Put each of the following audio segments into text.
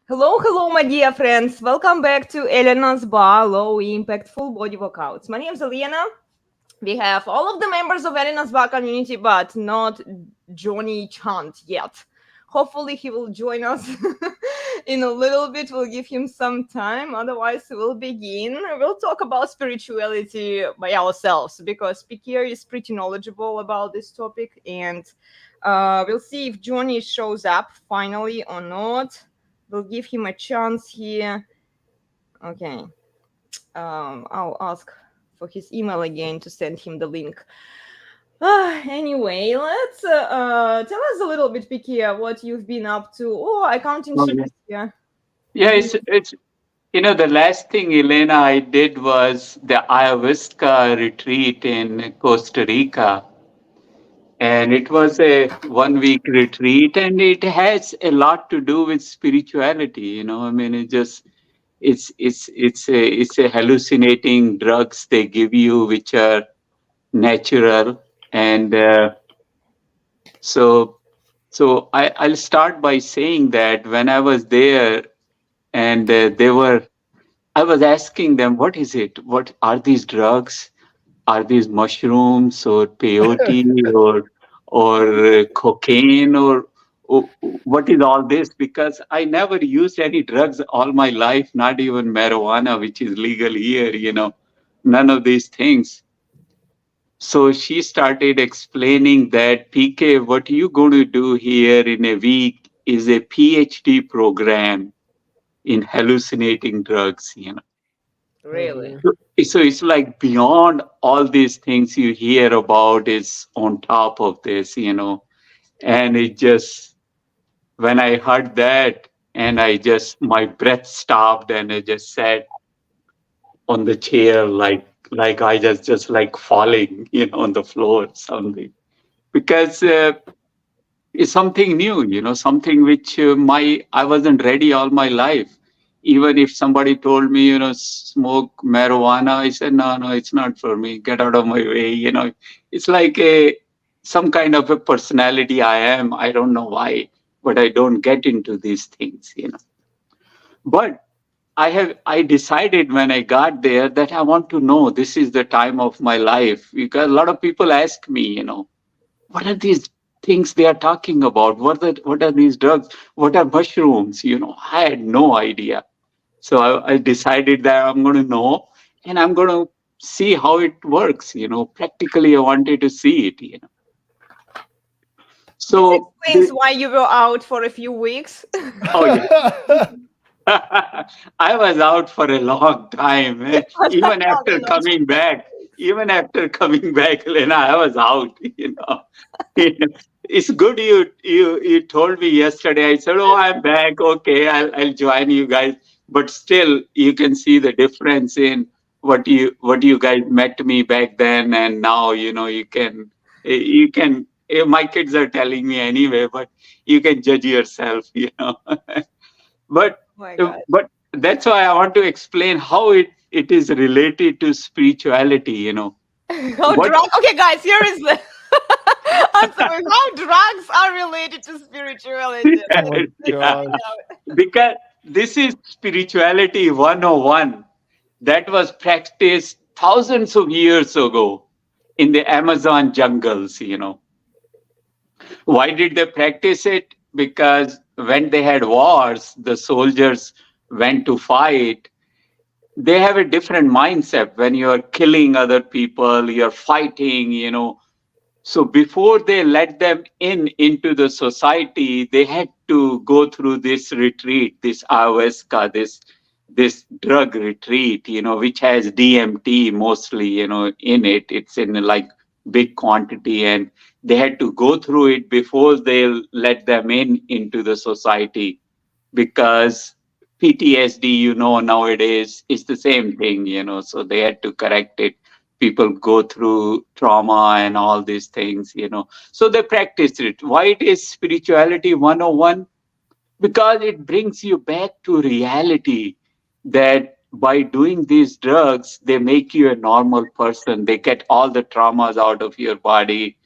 Hello, hello, my dear friends. Welcome back to elenasbarre Low Impact Full Body Workouts. My name is Elena. We have all of the members of elenasbarre community, but not Johnny Chant yet. Hopefully, he will join us in a little bit. We'll give him some time. Otherwise, we'll begin. We'll talk about spirituality by ourselves because Pikir is pretty knowledgeable about this topic, and we'll see if Johnny shows up finally or not. We'll give him a chance here. Okay. I'll ask for his email again to send him the link. Anyway, let's tell us a little bit, Pikia, what you've been up to. Oh, accounting Oh, sheet yeah. is here. Yeah, it's the last thing, Elena, I did was the ayahuasca retreat in Costa Rica. And it was a 1 week retreat, and it has a lot to do with spirituality. I mean, it's a hallucinating drugs they give you, which are natural. And so I'll start by saying that when I was there, and I was asking them, what is it? What are these drugs? Are these mushrooms or peyote or cocaine or what is all this? Because I never used any drugs all my life, not even marijuana, which is legal here. None of these things. So she started explaining that, PK, what you going to do here in a week is a PhD program in hallucinating drugs. Really? So it's like beyond all these things you hear about is on top of this. And it just, when I heard that, and my breath stopped, and I just sat on the chair like I just like falling, on the floor or something. Because it's something new, something which I wasn't ready all my life. Even if somebody told me, smoke marijuana, I said, no, no, it's not for me. Get out of my way. It's like some kind of a personality I am. I don't know why, but I don't get into these things. But I decided when I got there that I want to know, this is the time of my life, because a lot of people ask me, what are these things they are talking about? What are these drugs? What are mushrooms? I had no idea. So I decided that I'm going to know, and I'm going to see how it works. Practically, I wanted to see it. This So, explains why you were out for a few weeks. oh yeah. I was out for a long time. But I Even after not. coming back, Lena, I was out. It's good you told me yesterday. I said, "Oh, I'm back. Okay, I'll join you guys." But still, you can see the difference in what you guys met me back then and now. You can. My kids are telling me anyway, but you can judge yourself. But Oh my God. but that's why I want to explain how it is related to spirituality. How What drugs? Okay, guys, here is the answer. How drugs are related to spirituality? Oh my Let's yeah, find gosh. out. because this is spirituality 101 that was practiced thousands of years ago in the Amazon jungles. Why did they practice it? Because when they had wars, the soldiers went to fight. They have a different mindset. When you're killing other people, you're fighting. So before they let them into the society, they had to go through this retreat, this ayahuasca, this drug retreat, which has DMT mostly, in it. It's in like big quantity, and they had to go through it before they'll let them into the society, because PTSD, nowadays is the same thing. So they had to correct it. People go through trauma and all these things. So they practice it. Why it is spirituality 101? Because it brings you back to reality, that by doing these drugs, they make you a normal person. They get all the traumas out of your body,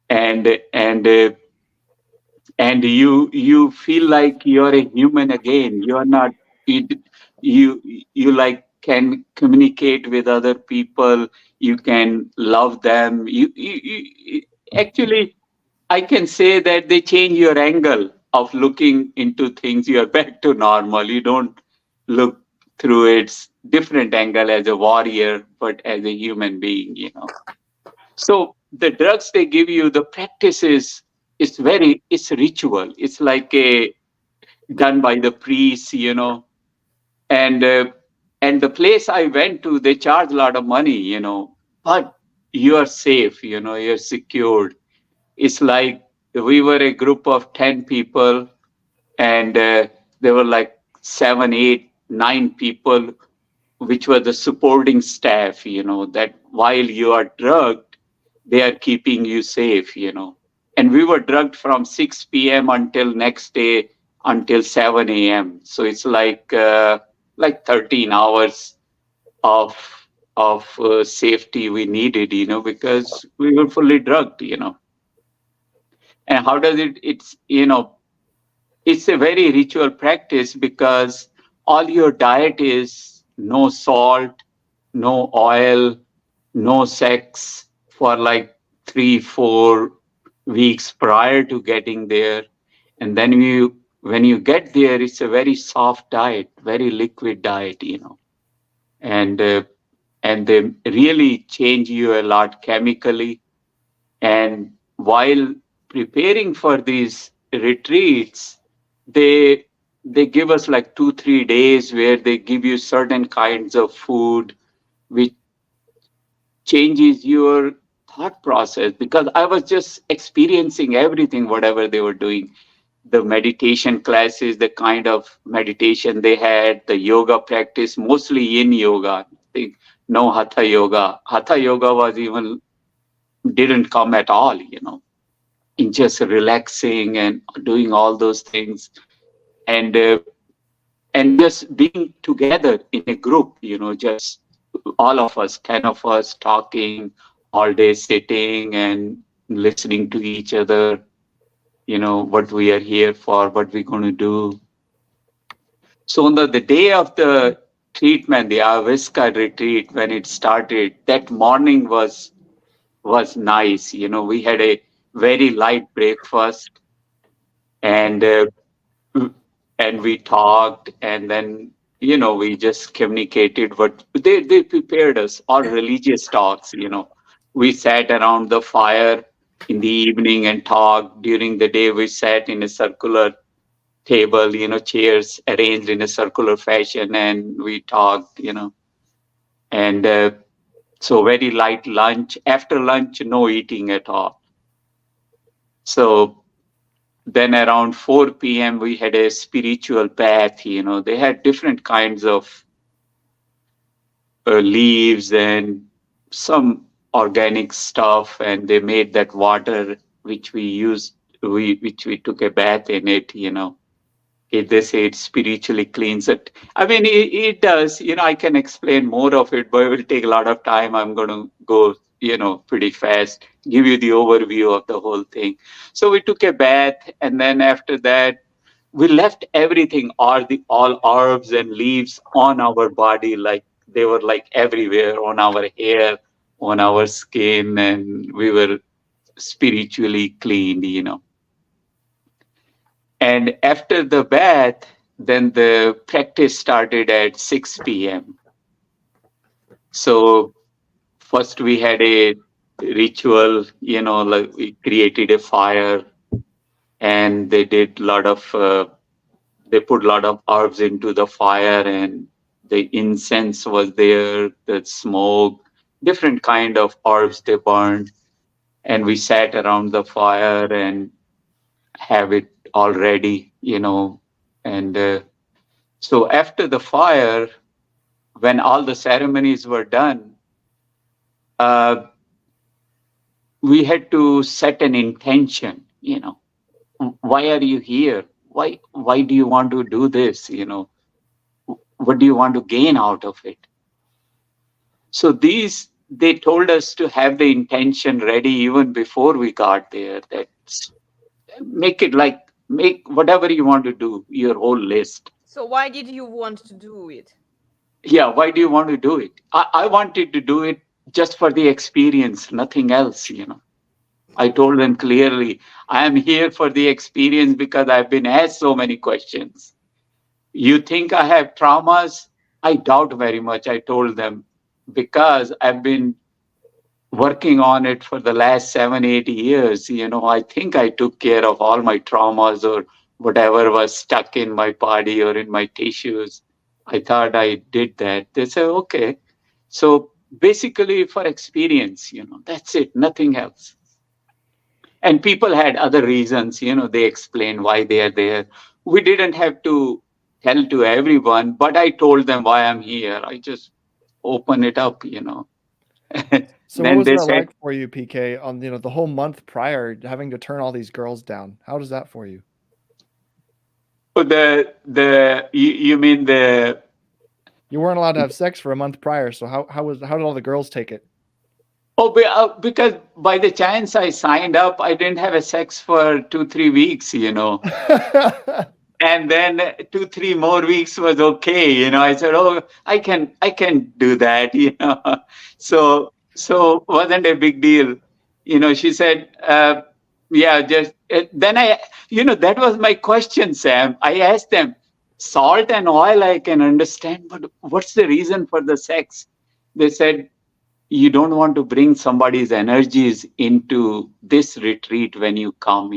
and and you feel like you're a human again. You're not you you like can communicate with other people. You can love them. Actually, I can say that they change your angle of looking into things. You're back to normal. You don't look through its different angle as a warrior, but as a human being, So the drugs they give you, the practice is ritual. It's like a done by the priests, and and the place I went to, they charge a lot of money, but you are safe, you're secured. It's like we were a group of 10 people, and there were like 7, 8, 9 people, which were the supporting staff, that while you are drugged, they are keeping you safe, And we were drugged from 6 p.m. until next day until 7 a.m. So it's like 13 hours of safety we needed, because we were fully drugged, And how does it's a very ritual practice because all your diet is no salt, no oil, no sex for like 3, 4 weeks prior to getting there. And then when you get there, it's a very soft diet, very liquid diet, and and they really change you a lot chemically. And while preparing for these retreats, they they give us like 2, 3 days where they give you certain kinds of food which changes your thought process, because I was just experiencing everything whatever they were doing. The meditation classes, the kind of meditation they had, the yoga practice, mostly yin yoga. I think no hatha yoga. Hatha yoga was even didn't come at all, in just relaxing and doing all those things, and just being together in a group, just all of us, 10 of us talking all day, sitting and listening to each other, what we are here for, what we're going to do. So on the day of the treatment, the Ayahuasca retreat, when it started, that morning was nice. We had a very light breakfast, and and we talked, and then we just communicated what they prepared us, all religious talks. We sat around the fire in the evening and talked. During the day, we sat in a circular table, chairs arranged in a circular fashion, and we talked, and so very light lunch. After lunch, no eating at all. So then around 4 p.m., we had a spiritual bath. They had different kinds of leaves and some organic stuff, and they made that water which we used, which we took a bath in it. They say it spiritually cleans it. I mean, it does. I can explain more of it, but it will take a lot of time. I'm going to go, pretty fast, give you the overview of the whole thing. So we took a bath, and then after that, we left everything, all herbs and leaves on our body, like they were like everywhere, on our hair, on our skin, and we were spiritually cleaned. And after the bath, then the practice started at 6 p.m. So first we had a ritual, like we created a fire, and they did a lot of, they put a lot of herbs into the fire, and the incense was there, the smoke, different kind of herbs they burned. And we sat around the fire and have it all ready, and so after the fire, when all the ceremonies were done, uh, we had to set an intention. Why are you here? Why do you want to do this? What do you want to gain out of it? So they told us to have the intention ready even before we got there. That make it like make whatever you want to do, your whole list. So why did you want to do it? Yeah, why do you want to do it? I wanted to do it just for the experience, nothing else. I told them clearly, I am here for the experience because I've been asked so many questions. You think I have traumas? I doubt very much, I told them, because I've been working on it for the last 7, 8 years. I think I took care of all my traumas or whatever was stuck in my body or in my tissues. I thought I did that. They say, okay. So basically, for experience, that's it, nothing else. And people had other reasons, they explained why they are there. We didn't have to tell to everyone, but I told them why I'm here. I just open it up. So what Then was they that said, like for you, PK, on the whole month prior, having to turn all these girls down? How does that for you? oh, you mean the You weren't allowed to have sex for a month prior, so how did all the girls take it? because by the chance I signed up, I didn't have a sex for 2, 3 weeks. And then 2, 3 more weeks was okay. I said, oh, I can do that. So wasn't a big deal. She said, yeah, just then that was my question, Sam. I asked them, salt and oil I can understand, but what's the reason for the sex? They said, you don't want to bring somebody's energies into this retreat when you come.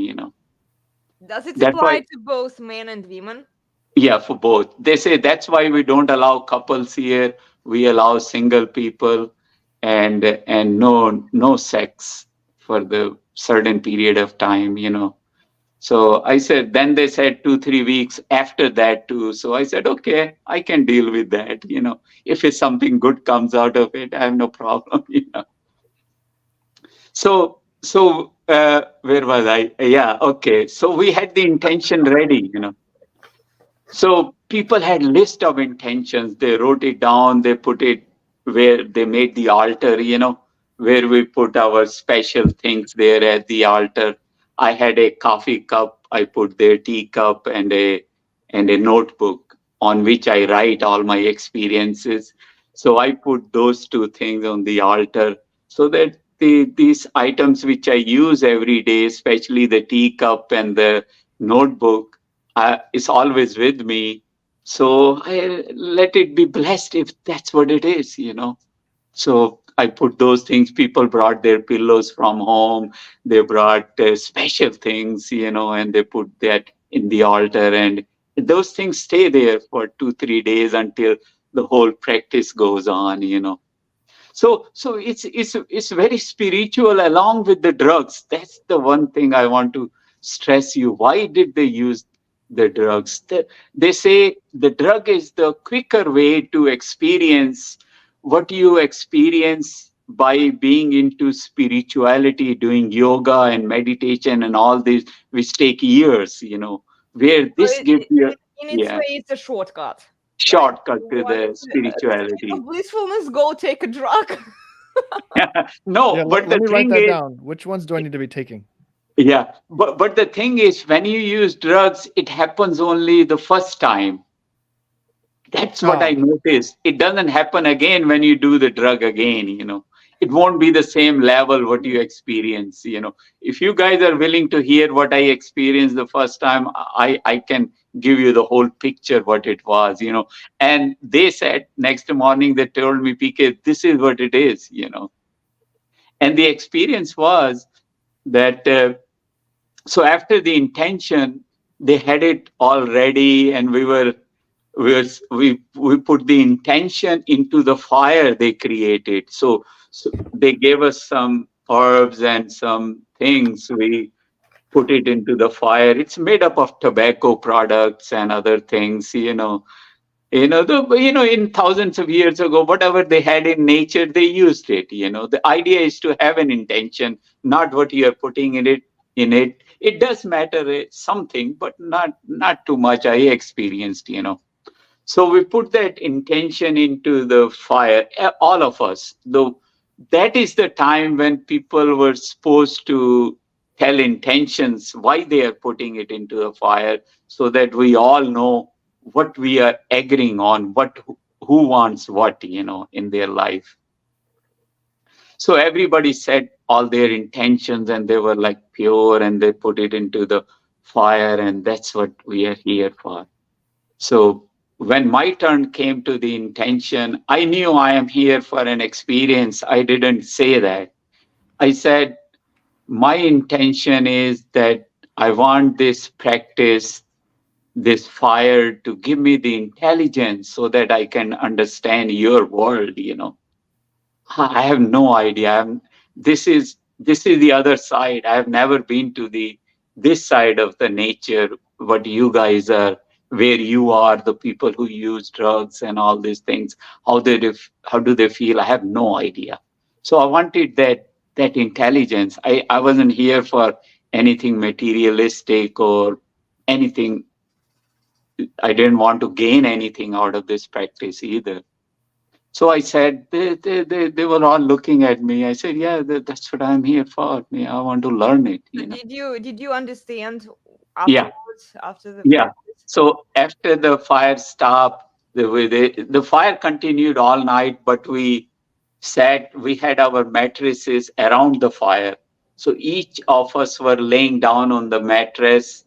Does it That's why. apply to both men and women? Yeah, for both. They say that's why we don't allow couples here. We allow single people, and no sex for the certain period of time. So I said, then they said 2, 3 weeks after that too. So I said, okay, I can deal with that. If it's something good comes out of it, I have no problem. So where was I? Yeah, okay. So we had the intention ready. So people had list of intentions. They wrote it down. They put it where they made the altar, where we put our special things there at the altar. I had a coffee cup. I put their teacup and a notebook on which I write all my experiences. So I put those two things on the altar so that these items which I use every day, especially the teacup and the notebook, is always with me. So I let it be blessed if that's what it is. So I put those things. People brought their pillows from home. They brought special things, and they put that in the altar. And those things stay there for 2, 3 days until the whole practice goes on. So it's very spiritual along with the drugs. That's the one thing I want to stress you. Why did they use the drugs? They say the drug is the quicker way to experience what you experience by being into spirituality, doing yoga and meditation and all this, which take years, where So this gives you, in its yeah, way, it's a shortcut, right? shortcut You to want the the state spirituality. of blissfulness? Go take a drug. No, Yeah, let, but let the me write thing that is, down. Which ones do I need to be taking? yeah, but the thing is, when you use drugs, it happens only the first time. That's what I Oh, noticed. It doesn't happen again when you do the drug again. It won't be the same level what you experience. If you guys are willing to hear what I experienced the first time, I can give you the whole picture what it was. And they said next morning, they told me, PK, this is what it is. And the experience was that so after the intention, they had it all ready, and we put the intention into the fire they created. So they gave us some herbs and some things. We put it into the fire. It's made up of tobacco products and other things. In thousands of years ago, whatever they had in nature, they used it. The idea is to have an intention, not what you are putting in it. It does matter something, but not too much. I experienced. So we put that intention into the fire, all of us. Though that is the time when people were supposed to tell intentions why they are putting it into the fire, so that we all know what we are agreeing on, what who wants what, in their life. So everybody said all their intentions, and they were like pure, and they put it into the fire, and that's what we are here for. So when my turn came to the intention, I knew I am here for an experience. I didn't say that. I said, my intention is that I want this practice, this fire, to give me the intelligence so that I can understand your world. I have no idea. This is the other side. I have never been to the this side of the nature. What you guys are, where you are, the people who use drugs and all these things. How do they feel? I have no idea. So I wanted that intelligence. I wasn't here for anything materialistic or anything. I didn't want to gain anything out of this practice either. So I said, they were all looking at me. I said, yeah, that's what I'm here for. Yeah, I want to learn it. Did you understand Yeah, afterwards, after the yeah. practice? So after the fire stopped, the fire continued all night, but we had our mattresses around the fire. So each of us were laying down on the mattress,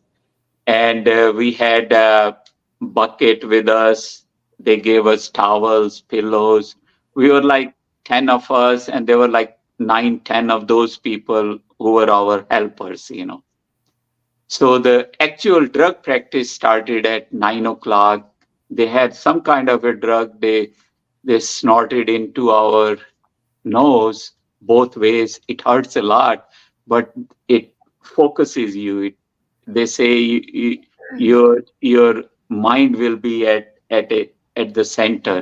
and we had a bucket with us. They gave us towels, pillows. We were like 10 of us, and there were like 9, 10 of those people who were our helpers. So the actual drug practice started at 9 o'clock. They had some kind of a drug they snorted into our nose both ways. It hurts a lot, but it focuses you. They say your mind will be at the center.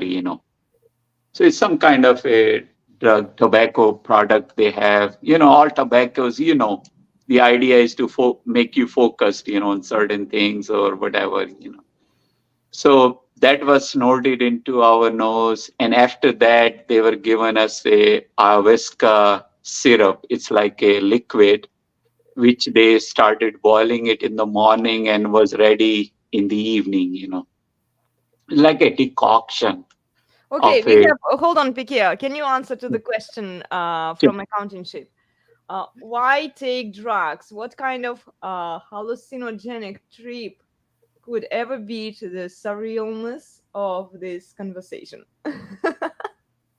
So it's some kind of a drug, tobacco product they have. All tobaccos. The idea is to make you focused, on certain things or whatever. So that was snorted into our nose. And after that, they were given us a ayahuasca syrup. It's like a liquid, which they started boiling it in the morning and was ready in the evening. Like a decoction Okay, of we a. have. Hold on, Pikia. Can you answer to the question from accounting sheet? Why take drugs? What kind of hallucinogenic trip could ever be to the surrealness of this conversation?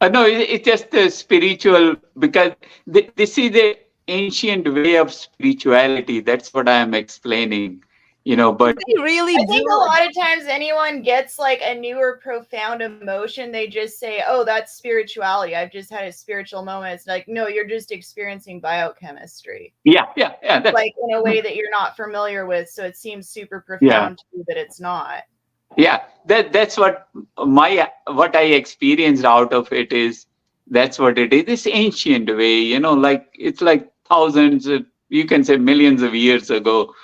No, it's just the spiritual, because this is the ancient way of spirituality. That's what I am explaining. But They really I do. think a lot of times anyone gets like a new or profound emotion, they just say, oh, that's spirituality. I've just had a spiritual moment. It's like, no, you're just experiencing biochemistry. yeah. Like in a way that you're not familiar with. So it seems super Yeah. profound to you, but it's not. Yeah, that's what I experienced out of it is. That's what it is. This ancient way, like it's like thousands of, you can say millions of years ago,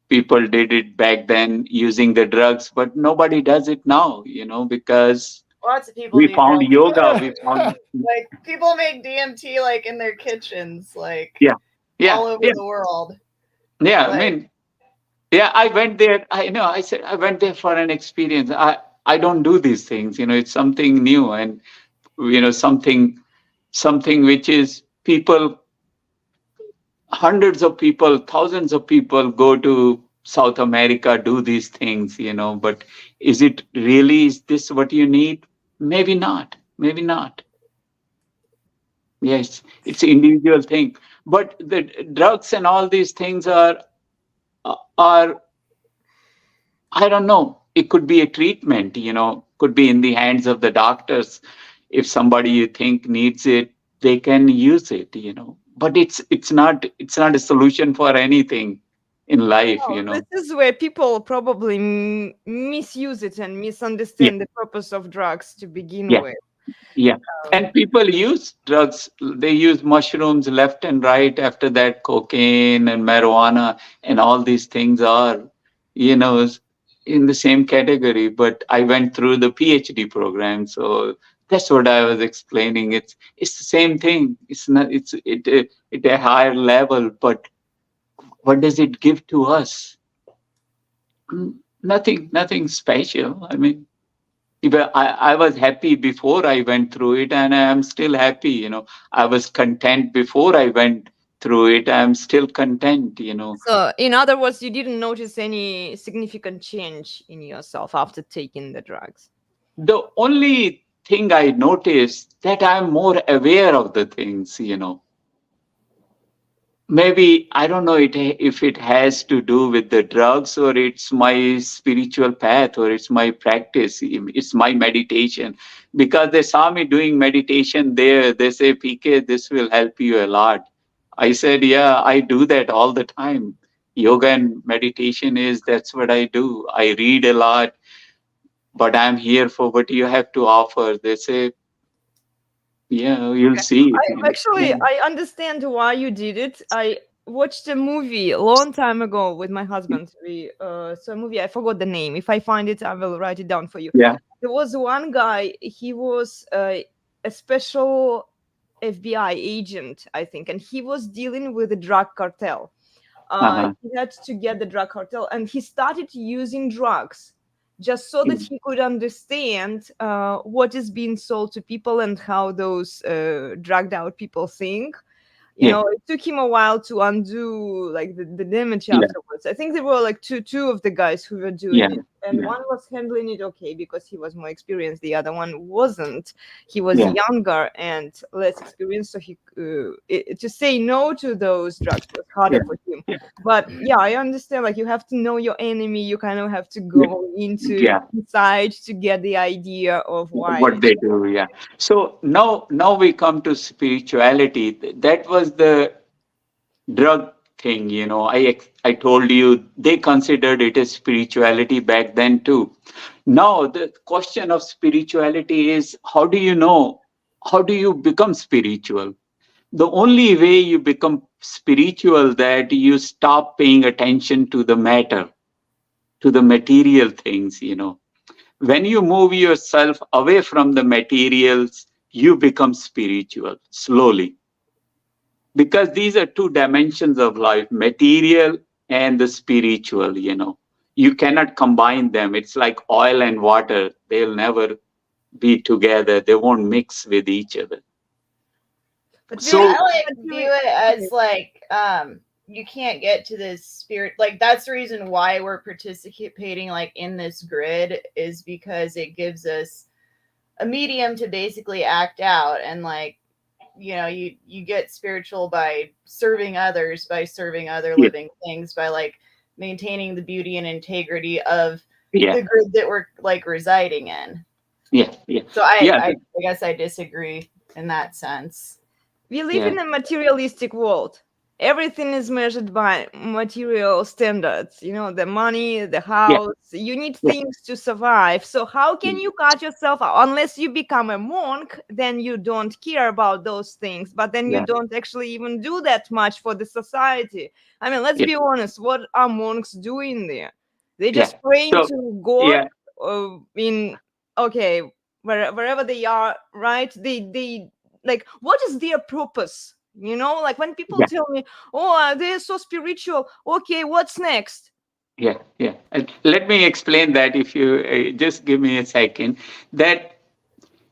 people did it back then using the drugs, but nobody does it now, because Lots of people we do found drugs. yoga. We found Like people make DMT like in their kitchens, like yeah, yeah, all over yeah, the world. yeah. I Like, mean, yeah, I went there. I said I went there for an experience. I don't do these things. It's something new, and something which is people, hundreds of people, thousands of people go to South America, do these things. But is this what you need? Maybe not. Maybe not. Yes, it's an individual thing. But the drugs and all these things are I don't know. It could be a treatment, could be in the hands of the doctors. If somebody you think needs it, they can use it. But it's not a solution for anything in life. This is where people probably misuse it and misunderstand the purpose of drugs to begin Yeah. with. Yeah. And people use drugs. They use mushrooms left and right. After that, cocaine and marijuana and all these things are, in the same category. But I went through the PhD program, so that's what I was explaining. It's the same thing. It's not. It's at a higher level, but What does it give to us? Nothing special. I mean, I was happy before I went through it, and I am still happy. I was content before I went through it. I am still content. So, in other words, you didn't notice any significant change in yourself after taking the drugs. The only thing I noticed that I'm more aware of the things. Maybe I don't know if it has to do with the drugs, or it's my spiritual path, or it's my practice, it's my meditation. Because they saw me doing meditation there, they say, PK, this will help you a lot. I said, yeah, I do that all the time. Yoga and meditation that's what I do. I read a lot, but I'm here for what you have to offer. They say, yeah, you'll see. I understand why you did it. I watched a movie a long time ago with my husband. We saw a movie. I forgot the name. If I find it, I will write it down for you. Yeah. There was one guy. He was a special FBI agent, I think, and he was dealing with the drug cartel. He had to get the drug cartel, and he started using drugs just so that he could understand what is being sold to people and how those drugged out people think. It took him a while to undo like the damage afterwards. I think there were like two of the guys who were doing it, and one was handling it okay because he was more experienced. The other one wasn't. He was younger and less experienced, so he to say no to those drugs was harder for him. But yeah, I understand. Like, you have to know your enemy. You kind of have to go inside to get the idea of why what they do. Yeah. So now we come to spirituality. That was the drug thing. I told you they considered it as spirituality back then too. Now the question of spirituality is, how do you become spiritual? The only way you become spiritual, that you stop paying attention to the matter, to the material things. When you move yourself away from the materials, you become spiritual slowly. Because these are two dimensions of life, material and the spiritual. You cannot combine them. It's like oil and water. They'll never be together. They won't mix with each other. But I view it as like you can't get to this spirit. Like, that's the reason why we're participating like in this grid, is because it gives us a medium to basically act out. And like, you get spiritual by serving others, by serving other living things, by like maintaining the beauty and integrity of the grid that we're like residing in. So I guess I disagree in that sense. We live in a materialistic world. Everything is measured by material standards. The money, the house. You need things to survive. So how can you cut yourself out? Unless you become a monk, then you don't care about those things. But then you don't actually even do that much for the society. I mean, let's be honest. What are monks doing there? They just praying to God wherever they are, right? They like, what is their purpose? Like, when people tell me, oh, they're so spiritual. Okay, what's next? Let me explain that, if you just give me a second. That,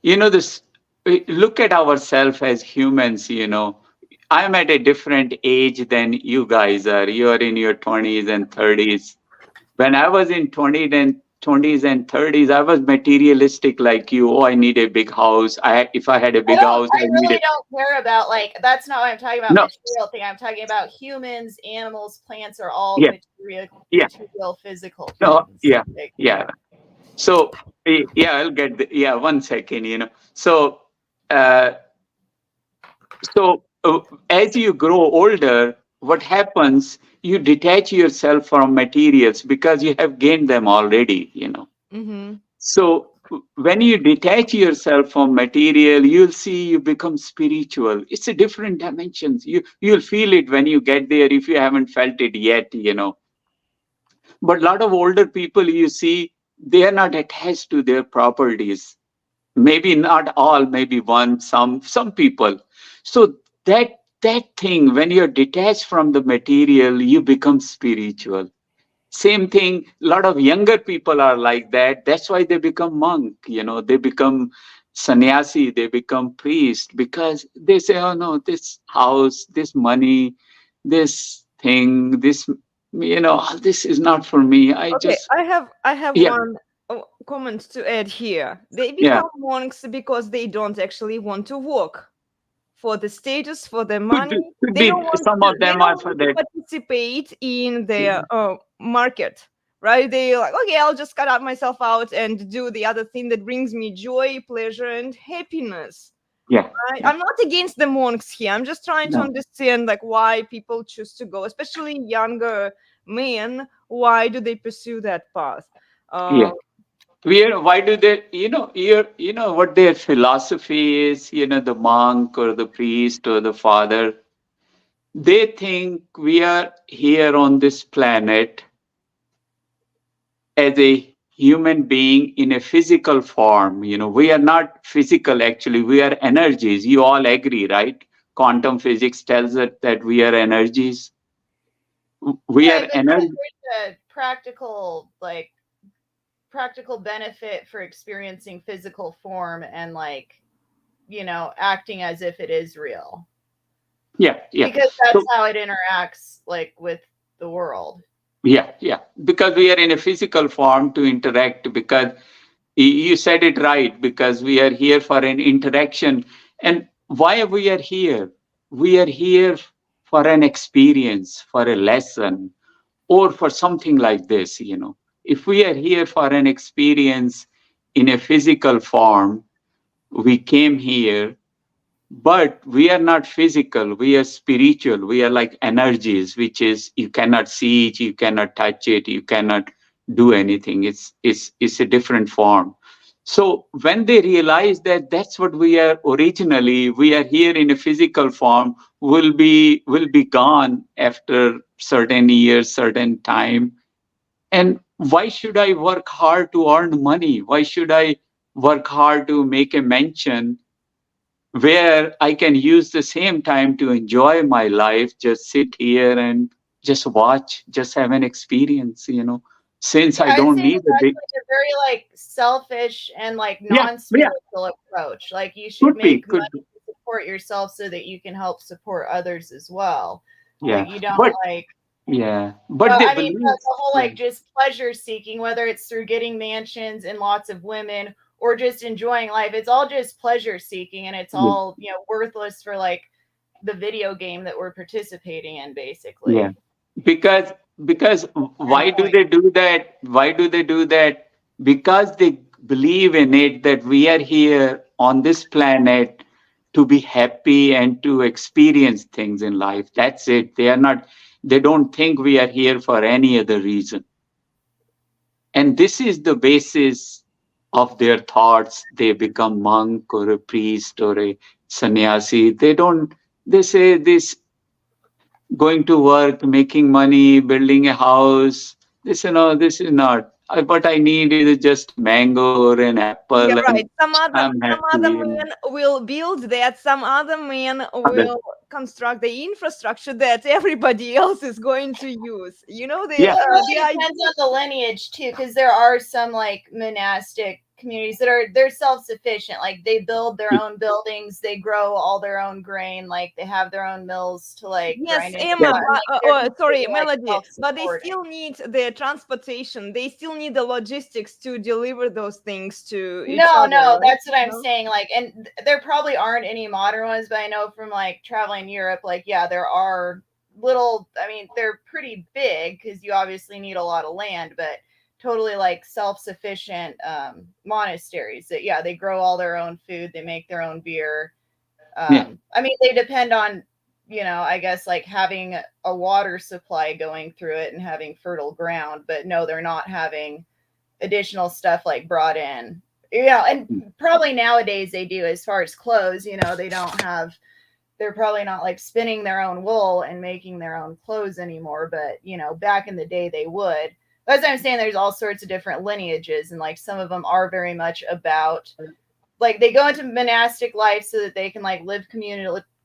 this, look at ourselves as humans. I'm at a different age than you guys are. You are in your 20s and 30s. When I was in 20s and 30s, I was materialistic like you. Oh, I need a big house. If I had a big house, I really don't care about, like, that's not what I'm talking about. Material thing. I'm talking about humans, animals, plants are all material, physical things. So I'll get one second. So as you grow older, what happens? You detach yourself from materials because you have gained them already. So when you detach yourself from material, you'll see you become spiritual. It's a different dimensions. You'll feel it when you get there, if you haven't felt it yet. But a lot of older people, you see, they are not attached to their properties. Maybe not all, maybe one, some people. So that that thing, when you're detached from the material, you become spiritual. Same thing, a lot of younger people are like that. That's why they become monk, they become sannyasi, they become priest, because they say, oh no, this house, this money, this thing, all this is not for me. I Okay, just, I have yeah, one comment to add here. They yeah. become monks because they don't actually want to work for the status, for the Could be, money. could They be don't want some to. of They them are don't for want to that. participate in their market, right? They like, okay, I'll just cut out myself out and do the other thing that brings me joy, pleasure, and happiness. Yeah, Right? yeah. I'm not against the monks here. I'm just trying to No. understand like why people choose to go, especially younger men. Why do they pursue that path? Yeah. Uh, Why do they, what their philosophy is, the monk or the priest or the father, they think we are here on this planet as a human being in a physical form. We are not physical, actually, we are energies. You all agree, right? Quantum physics tells us that we are energies. We Right, are but energy. there's a practical benefit for experiencing physical form and acting as if it is real. Yeah, yeah. Because that's So, how it interacts with the world. yeah, yeah. Because we are in a physical form to interact, because you said it right, because we are here for an interaction. And why we are here? We are here for an experience, for a lesson, or for something like this. If we are here for an experience in a physical form, we came here, but we are not physical, we are spiritual. We are like energies, which is, you cannot see it, you cannot touch it, you cannot do anything. It's a different form. So when they realize that that's what we are originally, we are here in a physical form, will be gone after certain years, certain time. And why should I work hard to earn money? Why should I work hard to make a mansion where I can use the same time to enjoy my life, just sit here and just watch, just have an experience. Since I Yeah, I'd don't say need that a that's big, a very selfish and yeah, yeah, non-spiritual approach. Like you should could be, make could money be, to support yourself so that you can help support others as well. yeah, Like you don't but like yeah, but they I mean, believe, the whole yeah, just pleasure seeking, whether it's through getting mansions and lots of women or just enjoying life, it's all just pleasure seeking and it's yeah, all, worthless for the video game that we're participating in, yeah. basically. Because And why do point. they do that? Why do they do that? Because they believe in it, that we are here on this planet to be happy and to experience things in life. That's it. They don't think we are here for any other reason. And this is the basis of their thoughts. They become monk or a priest or a sannyasi. They say this, going to work, making money, building a house. This is not. What I need is just a mango or an yeah, apple, and right. Some other I'm some other happy. men will build that. Some other men Other- will construct the infrastructure that everybody else is going to use. Yeah, Well, it The really idea. depends on the lineage too, because there are some monastic communities that they're self-sufficient. Like they build their own buildings, they grow all their own grain, like they have their own mills to Yes, grind into yeah, Emma, cotton. but, Like they're sorry, completely Melody, but they self-supporting. still need the transportation. They still need the logistics to deliver those things to each No, other, no, right? that's what I'm No? saying. And there probably aren't any modern ones, but I know from traveling Europe, yeah, there are little. I mean, they're pretty big because you obviously need a lot of land, but totally self-sufficient monasteries that yeah, they grow all their own food, they make their own beer. yeah, I mean, they depend on I guess having a water supply going through it and having fertile ground, but no, they're not having additional stuff brought in. And probably nowadays they do as far as clothes, they don't have they're probably not spinning their own wool and making their own clothes anymore, but back in the day they would. As I'm saying, there's all sorts of different lineages, and some of them are very much about they go into monastic life so that they can live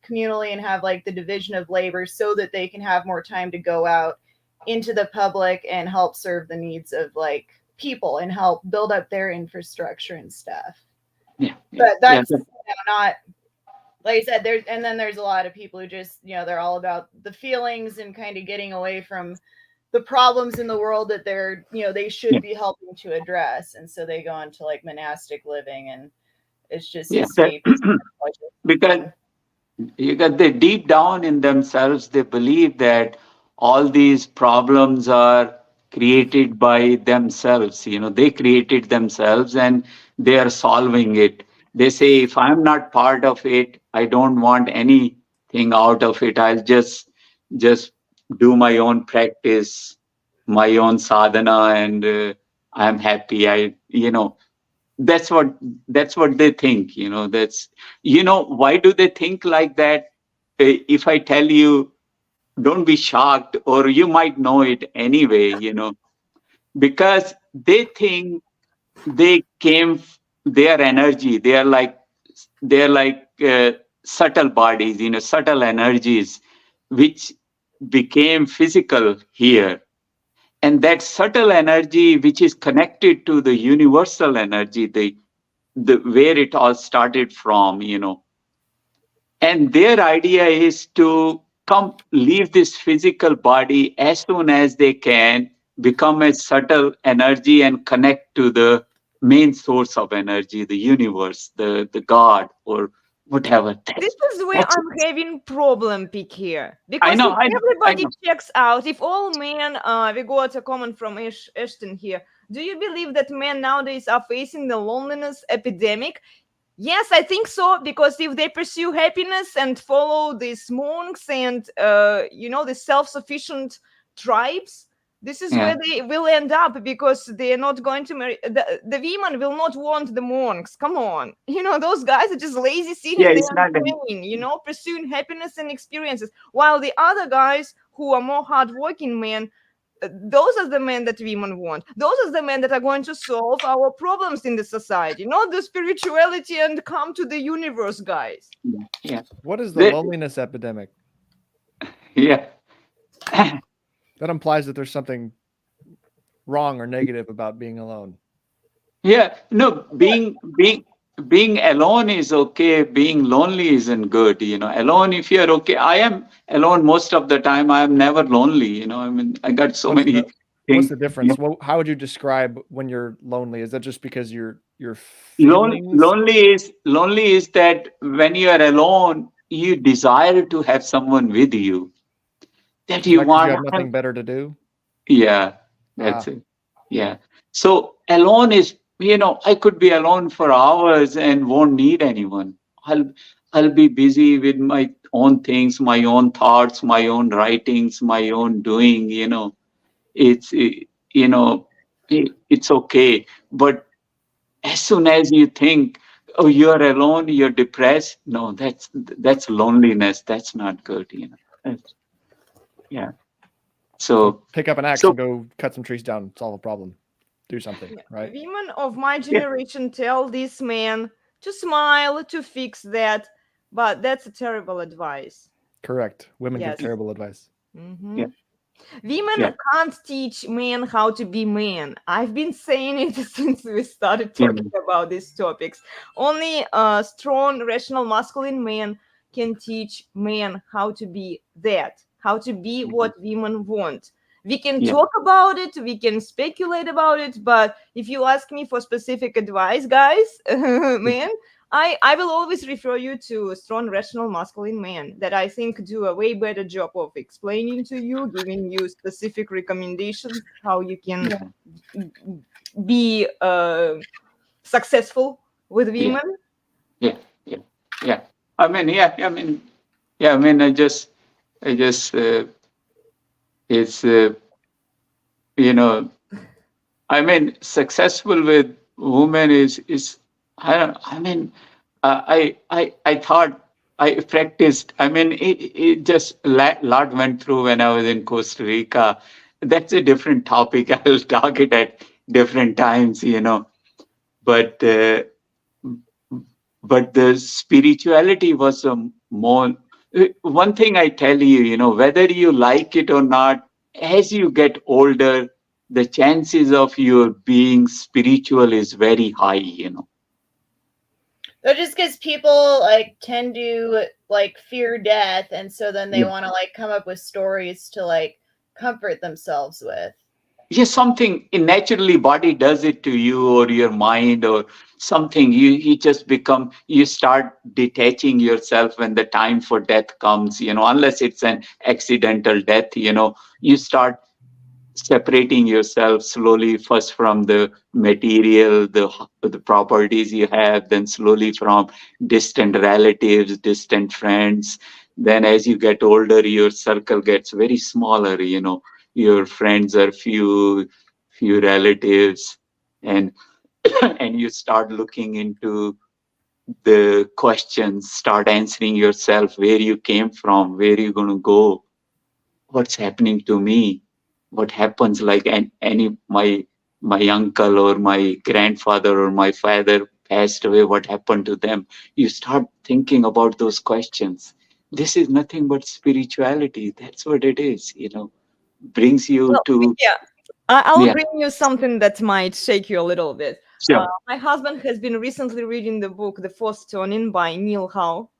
communally and have like the division of labor so that they can have more time to go out into the public and help serve the needs of like people and help build up their infrastructure and stuff. Yeah. But that's not, like I said, there's a lot of people who just, they're all about the feelings and kind of getting away from the problems in the world that they're, they should be helping to address. And so they go into like monastic living, and it's just escapism. Because they deep down in themselves, they believe that all these problems are created by themselves. They created themselves and they are solving it. They say, if I'm not part of it, I don't want anything out of it. I'll just do my own practice, my own sadhana, and I'm happy. That's what they think. Why do they think like that? If I tell you, don't be shocked, or you might know it anyway, because they think they came, their energy, they're like subtle bodies, subtle energies, which became physical here. And that subtle energy, which is connected to the universal energy, the where it all started from, and their idea is to leave this physical body as soon as they can, become a subtle energy and connect to the main source of energy, the universe, the God, or whatever. This is where I'm having problem pick here, because if everybody checks out, if all men, we got a comment from Ashton here. Do you believe that men nowadays are facing the loneliness epidemic? Yes, I think so, because if they pursue happiness and follow these monks and, the self-sufficient tribes, this is where they will end up, because they are not going to marry. The women will not want the monks. Come on. Those guys are just lazy, sitting there and playing, pursuing happiness and experiences. While the other guys who are more hardworking men, those are the men that women want. Those are the men that are going to solve our problems in the society, not the spirituality and come to the universe guys. Yeah. What is the loneliness epidemic? Yeah. That implies that there's something wrong or negative about being alone. Yeah. No, being alone is okay. Being lonely isn't good. Alone, if you're okay. I am alone most of the time. I am never lonely. I got so many things. What's the difference? Well, how would you describe when you're lonely? Is that just because you're lonely is that when you are alone, you desire to have someone with you. That you want. You have nothing better to do. Yeah, that's it. Yeah. So alone is, I could be alone for hours and won't need anyone. I'll be busy with my own things, my own thoughts, my own writings, my own doing. It's it's okay. But as soon as you think, oh, you're alone, you're depressed. No, that's loneliness. That's not good. Yeah. So pick up an axe and go cut some trees down, solve a problem, do something, right? Women of my generation tell this man to smile, to fix that, but that's a terrible advice. Correct. Women give terrible advice. Mm-hmm. Yeah. Women can't teach men how to be men. I've been saying it since we started talking about these topics. Only strong, rational, masculine men can teach men how to be that, how to be what women want. We can talk about it, we can speculate about it, but if you ask me for specific advice, guys, man, I will always refer you to strong, rational, masculine men that I think do a way better job of explaining to you, giving you specific recommendations how you can be successful with women. Yeah. I just it's successful with women is I thought I practiced. It just lot went through when I was in Costa Rica. That's a different topic. I'll talk it at different times, but the spirituality was more One thing I tell you, whether you like it or not, as you get older, the chances of your being spiritual is very high. So just because people like tend to like fear death, and so then they Yeah. want to like come up with stories to like comfort themselves with. Yes, something naturally body does it to you or your mind or something. You just become, you start detaching yourself when the time for death comes, unless it's an accidental death, you start separating yourself slowly, first from the material, the properties you have, then slowly from distant relatives, distant friends. Then as you get older, your circle gets very smaller. Your friends are few relatives, and and you start looking into the questions, start answering yourself, where you came from, where you going to go, what's happening to me, what happens, like any my uncle or my grandfather or my father passed away, what happened to them. You start thinking about those questions. This is nothing but spirituality. That's what it is. Brings you Well, to. yeah, I'll Yeah. bring you something that might shake you a little bit. Sure. My husband has been recently reading the book The Fourth Turning by Neil Howe,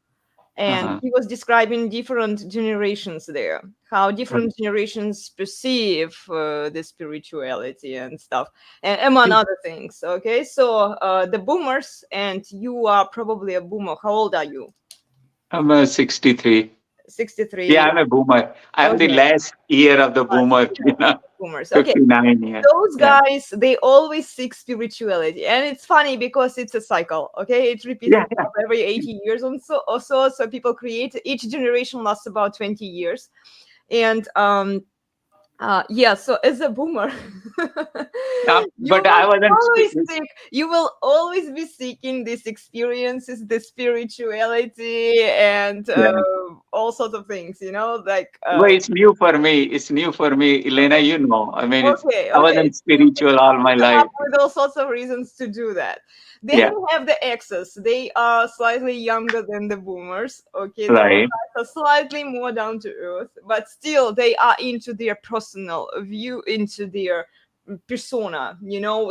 and Uh-huh. he was describing different generations there, how different generations perceive the spirituality and stuff, and among other things. Okay, so the boomers, and you are probably a boomer. How old are you? I'm a 63. Yeah, 63. I'm a boomer. I'm the Okay, last year of the last boomer. boomers. Okay, 59. Yeah. those Yeah. guys, they always seek spirituality, and it's funny because it's a cycle. Okay, it repeats Yeah. itself every 80 years or so people create, each generation lasts about 20 years. And yeah, so as a boomer, But I wasn't. you will always be seeking these experiences, the spirituality, and Yeah. all sorts of things, like Well, it's new for me. It's new for me, Elena. I mean, okay, I okay. wasn't spiritual all my Come up life. with all sorts of reasons to do that. Then Yeah, we have the X's. They are slightly younger than the boomers. Okay, those right. guys are slightly more down to earth, but still they are into their personal view, into their persona.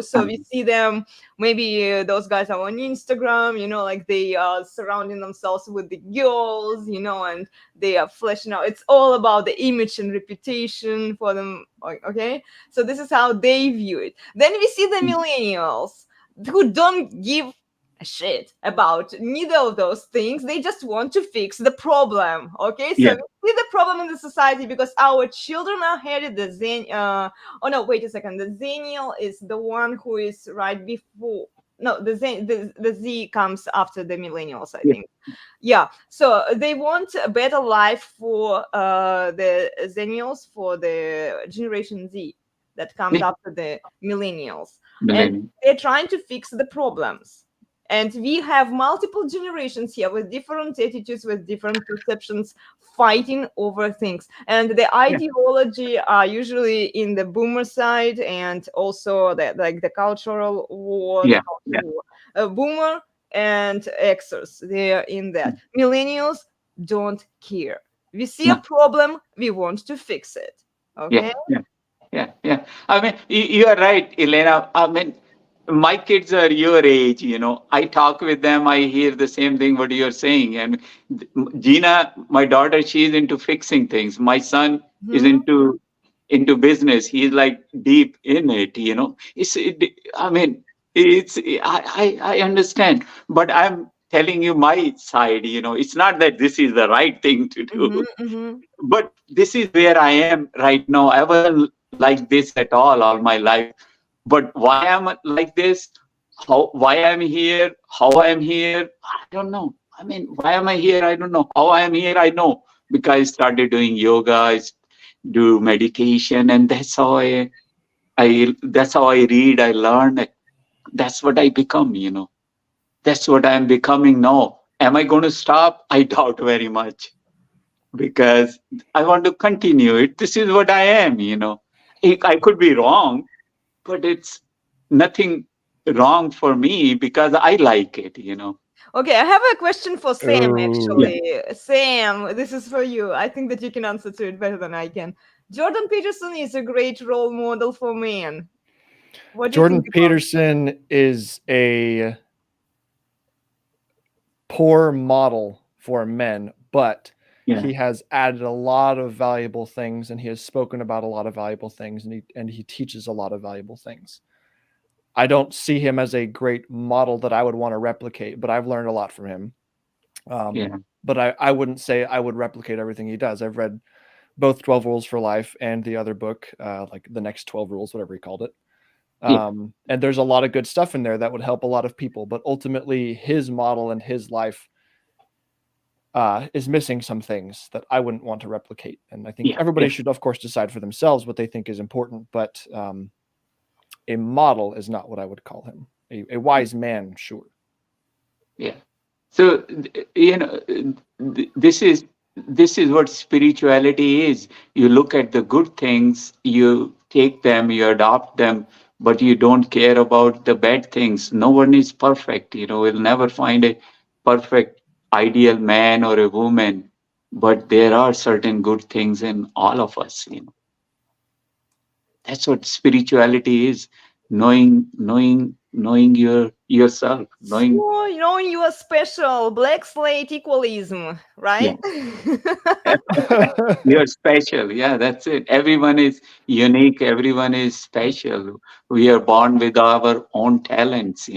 So we see them, maybe those guys are on Instagram, like they are surrounding themselves with the girls, and they are fleshing out. It's all about the image and reputation for them. Okay, so this is how they view it. Then we see the millennials who don't give a shit about neither of those things. They just want to fix the problem. Okay, so Yeah, we see the problem in the society because our children are headed the Zen. Oh no, wait a second. The Zenial is the one who is right before. No, the Z comes after the millennials, I yeah, think. Yeah, so they want a better life for the Zennials, for the Generation Z that comes yeah. after the millennials, and Millennium. they're trying to fix the problems. And we have multiple generations here with different attitudes, with different perceptions, fighting over things. And the Yeah, ideology are usually in the boomer side, and also the cultural war, the yeah, culture yeah. war. A boomer and Xers, they are in that. Millennials don't care. We see a No, problem, we want to fix it. yeah, Okay. yeah, yeah, yeah. I mean, you are right, Elena. I mean, my kids are your age. I talk with them, I hear the same thing what you're saying. And Gina, my daughter, she's into fixing things. My son is Mhm. into business. He's like deep in it. I mean, I understand, but I'm telling you my side. It's not that this is the right thing to Mhm. do, Mhm. but this is where I am right now. I wasn't like this at all my life. But why I'm like this, why I'm here, how I'm here, I don't know. I mean, why am I here? I don't know. How I am here, I know, because I started doing yoga, do meditation, and that's how I read, I learn. That's what I become. That's what I'm becoming now. Am I going to stop? I doubt very much, because I want to continue it. This is what I am. I could be wrong, but it's nothing wrong for me because I like it. Okay, I have a question for Sam, Ooh. actually. Sam, this is for you. I think that you can answer to it better than I can. Jordan Peterson is a great role model for men. What do you Jordan think about Peterson is a poor model for men, but Yeah. he has added a lot of valuable things, and he has spoken about a lot of valuable things, and he teaches a lot of valuable things. I don't see him as a great model that I would want to replicate, but I've learned a lot from him. Yeah. But I wouldn't say I would replicate everything he does. I've read both 12 Rules for Life and the other book, like the next 12 Rules, whatever he called it. Yeah. And there's a lot of good stuff in there that would help a lot of people. But ultimately, his model and his life is missing some things that I wouldn't want to replicate. And I think Yeah. everybody Yeah. should, of course, decide for themselves what they think is important. But a model is not what I would call him. A wise man, sure. Yeah. So this is what spirituality is. You look at the good things, you take them, you adopt them, but you don't care about the bad things. No one is perfect. We'll never find a perfect ideal man or a woman, but there are certain good things in all of us. That's what spirituality is. Knowing yourself, knowing. Oh, you are special. Black slate equalism, Yeah. right? You're special. Yeah, that's it. Everyone is unique. Everyone is special. We are born with our own talents.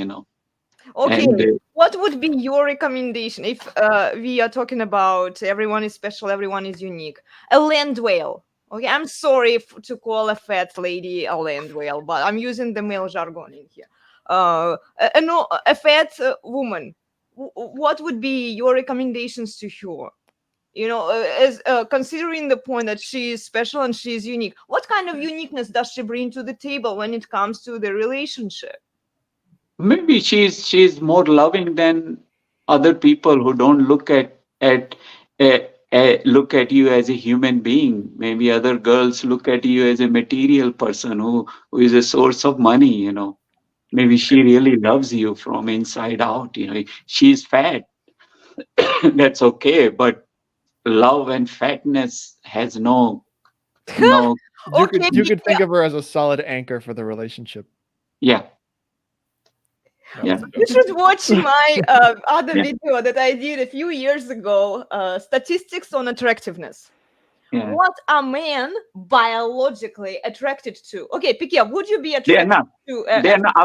Okay, And what would be your recommendation if we are talking about everyone is special, everyone is unique? A land whale. Okay, I'm sorry to call a fat lady a land whale, but I'm using the male jargon in here. No, a fat woman. What would be your recommendations to her? As considering the point that she is special and she is unique, what kind of uniqueness does she bring to the table when it comes to the relationship? maybe she's more loving than other people who don't look at you as a human being. Maybe other girls look at you as a material person who is a source of money. Maybe she really loves you from inside out. She's fat. That's okay, but love and fatness has no. Okay, you could think of her as a solid anchor for the relationship. Yeah. That Yeah. was a you joke. should watch my other Yeah. video that I did a few years ago, statistics on attractiveness. Yeah. What are men biologically attracted to? Okay, Pikia, would you be They are attracted not. to They are not.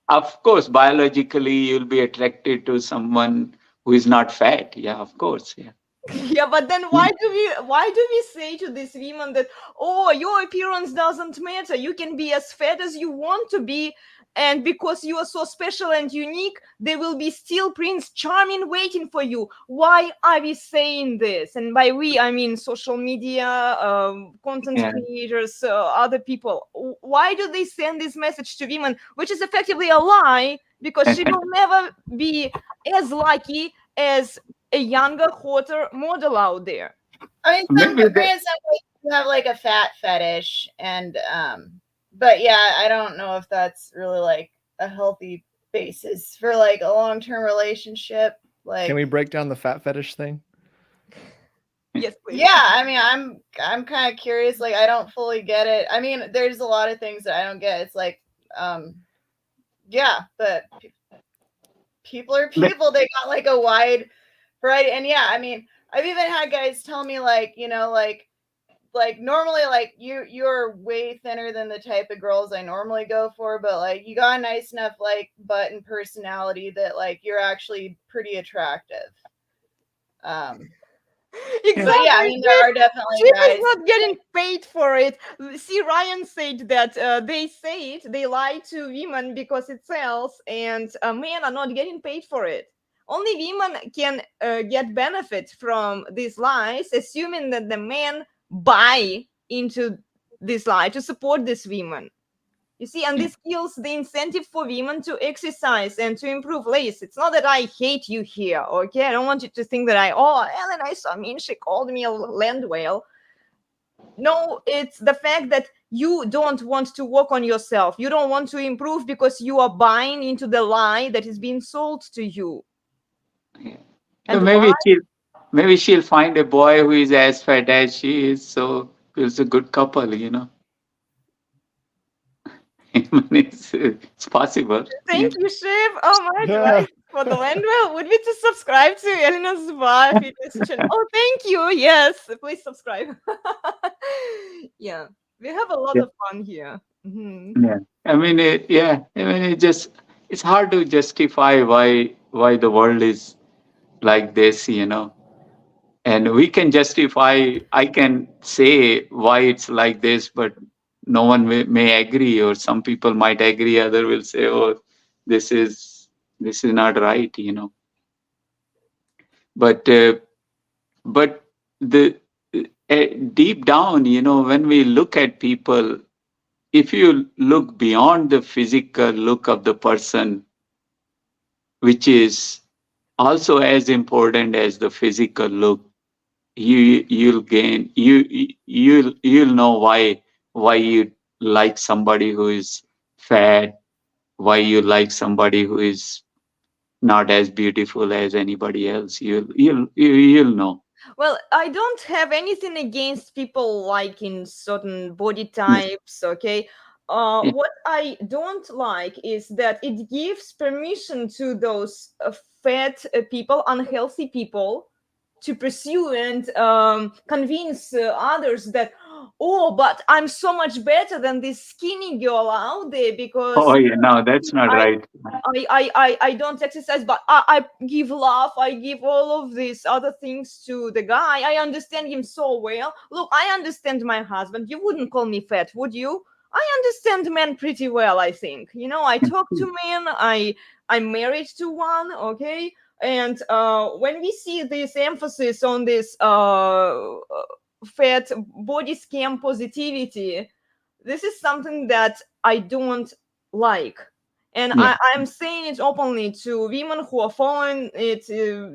Of course, biologically, you'll be attracted to someone who is not fat. Yeah, of course. Yeah. Yeah, but then why do we say to these women that, oh, your appearance doesn't matter, you can be as fat as you want to be, and because you are so special and unique, there will be still Prince Charming waiting for you? Why are we saying this? And by we, I mean social media, content Yeah. creators, other people. Why do they send this message to women, which is effectively a lie, because she will never be as lucky as a younger, hotter model out there. I mean, Maybe granted, some people have like a fat fetish, and but yeah, I don't know if that's really like a healthy basis for like a long term relationship. Like, Can we break down the fat fetish thing? Yes, please. yeah, I mean, I'm kind of curious. Like, I don't fully get it. I mean, there's a lot of things that I don't get. It's like, yeah, but people are people. They got like a wide variety, and yeah, I mean, I've even had guys tell me like, like normally like you're way thinner than the type of girls I normally go for, but like you got a nice enough like butt and personality that like you're actually pretty attractive. Exactly. But yeah, I mean there are definitely She guys. is not getting paid for it. See, Ryan said that they lie to women because it sells, and men are not getting paid for it. Only women can get benefit from these lies, assuming that the men buy into this lie to support these women. You see, and this kills the incentive for women to exercise and to improve. Ladies, it's not that I hate you here, okay? I don't want you to think that Ellen, I saw mean she called me a land whale. No, it's the fact that you don't want to work on yourself. You don't want to improve because you are buying into the lie that is being sold to you. Yeah. So And why? maybe she'll find a boy who is as fat as she is. So it's a good couple, you know. It's possible. Yeah. Thank you, Chef. Oh my Yeah. advice for the land. Well, would be to subscribe to Elena's Bar Fitness channel. Oh, thank you. Yes, please subscribe. Yeah, we have a lot Yeah. of fun here. Yeah. I mean, it's hard to justify why the world is like this, you know. And we can justify. I can say why it's like this, but no one may agree, or some people might agree. Other will say, "Oh, this is this is not right," you know. But but the deep down, you know, when we look at people, if you look beyond the physical look of the person, which is also as important as the physical look, you'll gain you'll know why you like somebody who is fat, why you like somebody who is not as beautiful as anybody else. You'll know. Well, I don't have anything against people liking certain body Yeah. types, okay? Yeah. What I don't like is that it gives permission to those fat people, unhealthy people, to pursue and convince others that, oh, but I'm so much better than this skinny girl out there Oh because yeah, no, that's not I right. I don't exercise, but I give love, I give all of these other things to the guy. I understand him so well. Look, I understand my husband. You wouldn't call me fat, would you? I understand men pretty well, I think. You know, I talk to men, I'm married to one, okay? And when we see this emphasis on this fat body scam positivity, this is something that I don't like. And Yeah. I'm saying it openly to women who are following it,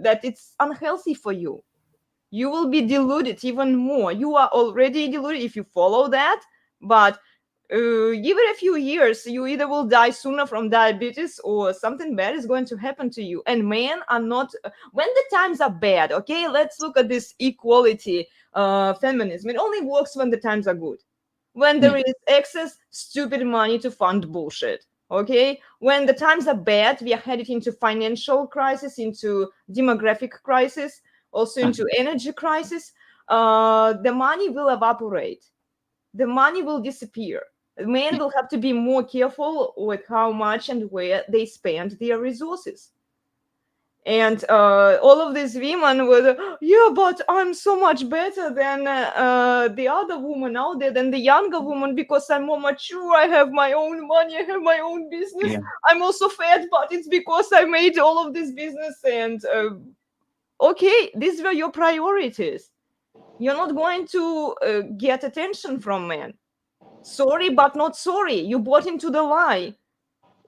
that it's unhealthy for you. You will be deluded even more. You are already deluded if you follow that, but give it a few years, you either will die sooner from diabetes or something bad is going to happen to you. And men are not, when the times are bad, okay, let's look at this equality feminism. It only works when the times are good, when there is excess stupid money to fund bullshit. Okay, when the times are bad, we are headed into financial crisis, into demographic crisis, also into energy crisis. The money will evaporate, the money will disappear. Men will have to be more careful with how much and where they spend their resources. And all of these women were, yeah, but I'm so much better than the other woman out there, than the younger woman, because I'm more mature, I have my own money, I have my own business. Yeah. I'm also fat, but it's because I made all of this business. And okay, these were your priorities. You're not going to get attention from men. Sorry, but not sorry. You bought into the lie.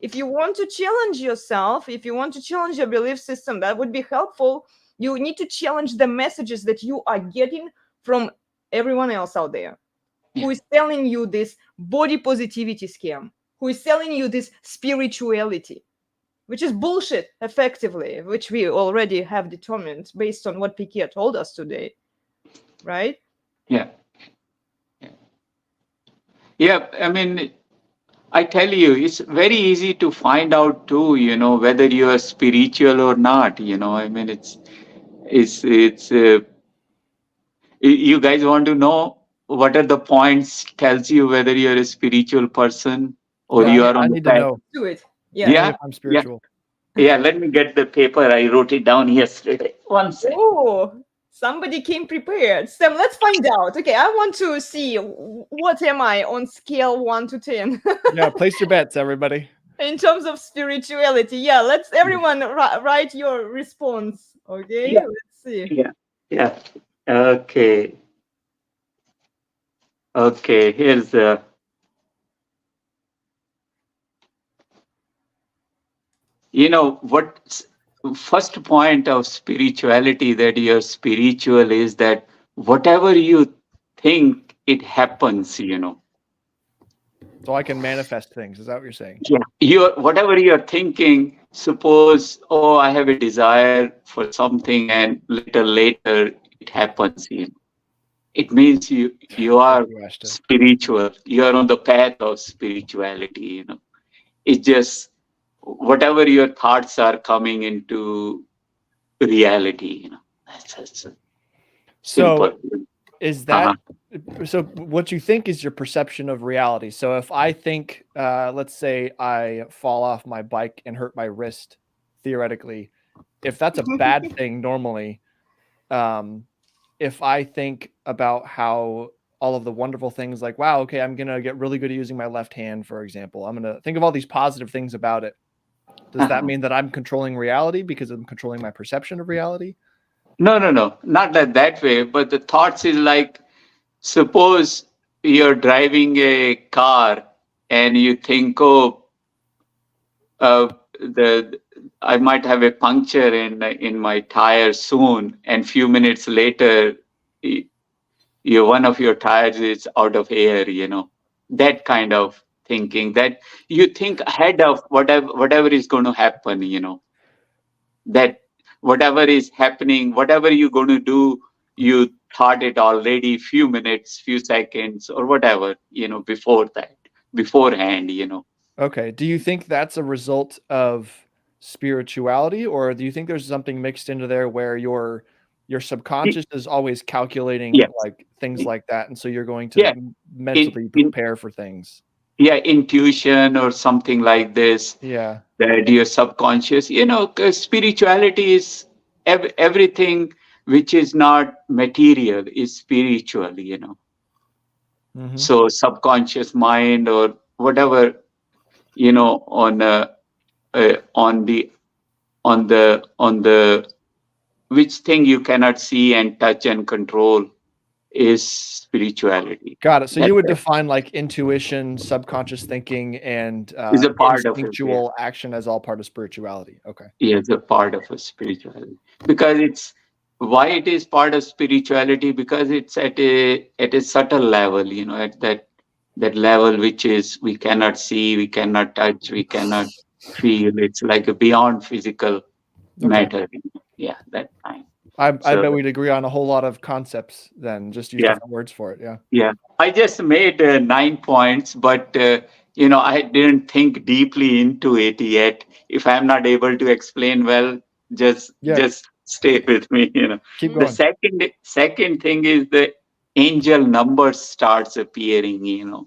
If you want to challenge yourself, if you want to challenge your belief system, that would be helpful. You need to challenge the messages that you are getting from everyone else out there who is telling you this body positivity scam, who is telling you this spirituality, which is bullshit, effectively, which we already have determined based on what Piquet told us today, right? Yeah. Yeah. I mean, I tell you, it's very easy to find out too, you know, whether you are spiritual or not, you know. I mean, it's you guys want to know what are the points tells you whether you're a spiritual person or Yeah, you are I on the need to path. know. Do it. Tell Yeah. me Yeah, if I'm yeah, spiritual. yeah. Let me get the paper. I wrote it down yesterday. One second. Oh, somebody came prepared. Sam, let's find out. Okay, I want to see what am I on scale 1 to 10 Yeah, place your bets, everybody. in terms of spirituality. Yeah, let's everyone write your response. Okay, Yeah, let's see. yeah, yeah. Okay, okay. Here's the. You know what? First point of spirituality, that you're spiritual, is that whatever you think, it happens. You know, So I can manifest things. Is that what you're saying? Yeah. Whatever you're thinking, suppose, oh, I have a desire for something, and later it happens. It means you are spiritual. You are on the path of spirituality. It's just whatever your thoughts are coming into reality. That's simple. So is that so what you think is your perception of reality? So if I think, let's say I fall off my bike and hurt my wrist, theoretically, if that's a bad thing normally, if I think about how all of the wonderful things like, wow, okay, I'm going to get really good at using my left hand, for example, I'm going to think of all these positive things about it. Does that mean that I'm controlling reality because I'm controlling my perception of reality? No, not that way. But the thoughts is like, suppose you're driving a car and you think, oh, I might have a puncture in my tire soon, and few minutes later, one of your tires is out of air. That kind of thinking, that you think ahead of whatever is going to happen. That whatever is happening, whatever you're going to do, you thought it already few minutes, few seconds, or whatever, beforehand. Okay. Do you think that's a result of spirituality, or do you think there's something mixed into there where your subconscious is always calculating like things like that, and so you're going to mentally prepare for things? Intuition or something like this. That your subconscious, 'cause spirituality is everything which is not material is spiritual. So subconscious mind or whatever, on the which thing you cannot see and touch and control is spirituality. Got it. So you would define like intuition, subconscious thinking, and is a part instinctual action as all part of spirituality. Okay. Yeah, it's a part of a spirituality, because why it is part of spirituality, because it's at a subtle level, at that level which is we cannot see, we cannot touch, we cannot feel. It's like a beyond physical matter. Yeah, that kind. I bet we'd agree on a whole lot of concepts then, just use different words for it. Yeah. I just made 9 points, but I didn't think deeply into it yet. If I'm not able to explain well, just stay with me. Keep going. The second thing is the angel numbers starts appearing.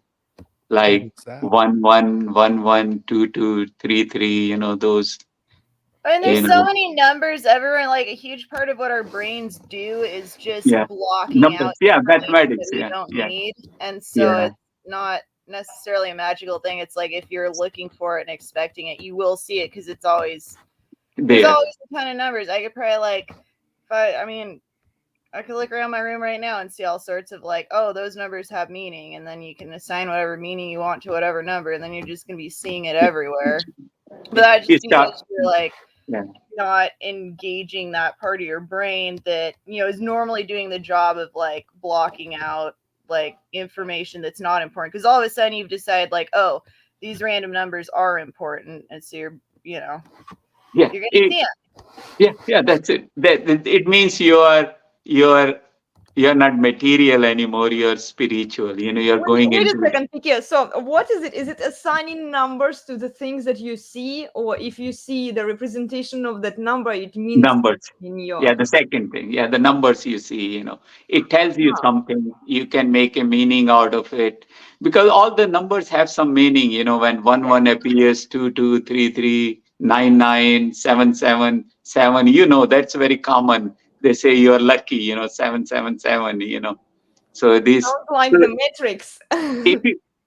Like 1 1 1 1 2 2 3 3. Those. And there's so many numbers everywhere. Like a huge part of what our brains do is just blocking out mathematics. That we don't need. And so it's not necessarily a magical thing. It's like if you're looking for it and expecting it, you will see it because it's always there's always a ton of numbers. I could probably I could look around my room right now and see all sorts of like, oh, those numbers have meaning, and then you can assign whatever meaning you want to whatever number, and then you're just gonna be seeing it everywhere. But that just because you're like not engaging that part of your brain that is normally doing the job of like blocking out like information that's not important, because all of a sudden you've decided like, oh, these random numbers are important, and so you're gonna see it. That's it. It means you're not material anymore, you're spiritual. You're going into. Wait a second, Piquet. So what is it? Is it assigning numbers to the things that you see, or if you see the representation of that number, it means numbers in your... the second thing, the numbers you see, it tells you something. You can make a meaning out of it, because all the numbers have some meaning. When 1 1 appears, 2 2 3 3 9 9 7 7 7, that's very common. They say you're lucky, 7 7 7, so these sounds like the matrix.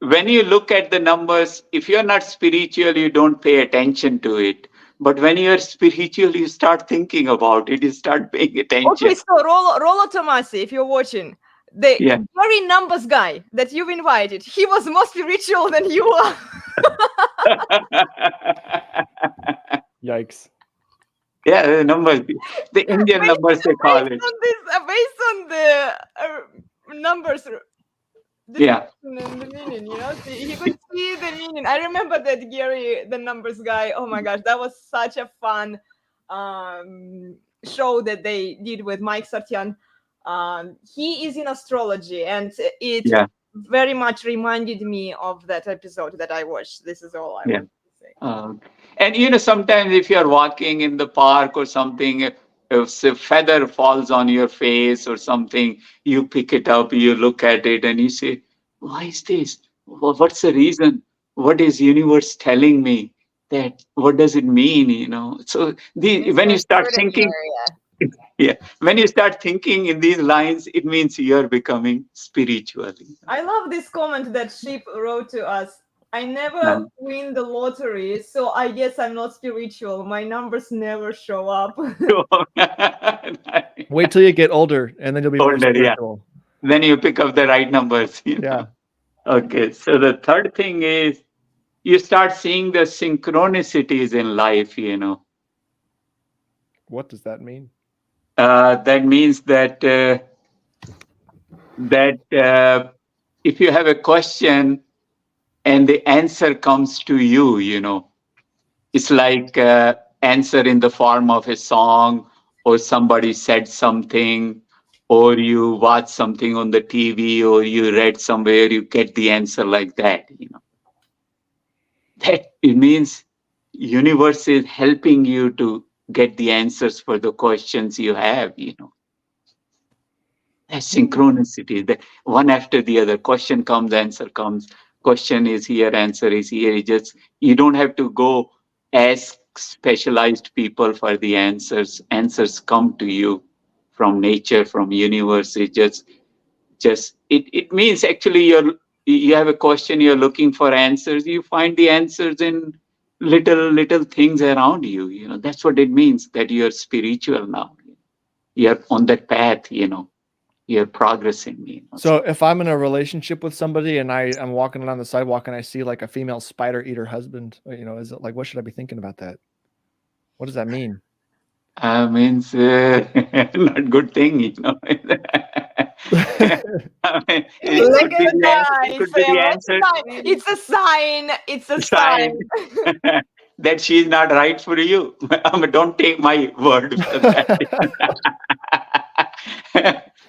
When you look at the numbers, if you're not spiritual, you don't pay attention to it. But when you're spiritual, you start thinking about it. You start paying attention. Okay, so Rollo Tomasi, if you're watching, the very numbers guy that you've invited, he was more spiritual than you are. Yikes. Yeah, the numbers, the Indian numbers they call it. Based on the numbers Yeah. The meaning, he could see the meaning. I remember that Gary, the numbers guy. Oh my gosh, that was such a fun show that they did with Mike Sartian. He is in astrology, and it Yeah. very much reminded me of that episode that I watched. This is all I Yeah. want to say. And sometimes if you're walking in the park or something, if a feather falls on your face or something, you pick it up, you look at it, and you say, "Why is this? What's the reason? What is universe telling me? That what does it mean?" So It's when you the start assertive thinking, area. yeah, when you start thinking in these lines, it means you're becoming spiritual. I love this comment that Sheep wrote to us. I never Uh, win the lottery, so I guess I'm not spiritual. My numbers never show up. Wait till you get older, and then you'll be more Older, yeah. spiritual. Then you pick up the right numbers. Yeah. Okay, so the third thing is you start seeing the synchronicities in life. What does that mean? That means that if you have a question and the answer comes to you, it's like answer in the form of a song, or somebody said something, or you watch something on the TV, or you read somewhere, you get the answer like that. That it means universe is helping you to get the answers for the questions you have. That's synchronicity. That one after the other, question comes, answer comes. Question is here, answer is here. You don't have to go ask specialized people for the answers. Answers come to you from nature, from universe. It means actually you have a question, you're looking for answers, you find the answers in little things around you. That's what it means, that you're spiritual now. You're on that path. You're progressing. So if I'm in a relationship with somebody and I'm walking along the sidewalk and I see like a female spider eat her husband, is it like, what should I be thinking about that? What does that mean? Means not good thing. I mean, It's a could be good the, sign, could be Sam. the What's answer. the sign? It's a sign. It's a Sign sign. that she's not right for you. Don't take my word for that.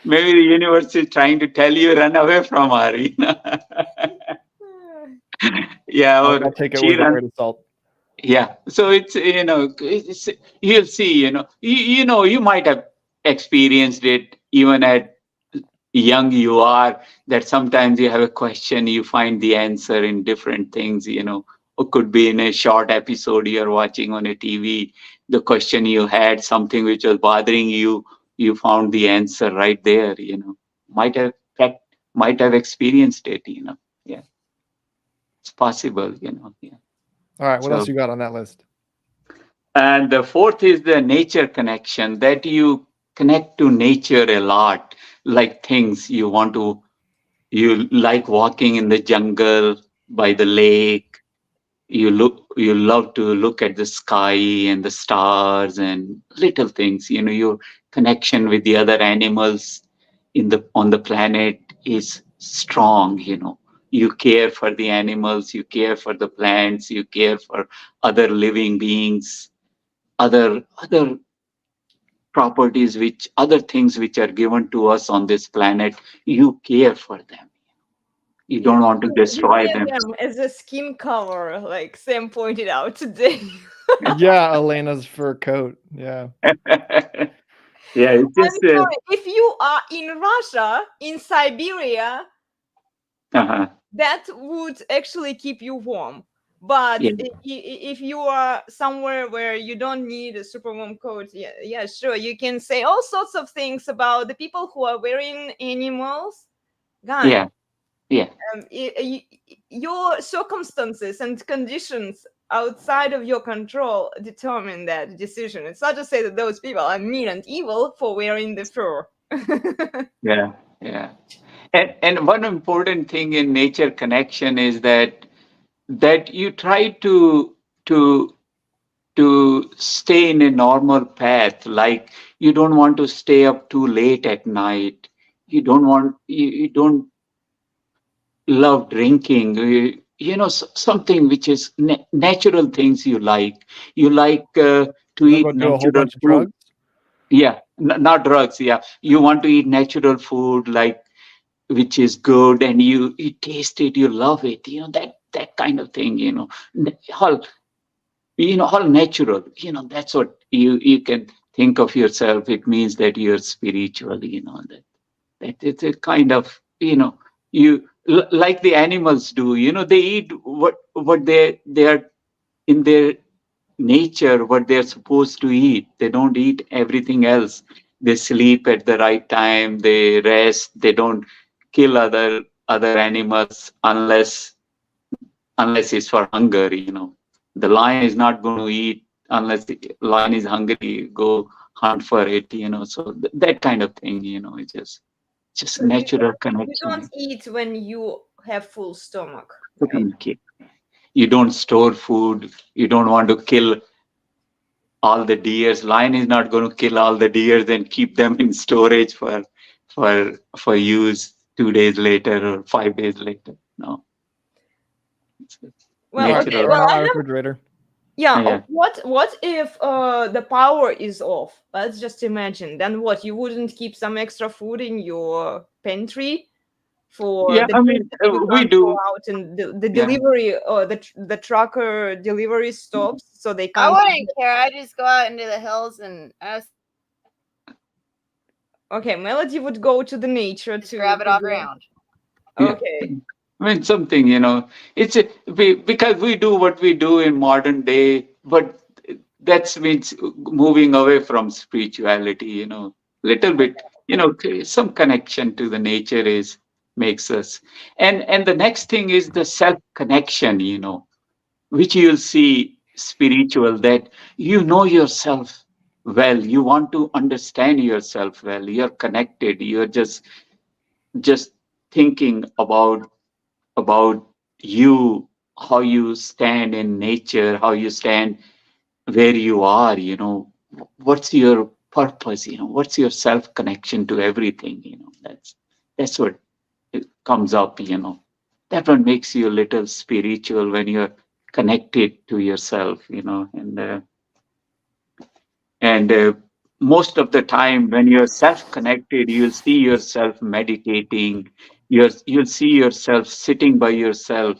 Maybe the universe is trying to tell you run away from her. Yeah, or I'll take it she with a run. grain of salt. Yeah, so you'll see. You might have experienced it even at young you are, that sometimes you have a question, you find the answer in different things. Or could be in a short episode you're watching on a TV, the question you had, something which was bothering you, you found the answer right there. Might have might have experienced it. Yeah, it's possible. Yeah. All right, what So, else you got on that list? and the fourth is the nature connection, that you connect to nature a lot, like things you like walking in the jungle, by the lake. You love to look at the sky and the stars and little things. Your connection with the other animals on the planet is strong. You care for the animals, you care for the plants, you care for other living beings, other properties, other things which are given to us on this planet. You care for them. You don't want to You destroy see them. them as a skin color, like Sam pointed out today. Yeah, Elena's fur coat. Yeah. Yeah, it's I'm just sorry. If you are in Russia, in Siberia, uh-huh. that would actually keep you warm. But Yeah, if you are somewhere where you don't need a super warm coat, yeah, sure, you can say all sorts of things about the people who are wearing animals. Guys, yeah, yeah, your circumstances and conditions outside of your control determine that decision. It's not to say that those people are mean and evil for wearing the fur. yeah, yeah. And one important thing in nature connection is that you try to stay in a normal path. Like, you don't want to stay up too late at night. You don't love drinking, something which is natural things you like. You like to So they'll eat go do a whole natural bunch of food. drugs. Yeah, not drugs. Yeah, you want to eat natural food, like which is good, and you taste it, you love it. That kind of thing. All all natural. That's what you can think of yourself. It means that you're spiritual. That it's a kind of like the animals do. They eat what they are in their nature, what they're supposed to eat. They don't eat everything else. They sleep at the right time, they rest, they don't kill other animals unless it's for hunger. The lion is not going to eat unless the lion is hungry, go hunt for it. So that kind of thing. It's just So you natural you don't connection. eat when you have full stomach, right? Okay. You don't store food. You don't want to kill all the deers. Lion is not going to kill all the deers and keep them in storage for use 2 days later or 5 days later. No, it's Well, Right, okay. natural. throw Well, them in I my have refrigerator. yeah. Yeah. What if the power is off? Let's just imagine. Then what? You wouldn't keep some extra food in your pantry for Yeah. the I days mean, that you we can't go do. out and the Yeah. delivery or the trucker delivery stops, so they I can't. wouldn't care. I just go out into the hills and I Okay, Melody would go to the nature just to grab it to off the grab. ground. Yeah. Okay. I mean, something, because we do what we do in modern day, but that means moving away from spirituality, little bit, some connection to the nature is makes us. And the next thing is the self connection, which you'll see spiritual, that you know yourself well, you want to understand yourself well, you're connected, you're just thinking about you, how you stand in nature, how you stand where you are, what's your purpose, what's your self connection to everything, that's what it comes up, that one makes you a little spiritual when you're connected to yourself, and most of the time when you're self connected, you'll see yourself meditating, you'll see yourself sitting by yourself.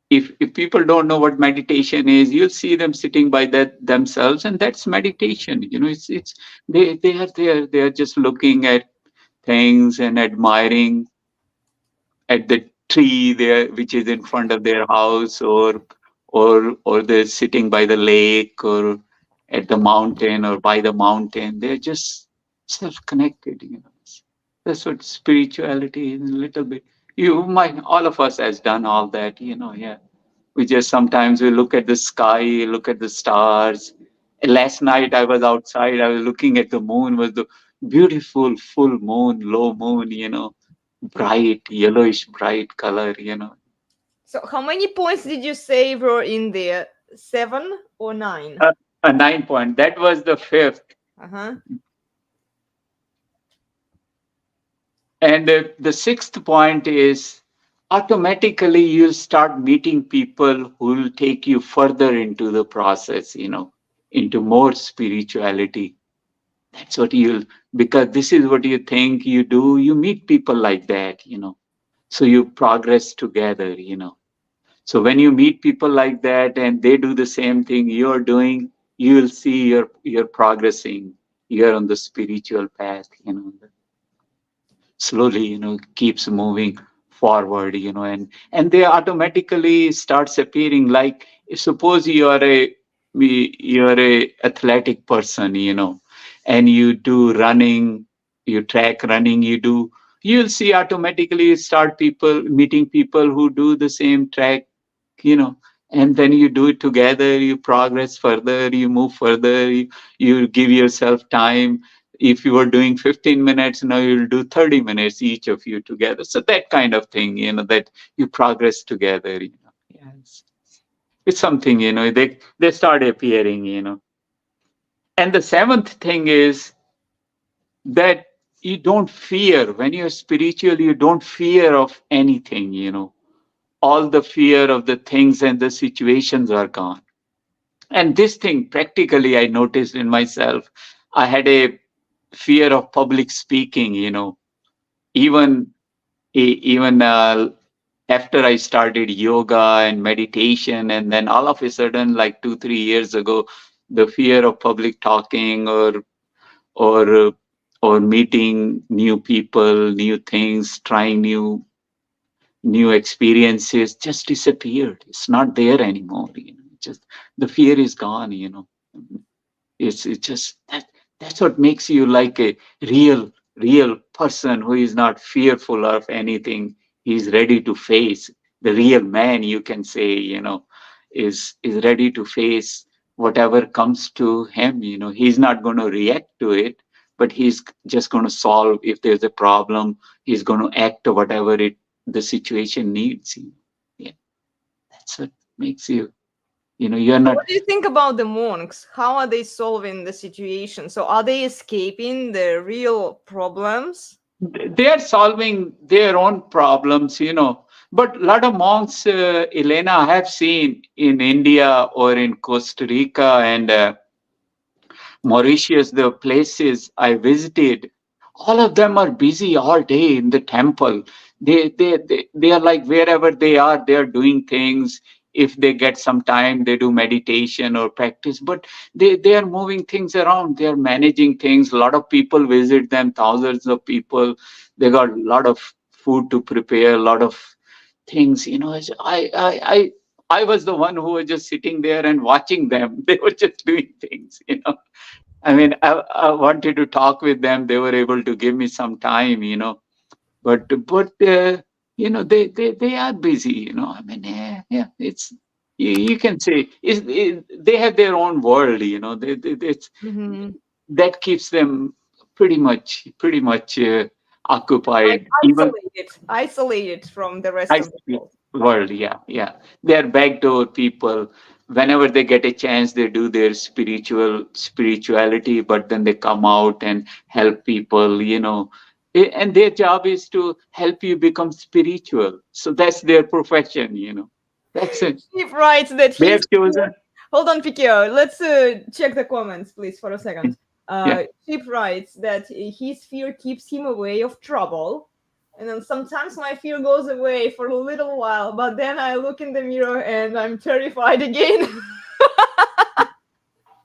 If people don't know what meditation is, you'll see them sitting by that themselves, and that's meditation. It's they are just looking at things and admiring at the tree there which is in front of their house, or they're sitting by the lake, or at the mountain, or by the mountain. They're just self-connected. That's what spirituality is, a little bit. You might, all of us has done all that, yeah. We just sometimes we look at the sky, look at the stars. Last night I was outside, I was looking at the moon, was the beautiful full moon, low moon, bright, yellowish bright color. So how many points did you say were in there? 7 or 9? A 9 point. That was the fifth. Uh-huh. And the sixth point is automatically you'll start meeting people who will take you further into the process, into more spirituality. That's what because this is what you think you do. You meet people like that. So you progress together. So when you meet people like that and they do the same thing you're doing, you'll see you're progressing. You're on the spiritual path. Slowly, keeps moving forward, and they automatically starts appearing. Like, suppose you're a athletic person, and you do running, you track running, you'll see automatically you start meeting people who do the same track, you know and then you do it together, you progress further, you move further, you give yourself time. If you were doing 15 minutes, now you'll do 30 minutes, each of you together. So that kind of thing, that you progress together. Yes. It's something, they start appearing. And the seventh thing is that you don't fear. When you're spiritual, you don't fear of anything, all the fear of the things and the situations are gone. And this thing, practically, I noticed in myself, I had a fear of public speaking, even even after I started yoga and meditation, and then all of a sudden, like 2 3 years ago, the fear of public talking or uh, or meeting new people, new things, trying new experiences just disappeared. It's not there anymore. Just the fear is gone. It's just that's what makes you like a real person who is not fearful of anything. He's ready to face the real man, you can say, is ready to face whatever comes to him. He's not going to react to it, but he's just going to solve. If there's a problem, he's going to act whatever the situation needs. Yeah, that's what makes you. You're So not. what do you think about the monks? How are they solving the situation? So are they escaping the real problems? They are solving their own problems, but a lot of monks, Elena, I have seen in India or in Costa Rica and Mauritius, the places I visited, all of them are busy all day in the temple. They are like wherever they are doing things. If they get some time, they do meditation or practice, but they are moving things around. They are managing things. A lot of people visit them, thousands of people. They got a lot of food to prepare, a lot of things. I was the one who was just sitting there and watching them. They were just doing things. I mean, I wanted to talk with them. They were able to give me some time, but they are busy, I mean, yeah, it's you can say they have their own world, Mhm. that keeps them pretty much Like occupied. Even isolated from the rest I of the speak world. world, yeah, yeah. They're backdoor people. Whenever they get a chance, they do their spirituality, but then they come out and help people, And their job is to help you become spiritual. So that's their profession, That's it. Steve writes that They he's have chosen. hold on, Pikio. Let's check the comments, please, for a second. Yeah. Chip writes that his fear keeps him away of trouble. And then sometimes my fear goes away for a little while, but then I look in the mirror and I'm terrified again.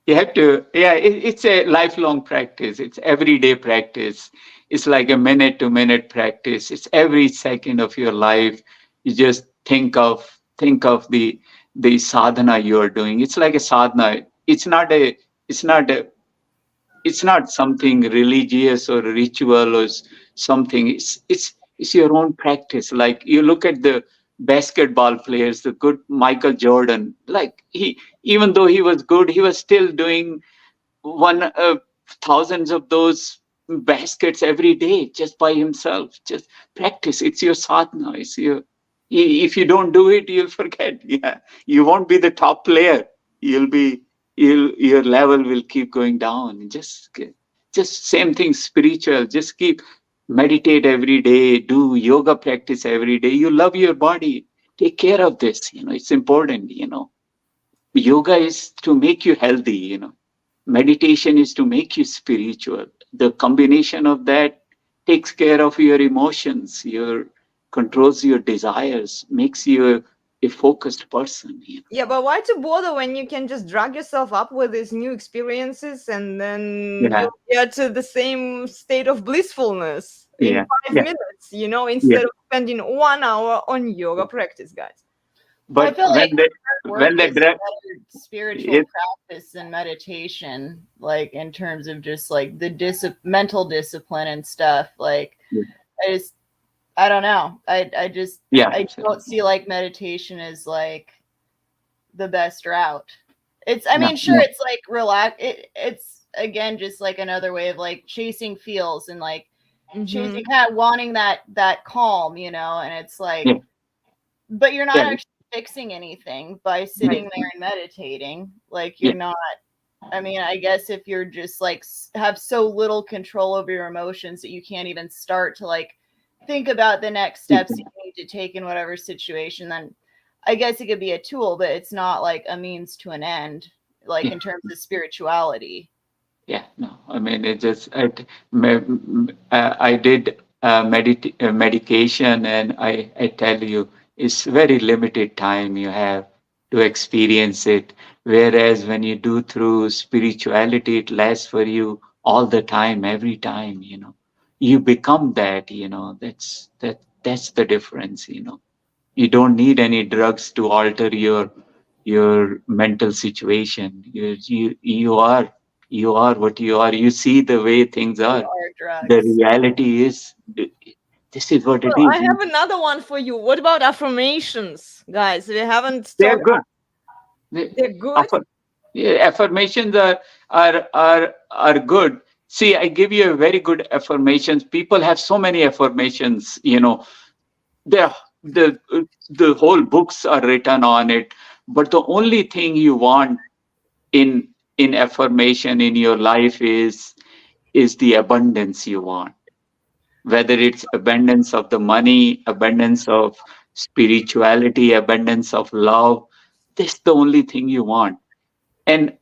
You have to, yeah, it's a lifelong practice. It's everyday practice. It's like a minute to minute practice. It's every second of your life. You just think of the sadhana you are doing. It's like a sadhana. It's not a it's not something religious or ritual or something. It's your own practice. Like you look at the basketball players, the good Michael Jordan, like he, even though he was good, he was still doing one thousands of those baskets every day just by himself. Just practice. It's your sadhana. It's your. If you don't do it, you'll forget. Yeah, you won't be the top player. You'll be. Your level will keep going down. Just same thing. Spiritual. Just keep meditate every day. Do yoga practice every day. You love your body. Take care of this. It's important. Yoga is to make you healthy. Meditation is to make you spiritual. The combination of that takes care of your emotions, your controls your desires, makes you a focused person. Yeah, but why to bother when you can just drag yourself up with these new experiences and then Yeah, you'll get to the same state of blissfulness in yeah, 5 minutes, yeah. instead of spending 1 hour on yoga practice, guys. Well, I But feel like work when they is a drag better spiritual it, practice than meditation, like in terms of just like the mental discipline and stuff. Like, I don't know. yeah, I don't absolutely. see like meditation as like the best route. I No, mean, sure, no. it's like it's again just like another way of like chasing feels and like chasing kind of wanting that calm, and it's like, Yeah, but you're not yeah, actually fixing anything by sitting there and meditating. Like yeah. you're not. I mean, I guess if you're just like have so little control over your emotions that you can't even start to like think about the next steps you need to take in whatever situation, then I guess it could be a tool, but it's not like a means to an end, like in terms of spirituality. Yeah, no, I mean, it just, I did medication, and I tell you, it's very limited time you have to experience it. Whereas when you do through spirituality, it lasts for you all the time, every time, you become that, that's the difference, You don't need any drugs to alter your mental situation. You are what you are. You see the way things You are. are The drugs. reality is, this is what it Well, I is. have another one for you. What about affirmations, guys? We haven't They're talked. good. They- They're good. affir- yeah, affirmations are good. See, I give you a very good affirmations. People have so many affirmations. The the the whole books are written on it. But the only thing you want in affirmation in your life is the abundance you want, whether it's abundance of the money, abundance of spirituality, abundance of love. This is the only thing you want. And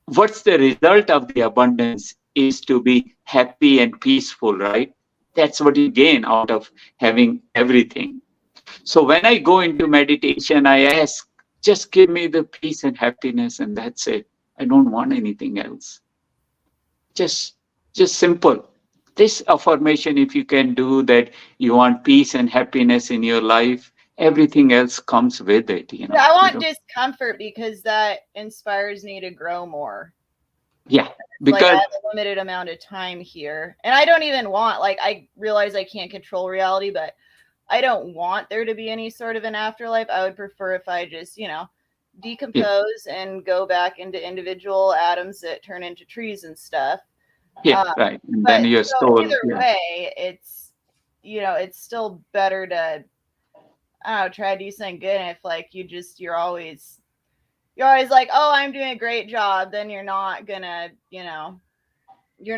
what's the result of the abundance is to be happy and peaceful, right? That's what you gain out of having everything. So when I go into meditation, I ask, just give me the peace and happiness, and that's it. I don't want anything else. Just simple. This affirmation, if you can do that, you want peace and happiness in your life, everything else comes with it. Yeah, I want discomfort because that inspires me to grow more. Yeah, Like I because have a limited amount of time here, and I don't even want, like, I realize I can't control reality, but I don't want there to be any sort of an afterlife. I would prefer if I just, decompose and go back into individual atoms that turn into trees and stuff. right. And then But your so soul. either Yeah. way, it's it's still better to, I don't know, try to do something good. And if like you're always like, oh, I'm doing a great job, then you're not gonna, you're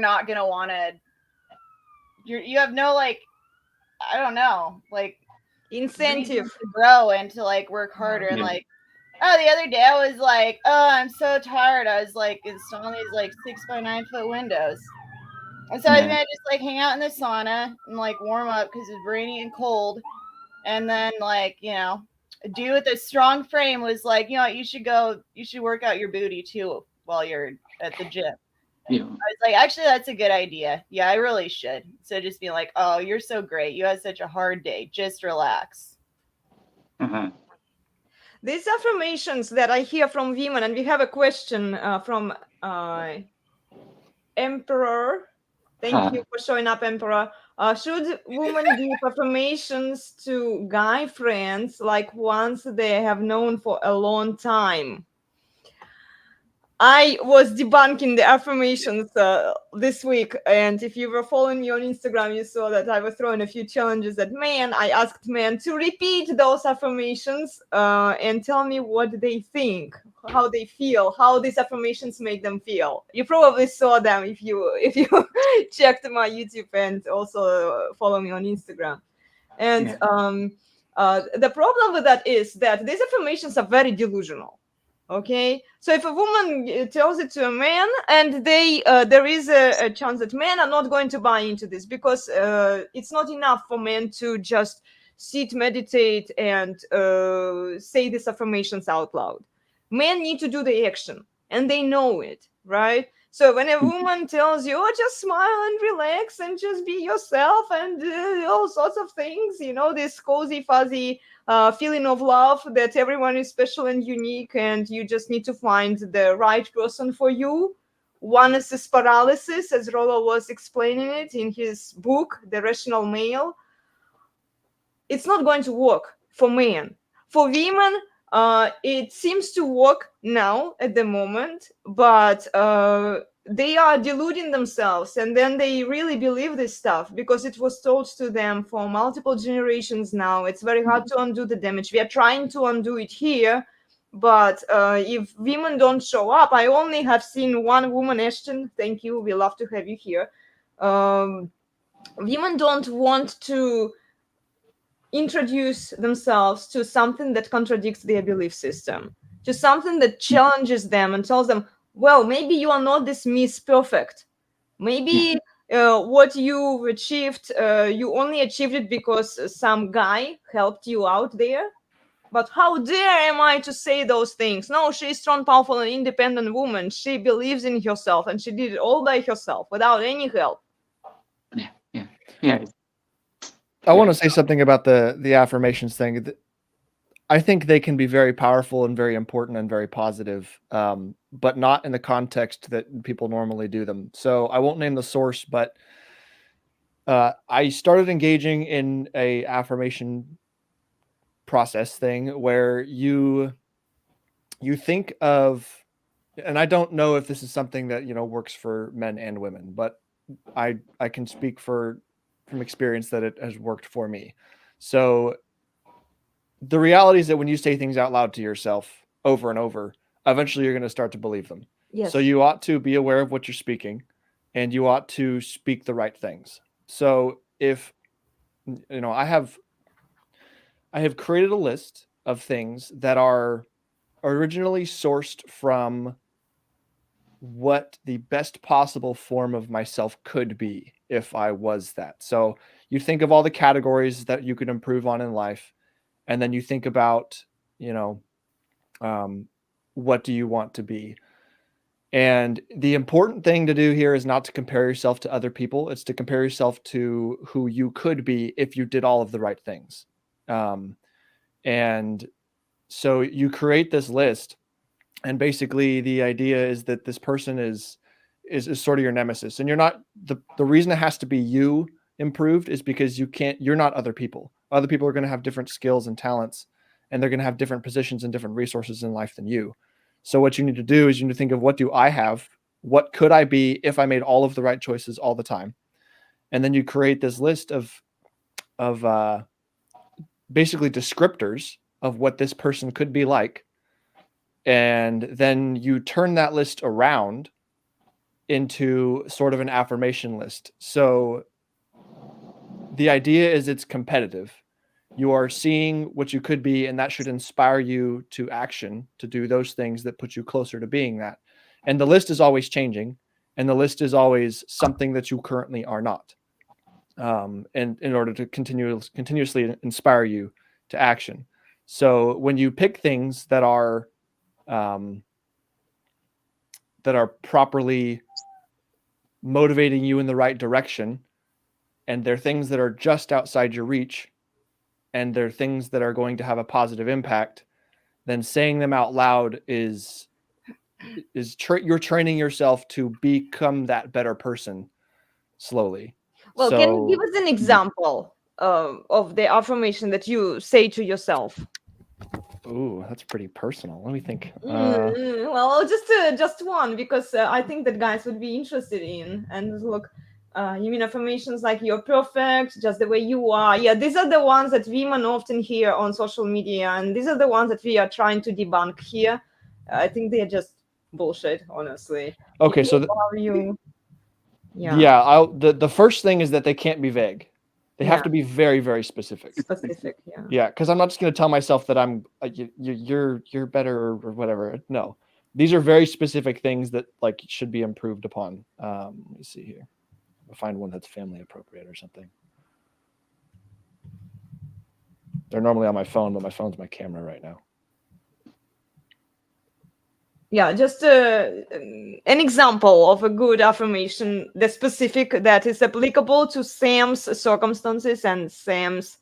not gonna want to. You have no, like, I don't know, like, Incentive. to grow and to like work harder. And Yeah. like, oh, the other day I was like, oh, I'm so tired. I was like installing these like 6x9 foot windows. And so I was Yeah. gonna just like hang out in the sauna and like warm up because it's rainy and cold. And then like, a dude with a strong frame was like, you should work out your booty too while you're at the gym. Yeah. I was like, actually, that's a good idea. Yeah, I really should. So just be like, oh, you're so great. You had such a hard day. Just relax. Uh-huh. These affirmations that I hear from women, and we have a question from Emperor. Thank you for showing up, Emperor. Should women give affirmations to guy friends like ones they have known for a long time? I was debunking the affirmations this week, and if you were following me on Instagram, you saw that I was throwing a few challenges at men. I asked men to repeat those affirmations and tell me what they think, how they feel, how these affirmations make them feel. You probably saw them if you checked my YouTube and also follow me on Instagram. And the problem with that is that these affirmations are very delusional. Okay, so if a woman tells it to a man, and there is a chance that men are not going to buy into this, because it's not enough for men to just sit, meditate, and say these affirmations out loud. Men need to do the action, and they know it, right? So when a woman tells you, oh, just smile and relax and just be yourself and all sorts of things, this cozy, fuzzy feeling of love that everyone is special and unique, and you just need to find the right person for you. One is paralysis, as Rollo was explaining it in his book, The Rational Male. It's not going to work for men. For women, it seems to work now at the moment, but they are deluding themselves, and then they really believe this stuff because it was told to them for multiple generations now. It's very hard to undo the damage. We are trying to undo it here, But if women don't show up, I only have seen one woman, Ashton. Thank you. We love to have you here. Women don't want to introduce themselves to something that contradicts their belief system, to something that challenges them and tells them, well, maybe you are not this Miss Perfect. Maybe what you've achieved, you only achieved it because some guy helped you out there. But how dare am I to say those things? No, she's strong, powerful, and independent woman. She believes in herself, and she did it all by herself without any help. Yeah. I want to say something about the affirmations thing. I think they can be very powerful and very important and very positive, but not in the context that people normally do them. So I won't name the source, but I started engaging in a affirmation process thing where you think of, and I don't know if this is something that works for men and women, but I can speak from experience that it has worked for me. So the reality is that when you say things out loud to yourself over and over, eventually you're going to start to believe them. Yes. So you ought to be aware of what you're speaking, and you ought to speak the right things. So if I have created a list of things that are originally sourced from what the best possible form of myself could be if I was that. So you think of all the categories that you could improve on in life, and then you think about, what do you want to be? And the important thing to do here is not to compare yourself to other people. It's to compare yourself to who you could be if you did all of the right things. And so you create this list, and basically the idea is that this person is sort of your nemesis, and you're not the reason it has to be you improved is because you're not other people. Other people are going to have different skills and talents, and they're going to have different positions and different resources in life than you. So what you need to do is you need to think of, what do I have? What could I be if I made all of the right choices all the time? And then you create this list of basically descriptors of what this person could be like. And then you turn that list around into sort of an affirmation list. So the idea is it's competitive. You are seeing what you could be, and that should inspire you to action, to do those things that put you closer to being that. And the list is always changing, and the list is always something that you currently are not. And in order to continuously inspire you to action. So when you pick things that are properly motivating you in the right direction, and they're things that are just outside your reach, and they're things that are going to have a positive impact, then saying them out loud is you're training yourself to become that better person slowly. Well, can you give us an example of the affirmation that you say to yourself? Ooh, that's pretty personal. Let me think. Well, just one, because I think that guys would be interested in. And look, you mean affirmations like you're perfect, just the way you are? Yeah, these are the ones that women often hear on social media, and these are the ones that we are trying to debunk here. I think they're just bullshit, honestly. Okay, so the first thing is that they can't be vague. They have to be very, very specific. Specific, yeah. Yeah, because I'm not just going to tell myself that I'm you're better or whatever. No, these are very specific things that should be improved upon. Let me see here. I'll find one that's family appropriate or something. They're normally on my phone, but my phone's my camera right now. Yeah, just an example of a good affirmation, the specific that is applicable to Sam's circumstances and Sam's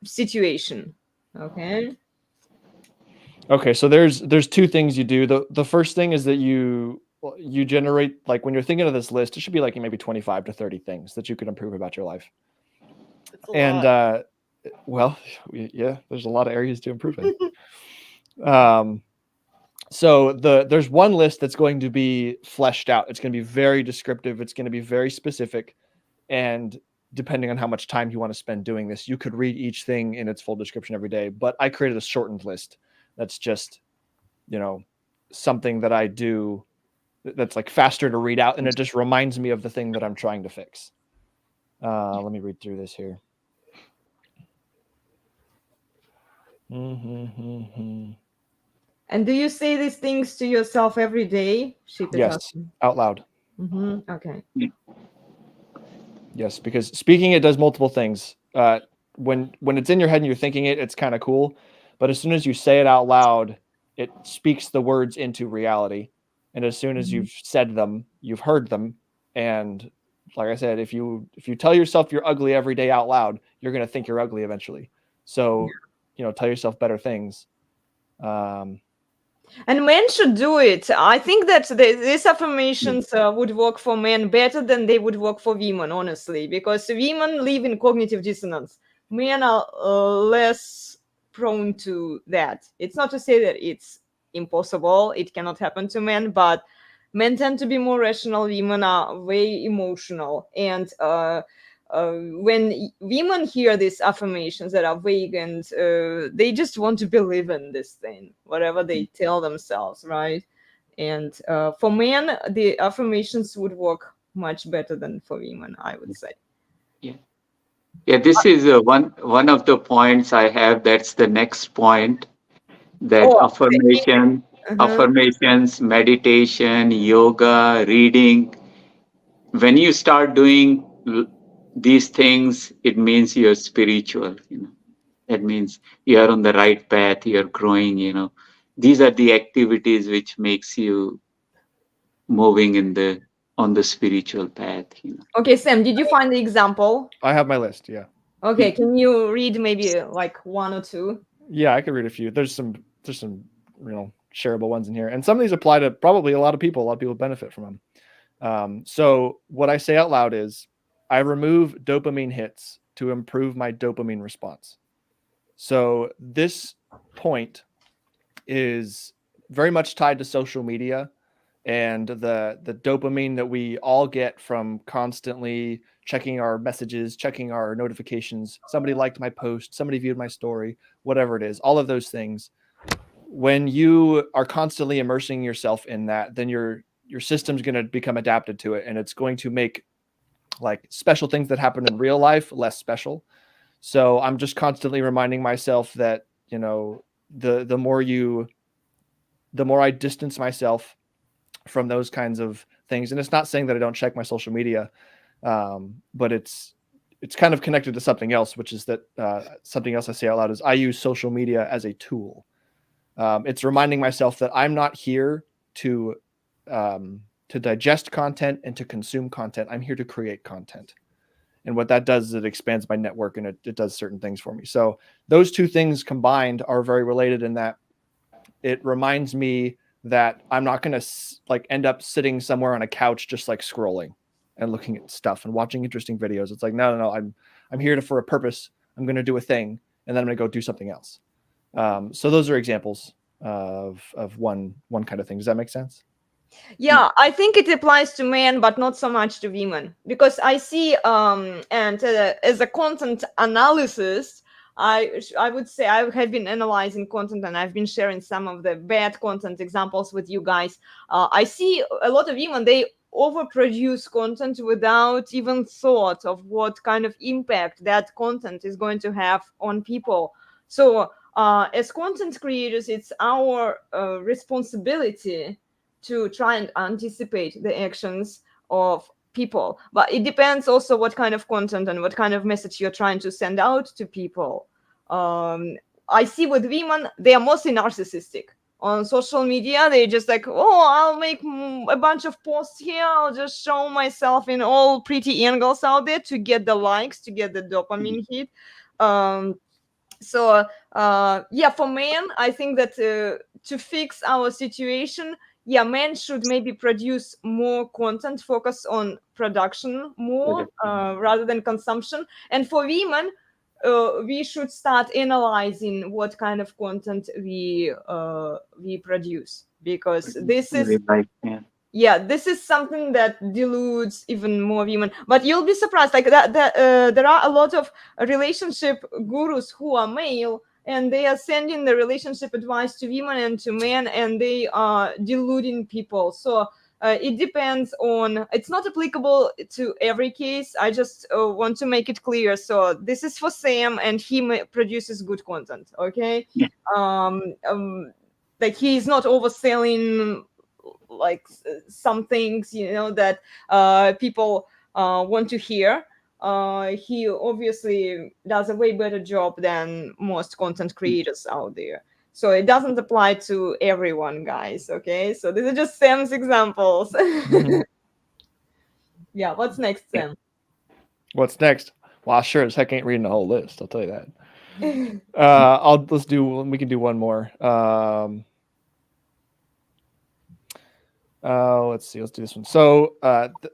situation. Okay. Okay, so there's two things you do. The first thing is that you generate, when you're thinking of this list, it should be maybe 25 to 30 things that you could improve about your life. And well, yeah, there's a lot of areas to improve in. So there's one list that's going to be fleshed out. It's going to be very descriptive. It's going to be very specific. And depending on how much time you want to spend doing this, you could read each thing in its full description every day. But I created a shortened list That's just, you know, something that I do that's like faster to read out, and it just reminds me of the thing that I'm trying to fix. Let me read through this here. And do you say these things to yourself every day? Yes, out loud. Okay. Yes, because speaking it does multiple things. When it's in your head and you're thinking it, it's kind of cool. But as soon as you say it out loud, it speaks the words into reality. And as soon as you've said them, you've heard them. And like I said, if you tell yourself you're ugly every day out loud, you're going to think you're ugly eventually. So, you know, tell yourself better things. And men should do it. I think that these affirmations would work for men better than they would work for women, honestly, because women live in cognitive dissonance. Men are less prone to that. It's not to say that it's impossible, it cannot happen to men, but men tend to be more rational, women are very emotional. And when women hear these affirmations that are vague and they just want to believe in this thing, whatever they tell themselves, right? And for men, the affirmations would work much better than for women, I would say. Yeah, this is one of the points I have. That's the next point. That affirmations, meditation, yoga, reading. When you start doing these things, it means you're spiritual. You know, that means you are on the right path. You're growing. You know, these are the activities which makes you moving on the spiritual path. You know. Okay, Sam, did you find the example? I have my list. Yeah. Okay, can you read maybe like one or two? Yeah, I could read a few. There's some shareable ones in here, and some of these apply to probably a lot of people. A lot of people benefit from them. So what I say out loud is, I remove dopamine hits to improve my dopamine response. So this point is very much tied to social media and the dopamine that we all get from constantly checking our messages, checking our notifications. Somebody liked my post, somebody viewed my story, whatever it is, all of those things. When you are constantly immersing yourself in that, then your system's going to become adapted to it, and it's going to make like special things that happen in real life less special. So I'm just constantly reminding myself that, you know, the more I distance myself from those kinds of things, and it's not saying that I don't check my social media, but it's kind of connected to something else, which is that something else I say out loud is I use social media as a tool. It's reminding myself that I'm not here to digest content and to consume content. I'm here to create content. And what that does is it expands my network, and it does certain things for me. So those two things combined are very related in that it reminds me that I'm not going to like end up sitting somewhere on a couch just like scrolling and looking at stuff and watching interesting videos. It's like, no, I'm here for a purpose. I'm going to do a thing, and then I'm going to go do something else. So those are examples of one kind of thing. Does that make sense? Yeah, I think it applies to men, but not so much to women, because I see and as a content analysis, I would say I have been analyzing content, and I've been sharing some of the bad content examples with you guys. I see a lot of women, they overproduce content without even thought of what kind of impact that content is going to have on people. So as content creators, it's our responsibility to try and anticipate the actions of people. But it depends also what kind of content and what kind of message you're trying to send out to people. I see with women, they are mostly narcissistic. On social media, they just like, oh, I'll make a bunch of posts here. I'll just show myself in all pretty angles out there to get the likes, to get the dopamine hit. So for men, I think that to fix our situation, men should maybe produce more content, focus on production more rather than consumption. And for women, we should start analyzing what kind of content we produce, because this is this is something that deludes even more women. But you'll be surprised, like that there are a lot of relationship gurus who are male, and they are sending the relationship advice to women and to men, and they are deluding people. So it depends on, it's not applicable to every case. I just want to make it clear. So this is for Sam, and he produces good content, okay? Yeah. Like he's not overselling like some things, that people want to hear. He obviously does a way better job than most content creators out there. So it doesn't apply to everyone, guys. Okay, so these are just Sam's examples. Mhm. Yeah, what's next, Sam? What's next? Well, I sure as heck ain't reading the whole list. I'll tell you that. We can do one more. Let's see. Let's do this one. So,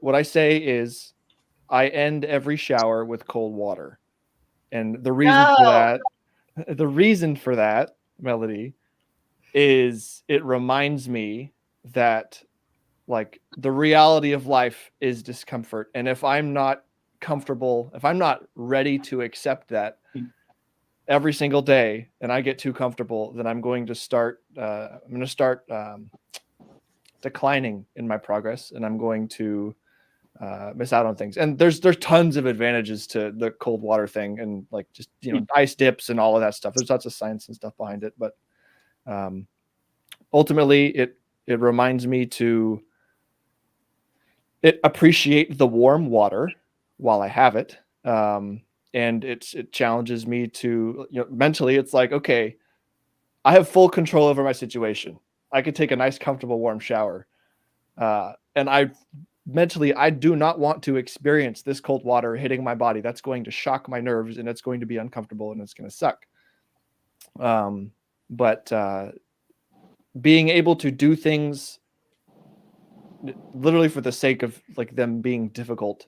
what I say is, I end every shower with cold water, and the reason for that, Melody, is it reminds me that like the reality of life is discomfort, and if I'm not comfortable, if I'm not ready to accept that every single day, and I get too comfortable, then I'm going to start declining in my progress, and I'm going to miss out on things. And there's tons of advantages to the cold water thing, and like just ice dips and all of that stuff. There's lots of science and stuff behind it, but ultimately it reminds me to appreciate the warm water while I have it. And it challenges me to, mentally, it's like, okay, I have full control over my situation. I could take a nice, comfortable, warm shower. And I do not want to experience this cold water hitting my body. That's going to shock my nerves, and it's going to be uncomfortable, and it's going to suck. But being able to do things literally for the sake of like them being difficult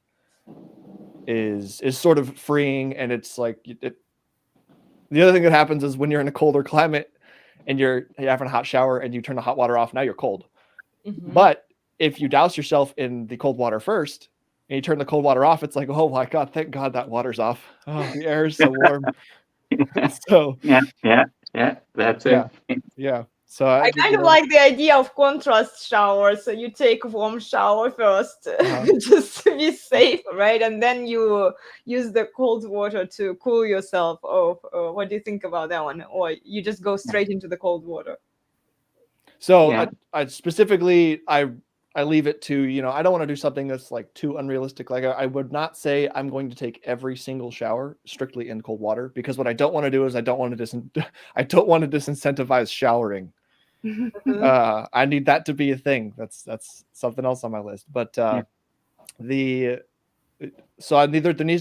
is sort of freeing. And it's like the other thing that happens is when you're in a colder climate and you're having a hot shower and you turn the hot water off, now you're cold. Mhm. But if you douse yourself in the cold water first and you turn the cold water off, it's like, oh my God, thank God that water's off. Oh, the air is so warm. So Yeah. That's yeah, it. yeah. So I kind of like the idea of contrast shower. So you take a warm shower first, just to be safe, right? And then you use the cold water to cool yourself off. What do you think about that one? Or you just go straight into the cold water? So Yeah. I specifically, I leave it to, I don't want to do something that's like too unrealistic. Like I would not say I'm going to take every single shower strictly in cold water, because what I don't want to do is I don't want to disincentivize showering. I need that to be a thing. That's something else on my list. But there needs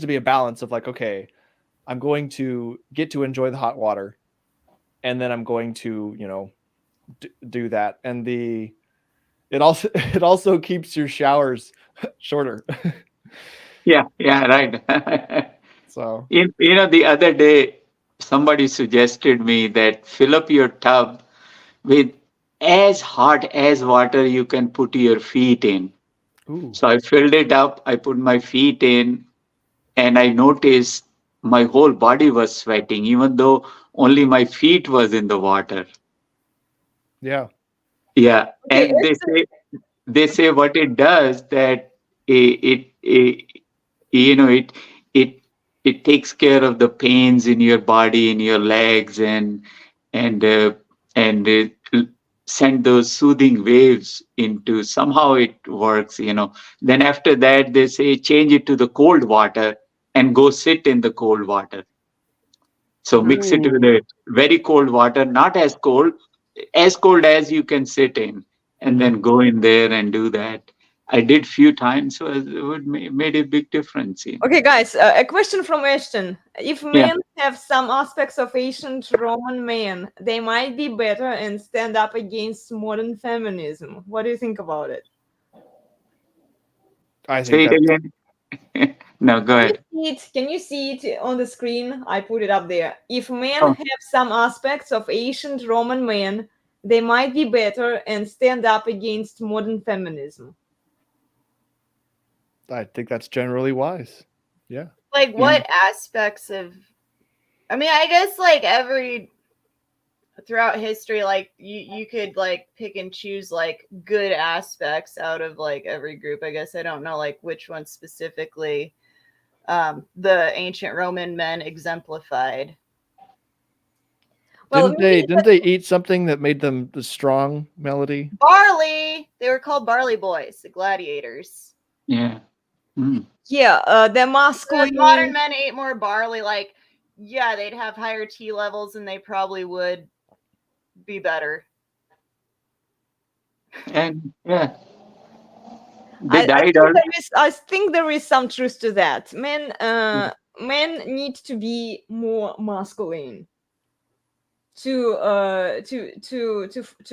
to be a balance of like, okay, I'm going to get to enjoy the hot water, and then I'm going to, do that. And it also keeps your showers shorter. Yeah, right. So The other day, somebody suggested me that fill up your tub with as hot as water you can put your feet in. ooh. So I filled it up, I put my feet in, and I noticed my whole body was sweating, even though only my feet was in the water. Yeah. Yeah, Okay, and they say what it does, that it you know it it takes care of the pains in your body, in your legs, and send those soothing waves into, somehow it works. Then after that they say change it to the cold water and go sit in the cold water. So mix it with Ooh. the very cold water, not as cold as you can sit in, and then go in there and do that. I did few times, so it made a big difference. Okay, guys, a question from Ashton. If Yeah. men have some aspects of ancient Roman men, they might be better and stand up against modern feminism. What do you think about it? I Say think it that again. No, go ahead. Can you see it on the screen? I put it up there. If men Oh, have some aspects of ancient Roman men, they might be better and stand up against modern feminism. I think that's generally wise. Yeah. Like yeah. what aspects of I mean, I guess like throughout history, like you could like pick and choose like good aspects out of like every group. I guess I don't know like which one specifically the ancient Roman men exemplified. Well, Didn't they eat something that made them the strong melody? Barley. They were called barley boys, the gladiators. Yeah. Mm. yeah, the The masculine. modern men ate more barley. Like, yeah, they'd have higher T levels, and they probably would be better. And yeah, I, they I, died think out. I think there is some truth to that. Men need to be more masculine to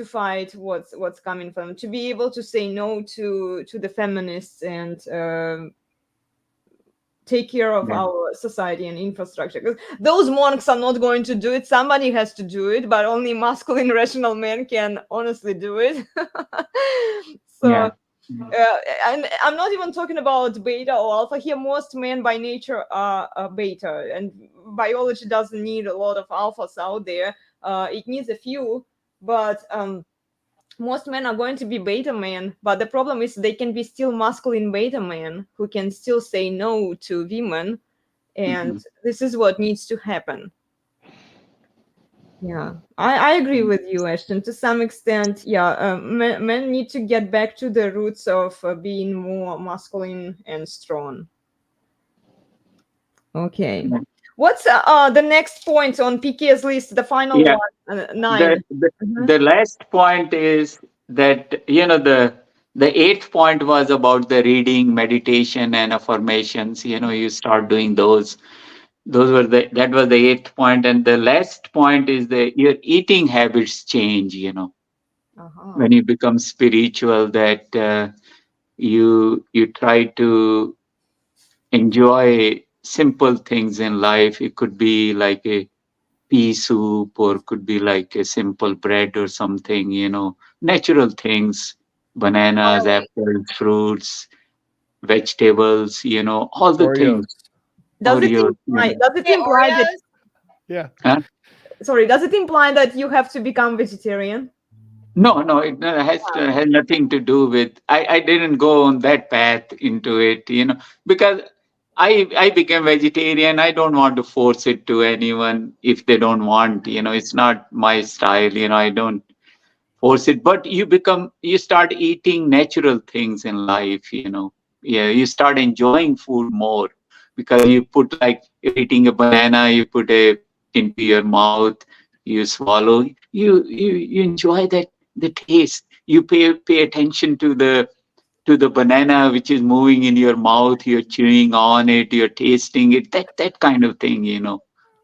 fight what's coming from, to be able to say no to the feminists and take care of Yeah. our society and infrastructure, because those monks are not going to do it. Somebody has to do it, but only masculine rational men can honestly do it. So Yeah. and I'm not even talking about beta or alpha here. Most men by nature are beta, and biology doesn't need a lot of alphas out there. It needs a few, but most men are going to be beta men. But the problem is they can be still masculine beta men who can still say no to women, and this is what needs to happen. Yeah, I agree with you, Ashton, to some extent. Yeah, men need to get back to the roots of being more masculine and strong. Okay. Yeah. What's the next point on PK's list, the final Yeah. one, 9? The last point is that, the eighth point was about the reading, meditation, and affirmations. You start doing those. That was the eighth point, and the last point is your eating habits change. Uh-huh. When you become spiritual, that you try to enjoy simple things in life. It could be like a pea soup, or could be like a simple bread or something, natural things, bananas, Barley. apples, fruits, vegetables, all the Oreos. things. Oreos, Does it Hey, imply that, Oreos? Yeah. Huh? sorry, does it imply that you have to become vegetarian? No, it has nothing to do with. I didn't go on that path into it, because I became vegetarian. I don't want to force it to anyone if they don't want. It's not my style. I don't force it. But you start eating natural things in life. Yeah, you start enjoying food more, because you put, like, you're eating a banana, you put it into your mouth, you swallow, you enjoy the taste. You pay attention to the banana which is moving in your mouth. You're chewing on it, you're tasting it, that kind of thing.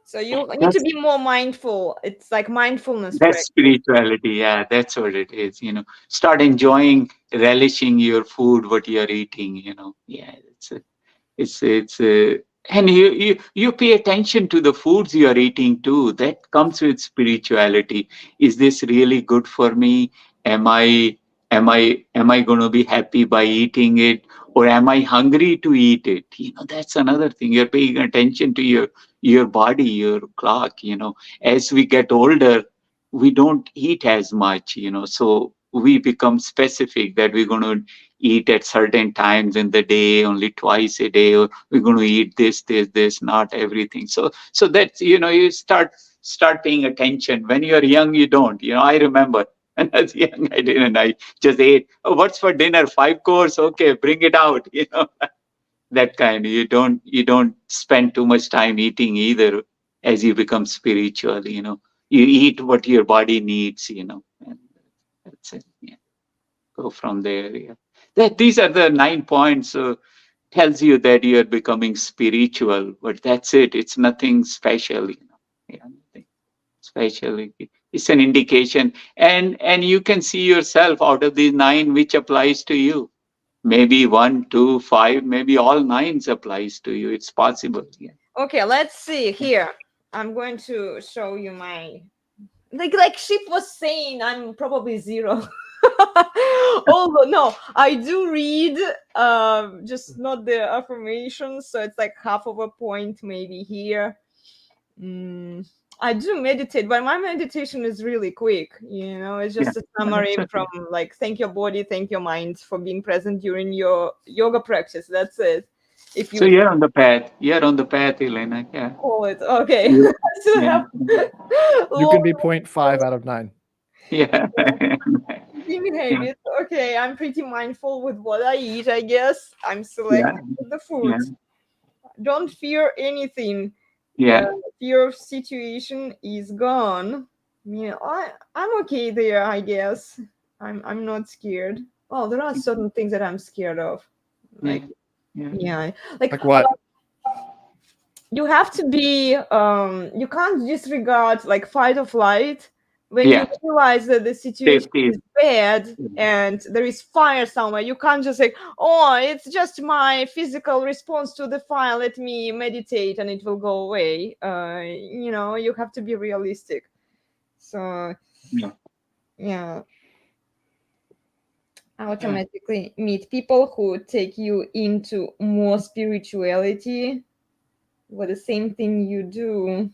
So you need to That's be more mindful. It's like mindfulness that's practice. spirituality. Yeah, that's what it is. Start enjoying, relishing your food, what you're eating. Yeah, it's and you pay attention to the foods you are eating too. That comes with spirituality. Is this really good for me? Am I going to be happy by eating it, or am I hungry to eat it? That's another thing. You're paying attention to your body, your clock. As we get older, we don't eat as much. So we become specific that we're going to eat at certain times in the day, only twice a day, or we're going to eat this, not everything. So that's, you start paying attention. When you're young, you don't. I remember when I was young, I didn't. I just ate. Oh, what's for dinner? 5 course. Okay, bring it out. That kind. You don't spend too much time eating either. As you become spiritual, you eat what your body needs. And that's it. Yeah. Go from there. Yeah. These are the 9 points. Tells you that you are becoming spiritual, but that's it. It's nothing special. Yeah, nothing special. It's an indication, and you can see yourself out of these 9 which applies to you. Maybe 1, 2, 5, maybe all 9s applies to you. It's possible. Yeah. Okay, let's see here. I'm going to show you my, like Ship was saying, I'm probably 0. Although no, I do read, just not the affirmations, so it's like half of a point maybe here. I do meditate, but my meditation is really quick. It's just a summary from like thank your body, thank your mind for being present during your yoga practice. That's it. If you So you're on the path. You're on the path, Elena. Yeah. call it okay. Yeah. I still Yeah. have You can be 0.5 out of 9. Yeah. eating Yeah. habits. Okay, I'm pretty mindful with what I eat, I guess. I'm Yeah. selective with the Yeah. food. Don't fear anything. Yeah. Fear of situation is gone. I'm okay there, I guess. I'm not scared. Oh, there are certain things that I'm scared of. Like Yeah. Like what? You have to be you can't disregard like fight or flight when you Yeah. realize that the situation Safety. is bad and there is fire somewhere. You can't just say, oh, it's just my physical response to the fire, let me meditate and it will go away. You have to be realistic. So yeah, automatically meet people who take you into more spirituality with the same thing you do.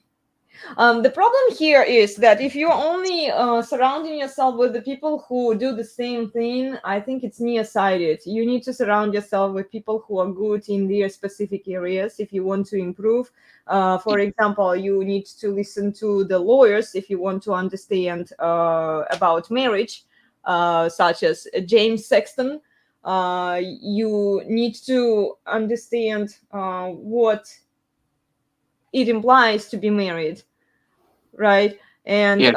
The problem here is that if you're only surrounding yourself with the people who do the same thing, I think it's nearsighted. You need to surround yourself with people who are good in their specific areas if you want to improve. For example, you need to listen to the lawyers if you want to understand about marriage, such as James Sexton. You need to understand what it implies to be married, right? And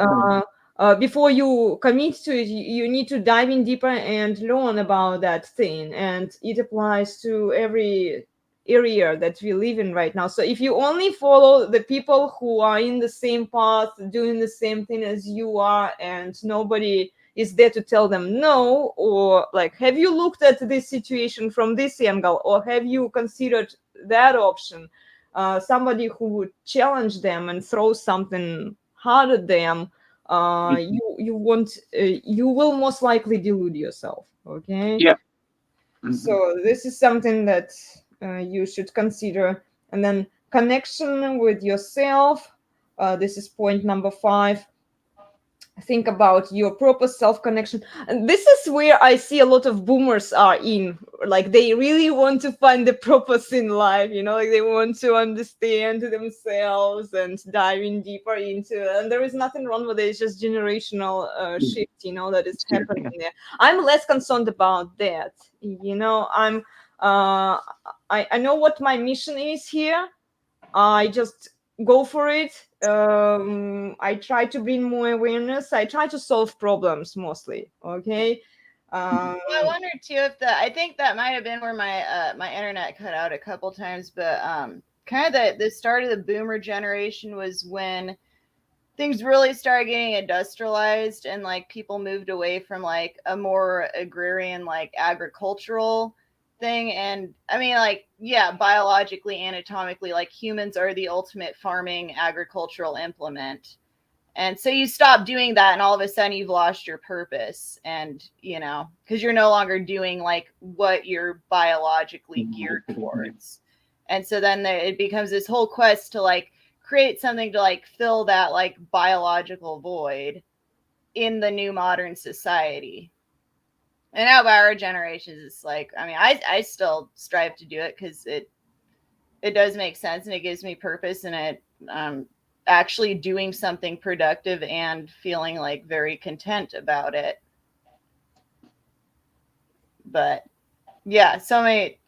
before you commit to it, you need to dive in deeper and learn about that thing, and it applies to every area that we live in right now. So if you only follow the people who are in the same path, doing the same thing as you are, and nobody is there to tell them no, or like, have you looked at this situation from this angle, or have you considered that option? Somebody who would challenge them and throw something hard at them, you will most likely delude yourself. Okay. Yeah. So this is something that you should consider. And then connection with yourself. This is point number 5. Think about your proper self-connection. And this is where I see a lot of boomers are in, like they really want to find the purpose in life, like they want to understand themselves and dive in deeper into it. And there is nothing wrong with it. It's just generational shift, that is happening there. I'm less concerned about that. I know what my mission is here. I just go for it. I try to bring more awareness. I try to solve problems mostly. Okay. I wonder too if I think that might have been where my internet cut out a couple times, but kind of the start of the boomer generation was when things really started getting industrialized and like people moved away from like a more agrarian, like agricultural thing. And I mean, like, yeah, biologically, anatomically, like humans are the ultimate farming agricultural implement. And so you stop doing that and all of a sudden you've lost your purpose, and because you're no longer doing like what you're biologically geared towards. And so then it becomes this whole quest to like create something to like fill that like biological void in the new modern society. And now by our generations, it's like, I mean, I still strive to do it because it does make sense and it gives me purpose, and it actually doing something productive and feeling like very content about it. But yeah,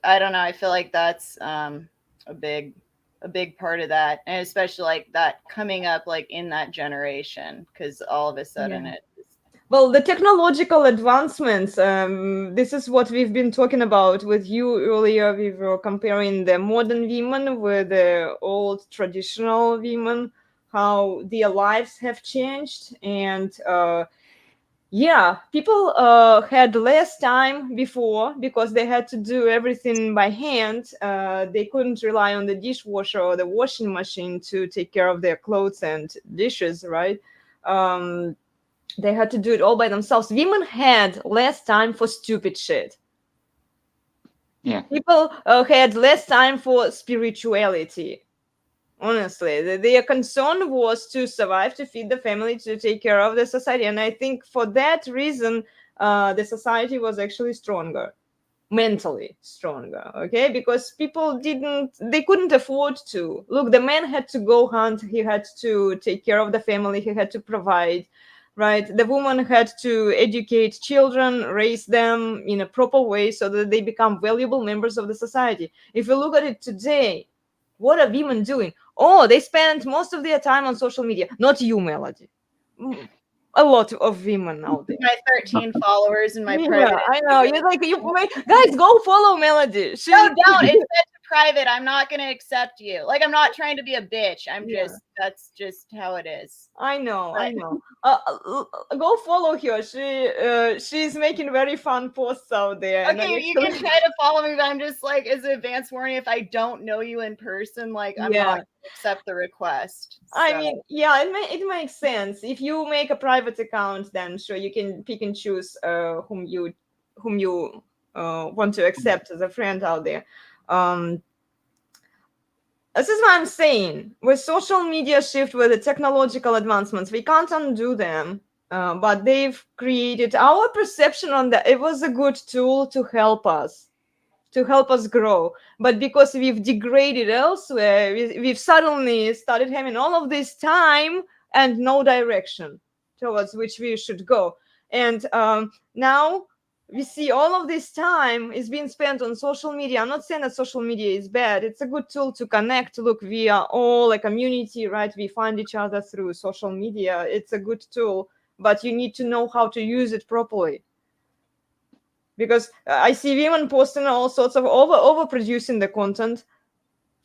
I don't know, I feel like that's a big part of that, and especially like that coming up like in that generation, because all of a sudden well, the technological advancements, this is what we've been talking about with you earlier. We were comparing the modern women with the old traditional women, how their lives have changed. And people had less time before because they had to do everything by hand. They couldn't rely on the dishwasher or the washing machine to take care of their clothes and dishes, right? They had to do it all by themselves. Women had less time for stupid shit. Yeah. People had less time for spirituality. Honestly, their concern was to survive, to feed the family, to take care of the society. And I think for that reason, the society was actually stronger, mentally stronger, okay? Because people they couldn't afford to. Look, the man had to go hunt, he had to take care of the family, he had to provide, right? The woman had to educate children, raise them in a proper way so that they become valuable members of the society. If you look at it today, what are women doing? Oh, they spend most of their time on social media. Not you, Melody. A lot of women out there. My 13 followers in my Yeah, private. I know. You're like, guys, go follow Melody. She No, don't. It's set to private. I'm not going to accept you. Like, I'm not trying to be a bitch. That's just how it is. I know. Go follow her. She's making very fun posts out there. Okay, you can try to follow me, but I'm just like, as an advance warning, if I don't know you in person, like, I'm not going to accept the request. I mean, yeah, it makes sense. If you make a private account, then sure, you can pick and choose whom you want to accept as a friend out there. This is what I'm saying. With social media shift, with the technological advancements, we can't undo them. But they've created our perception on that. It was a good tool to help us grow. But because we've degraded elsewhere, we've suddenly started having all of this time and no direction towards which we should go. And now we see all of this time is being spent on social media. I'm not saying that social media is bad. It's a good tool to connect. Look, we are all a community, right? We find each other through social media. It's a good tool, but you need to know how to use it properly. Because I see women posting all sorts of overproducing the content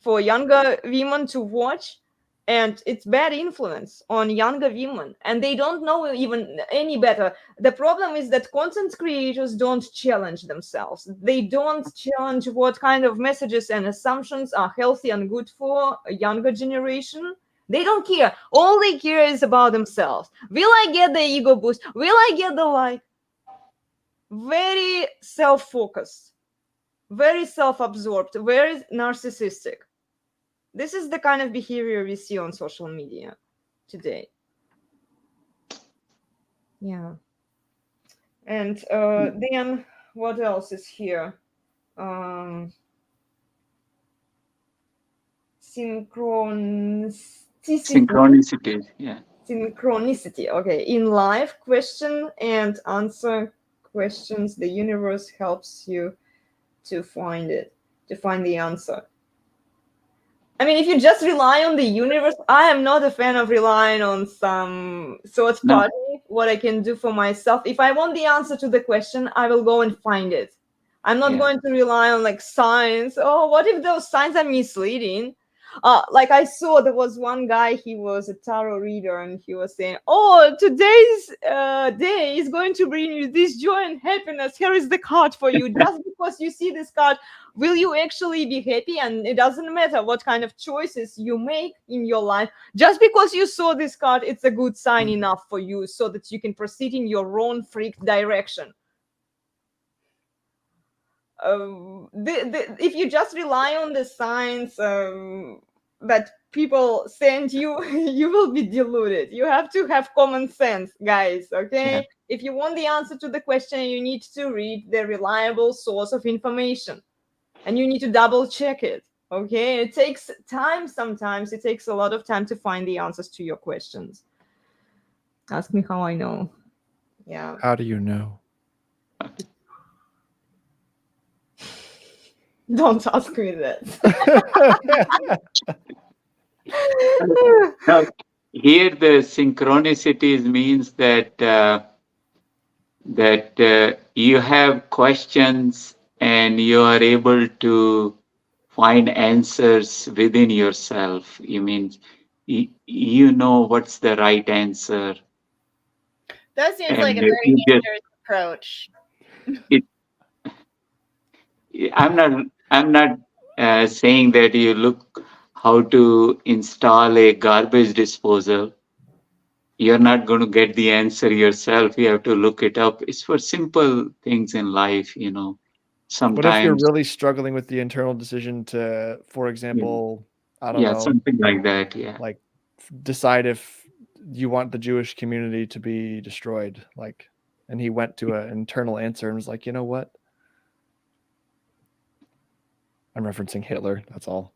for younger women to watch, and it's bad influence on younger women, and they don't know even any better. The problem is that content creators don't challenge themselves. They don't challenge what kind of messages and assumptions are healthy and good for a younger generation. They don't care. All they care is about themselves. Will I get the ego boost? Will I get the like? Very self-focused, very self-absorbed, very narcissistic. This is the kind of behavior we see on social media today. Yeah. And then what else is here? Synchronicity, yeah. Synchronicity. Okay. In life, question and answer questions. The universe helps you to find the answer. I mean, if you just rely on the universe, I am not a fan of relying on some third party, what I can do for myself. If I want the answer to the question, I will go and find it. I'm not going to rely on like signs. Oh, what if those signs are misleading? Like I saw there was one guy, he was a tarot reader, and he was saying, oh, today's day is going to bring you this joy and happiness. Here is the card for you. Just because you see this card, will you actually be happy? And it doesn't matter what kind of choices you make in your life. Just because you saw this card, it's a good sign enough for you so that you can proceed in your own freaked direction. If you just rely on the signs that people send you, you will be deluded. You have to have common sense, guys, okay? Yeah. If you want the answer to the question, you need to read the reliable source of information, and you need to double check it, okay? It takes time sometimes. It takes a lot of time to find the answers to your questions. Ask me how I know. Yeah. How do you know? Don't ask me that. Now, here the synchronicities means that you have questions and you are able to find answers within yourself. You mean you know what's the right answer. That seems like a very dangerous approach. I'm not saying that you look how to install a garbage disposal. You're not going to get the answer yourself. You have to look it up. It's for simple things in life, you know. Sometimes. What if you're really struggling with the internal decision to, for example, I don't know, something like that. Yeah. like decide if you want the Jewish community to be destroyed. Like, and he went to an internal answer and was like, you know what? I'm referencing Hitler. That's all.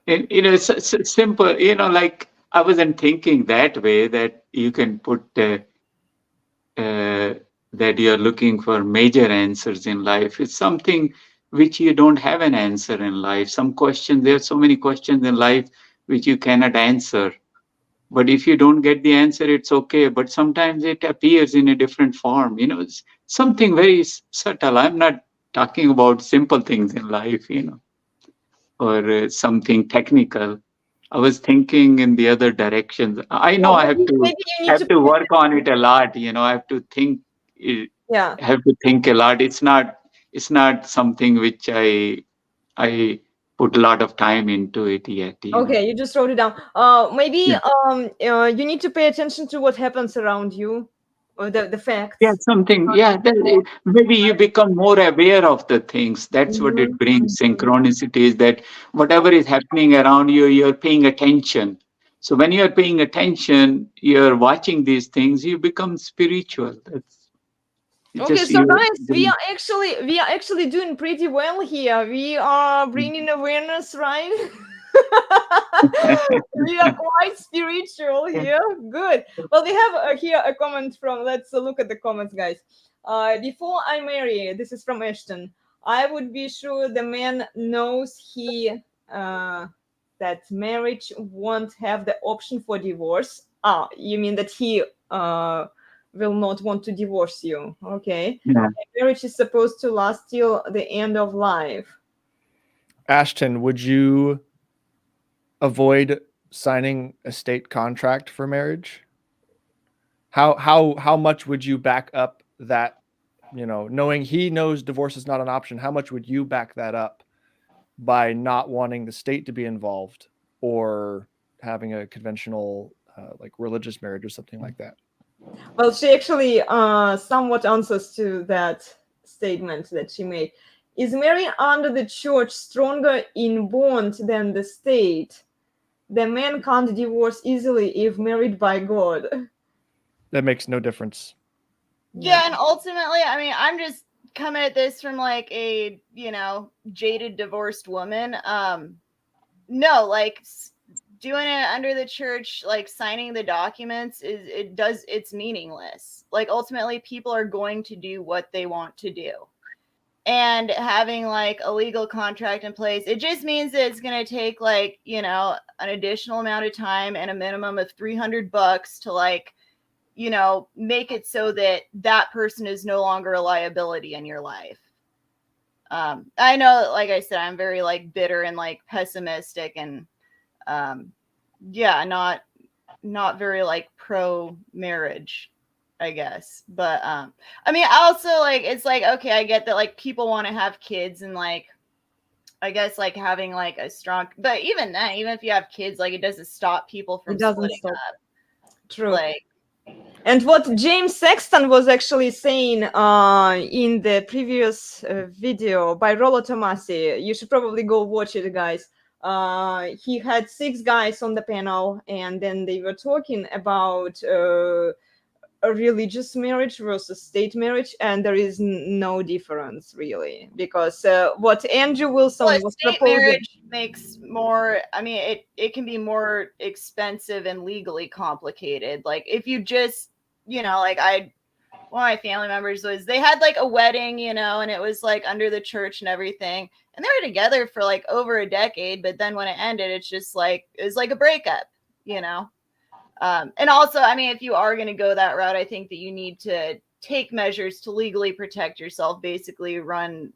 It's simple. Like I wasn't thinking that way, that you can put that you're looking for major answers in life. It's something which you don't have an answer in life. Some questions, there are so many questions in life which you cannot answer. But if you don't get the answer, it's okay. But sometimes it appears in a different form. It's something very subtle. I'm not talking about simple things in life, or something technical. I was thinking in the other directions. I know I have to Maybe you need to work on it a lot. I have to think. yeah. Have to think a lot. It's not something which I put a lot of time into it yet. Okay, you just wrote it down. Maybe Yeah. you need to pay attention to what happens around you, or the Yeah, facts. something. Yeah, maybe you become more aware of the things. That's what it brings. Synchronicity is that whatever is happening around you, you're paying attention. So when you're paying attention, you're watching these things, you become spiritual. That's Okay, just so you. guys, we are actually doing pretty well here. We are bringing awareness, right? We are quite spiritual here. Good. Well, we have here a comment from. Let's look at the comments, guys. Before I marry, this is from Ashton. I would be sure the man knows that marriage won't have the option for divorce. You mean that he will not want to divorce you? Okay. Yeah. Marriage is supposed to last till the end of life. Ashton, would you avoid signing a state contract for marriage? How much would you back up that, knowing he knows divorce is not an option? How much would you back that up by not wanting the state to be involved, or having a conventional like religious marriage or something like that? Well, she actually somewhat answers to that statement that she made. Is marrying under the church stronger in bond than the state? The man can't divorce easily if married by God. That makes no difference. Yeah, and ultimately, I mean, I'm just coming at this from like a, jaded divorced woman. No, like doing it under the church, like signing the documents it's meaningless. Like ultimately people are going to do what they want to do. And having like a legal contract in place, it just means that it's going to take like, an additional amount of time and a minimum of $300 to like, make it so that that person is no longer a liability in your life. I know, like I said, I'm very like bitter and like pessimistic and not very like pro marriage, I guess. But I mean, also like it's like, okay, I get that like people want to have kids and like I guess like having like a strong, but even then, even if you have kids, like it doesn't stop people from splitting up. True. Like, and what James Sexton was actually saying in the previous video by Rollo Tomasi, you should probably go watch it, guys. He had 6 guys on the panel, and then they were talking about a religious marriage versus state marriage, and there is no difference really, because what Andrew Wilson was state proposing, marriage makes more. I mean, it can be more expensive and legally complicated. Like if you just, like one of my family members they had like a wedding, and it was like under the church and everything, and they were together for like over a decade. But then when it ended, it's just like it was like a breakup, And also, I mean, if you are going to go that route, I think that you need to take measures to legally protect yourself. Basically, run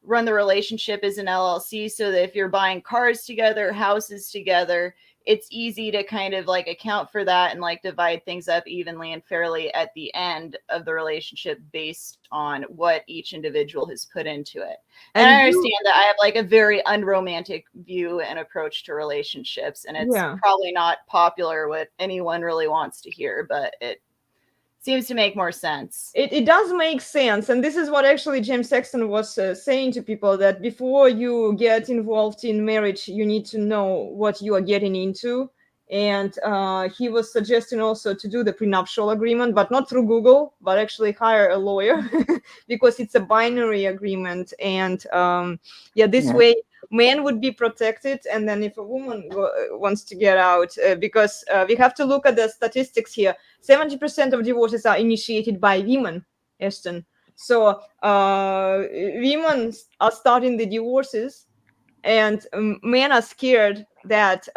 the relationship as an LLC, so that if you're buying cars together, houses together, it's easy to kind of like account for that and like divide things up evenly and fairly at the end of the relationship based on what each individual has put into it. And I understand that I have like a very unromantic view and approach to relationships, and it's probably not popular what anyone really wants to hear, but it's seems to make more sense. It does make sense, and this is what actually James Sexton was saying to people, that before you get involved in marriage, you need to know what you are getting into. And he was suggesting also to do the prenuptial agreement, but not through Google, but actually hire a lawyer because it's a binary agreement. And this way men would be protected. And then if a woman wants to get out, because we have to look at the statistics here, 70% of divorces are initiated by women, Ashton. So women are starting the divorces, and men are scared that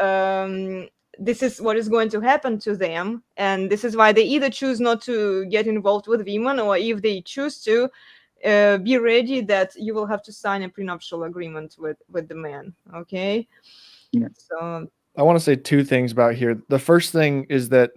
this is what is going to happen to them, and this is why they either choose not to get involved with women, or if they choose to, be ready that you will have to sign a prenuptial agreement with the man. Okay. So I want to say two things about here. The first thing is that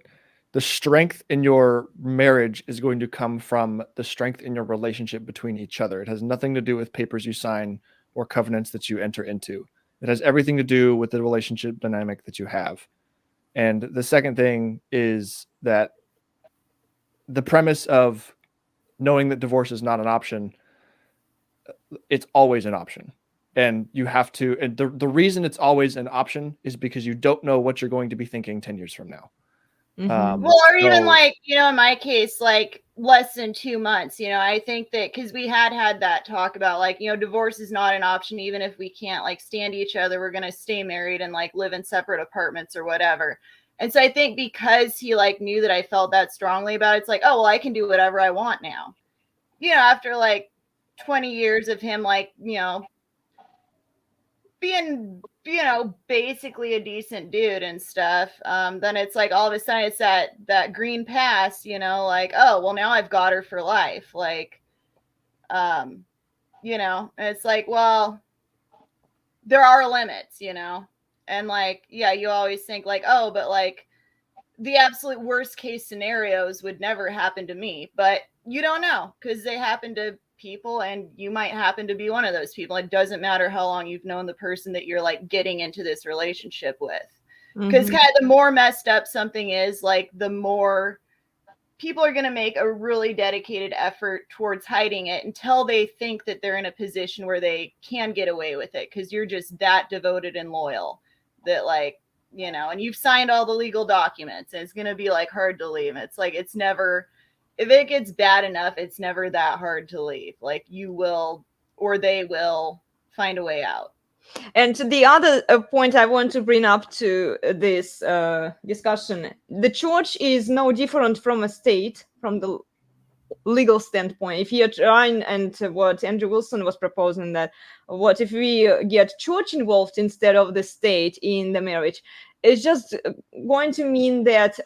the strength in your marriage is going to come from the strength in your relationship between each other. It has nothing to do with papers you sign or covenants that you enter into. It has everything to do with the relationship dynamic that you have. And the second thing is that the premise of knowing that divorce is not an option, it's always an option. And you have to, and the reason it's always an option is because you don't know what you're going to be thinking 10 years from now. Well, or even like, you know, in my case, like less than 2 months, you know, I think that because we had that talk about like, you know, divorce is not an option. Even if we can't like stand each other, we're going to stay married and like live in separate apartments or whatever. And so I think because he like knew that I felt that strongly about it, it's like, oh, well, I can do whatever I want now. You know, after like 20 years of him, like, you know, being, you know, basically a decent dude and stuff, then it's like all of a sudden it's that green pass, you know, like, oh, well, now I've got her for life. Like, you know, and it's like, well, there are limits, you know, and like, yeah, you always think like, oh, but like the absolute worst case scenarios would never happen to me, but you don't know because they happen to people, and you might happen to be one of those people. It doesn't matter how long you've known the person that you're like getting into this relationship with, because kind of the more messed up something is, like the more people are going to make a really dedicated effort towards hiding it until they think that they're in a position where they can get away with it, because you're just that devoted and loyal that, like, you know, and you've signed all the legal documents, and it's going to be like hard to leave. It's like, it's never, if it gets bad enough, it's never that hard to leave. Like, you will, or they will find a way out. And the other point I want to bring up to this discussion, the church is no different from a state from the legal standpoint. If you're trying, and what Andrew Wilson was proposing, that what if we get church involved instead of the state in the marriage, it's just going to mean that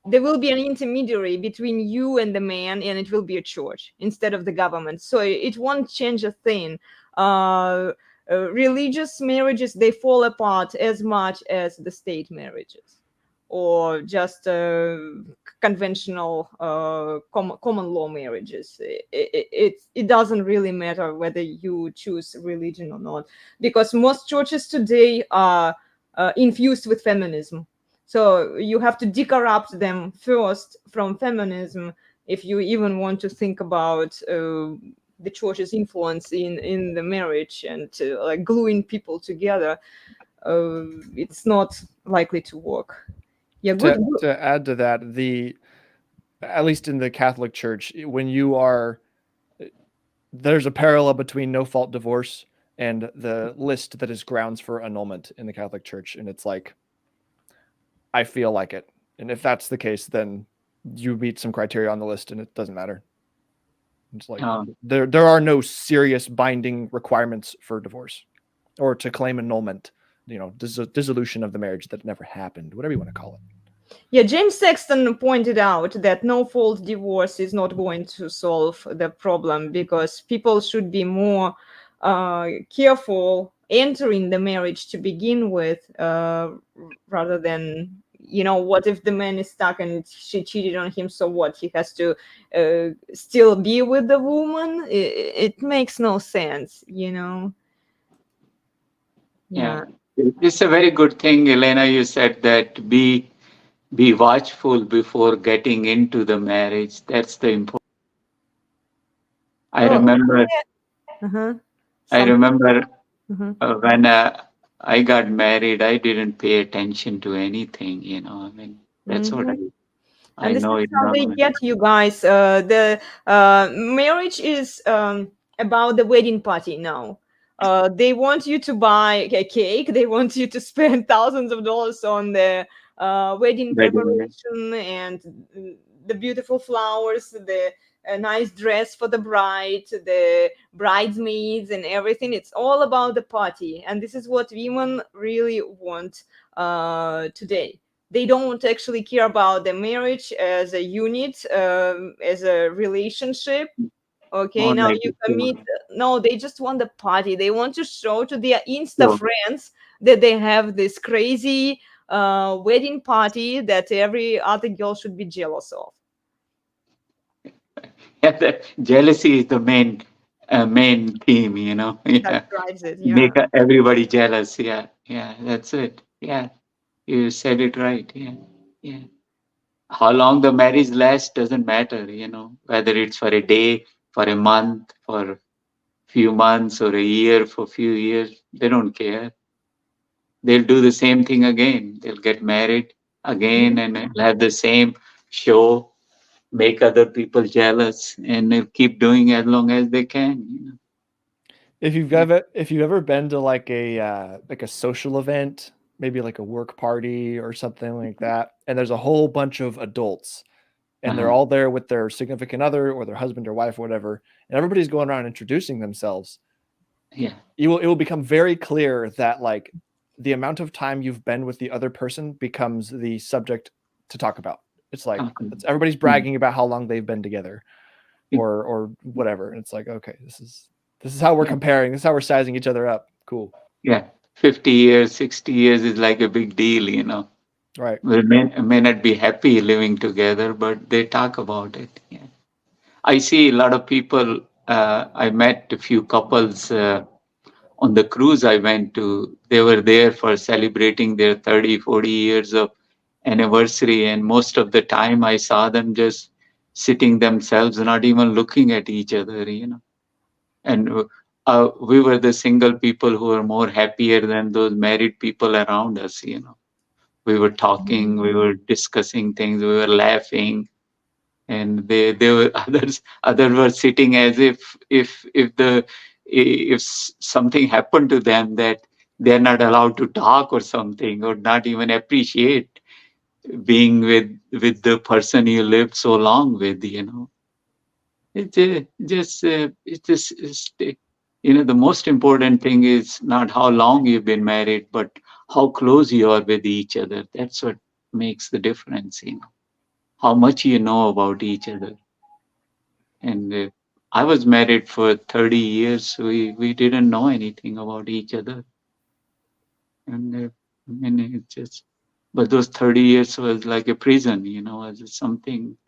there will be an intermediary between you and the man, and it will be a church instead of the government. So it won't change a thing. Religious marriages, they fall apart as much as the state marriages, or just conventional common law marriages. It doesn't really matter whether you choose religion or not, because most churches today are infused with feminism. So you have to decorrupt them first from feminism if you even want to think about the church's influence in the marriage and like gluing people together. It's not likely to work. Yeah, good. To add to that, at least in the Catholic Church, when you are, there's a parallel between no-fault divorce and the list that is grounds for annulment in the Catholic Church, and it's like, I feel like it, and if that's the case, then you meet some criteria on the list, and it doesn't matter. It's like there are no serious binding requirements for divorce or to claim annulment, you know, dissolution of the marriage that never happened, whatever you want to call it. Yeah, James Sexton pointed out that no-fault divorce is not going to solve the problem, because people should be more careful entering the marriage to begin with, rather than, you know, what if the man is stuck and she cheated on him, so what? He has to still be with the woman? It makes no sense, you know? Yeah. It's a very good thing, Elena, you said that be be watchful before getting into the marriage. That's the important. I Oh, remember, uh-huh. I Some. remember Mhm. when I got married, I didn't pay attention to anything. I mean, that's what Mhm. I And this know is it how they now. get you guys. The marriage is about the wedding party now. They want you to buy a cake. They want you to spend thousands of dollars on the wedding Wedding, preparation and the beautiful flowers, the nice dress for the bride, the bridesmaids, and everything. It's all about the party, and this is what women really want today. They don't actually care about the marriage as a unit, as a relationship. Okay, more now like you a commit. No, they just want the party. They want to show to their Insta so, friends that they have this crazy wedding party that every other girl should be jealous of. yeah, the jealousy is the main theme. That Yeah, drives it. Yeah. make everybody jealous. Yeah, yeah, that's it. Yeah, you said it right. Yeah, yeah. How long the marriage lasts doesn't matter. Whether it's for a day, for a month, for few months, or a year, for few years. They don't care. They'll do the same thing again. They'll get married again and they'll have the same show, make other people jealous, and they'll keep doing as long as they can. If you've ever been to like a social event, maybe like a work party or something like that, and there's a whole bunch of adults and they're Uh-huh. all there with their significant other or their husband or wife or whatever, and everybody's going around introducing themselves, Yeah. it will become very clear that like the amount of time you've been with the other person becomes the subject to talk about. It's like Okay. everybody's Mm. bragging about how long they've been together or whatever. And it's like, okay, this is how we're Yeah. comparing. This is how we're sizing each other up. Cool. Yeah. 50 years, 60 years is like a big deal. Right. We may not be happy living together, but they talk about it. Yeah. I see a lot of people. I met a few couples on the cruise I went to. They were there for celebrating their 30, 40 years of anniversary. And most of the time I saw them just sitting themselves, not even looking at each other. And we were the single people who were more happier than those married people around us. We were talking, we were discussing things, we were laughing, and they were others were sitting as if something happened to them, that they're not allowed to talk or something, or not even appreciate being with the person you lived so long with. The most important thing is not how long you've been married, but how close you are with each other. That's what makes the difference. How much you know about each other. And I was married for 30 years. We didn't know anything about each other. And I mean, but those 30 years was like a prison. Was something,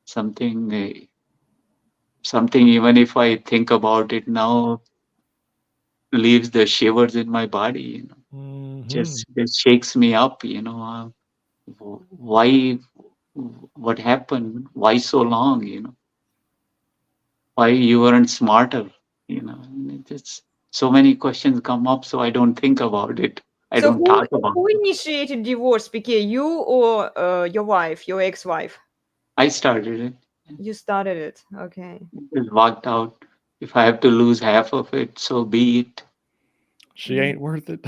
something, even if I think about it now, leaves the shivers in my body. Just shakes me up. Why, what happened? Why so long? Why you weren't smarter? And it just so many questions come up, so I don't think about it. I So don't who talk about who it. initiated divorce, PK? You or your wife, your ex-wife? I started it. You started it. Okay. Just walked out. If I have to lose half of it, so be it. She ain't worth it.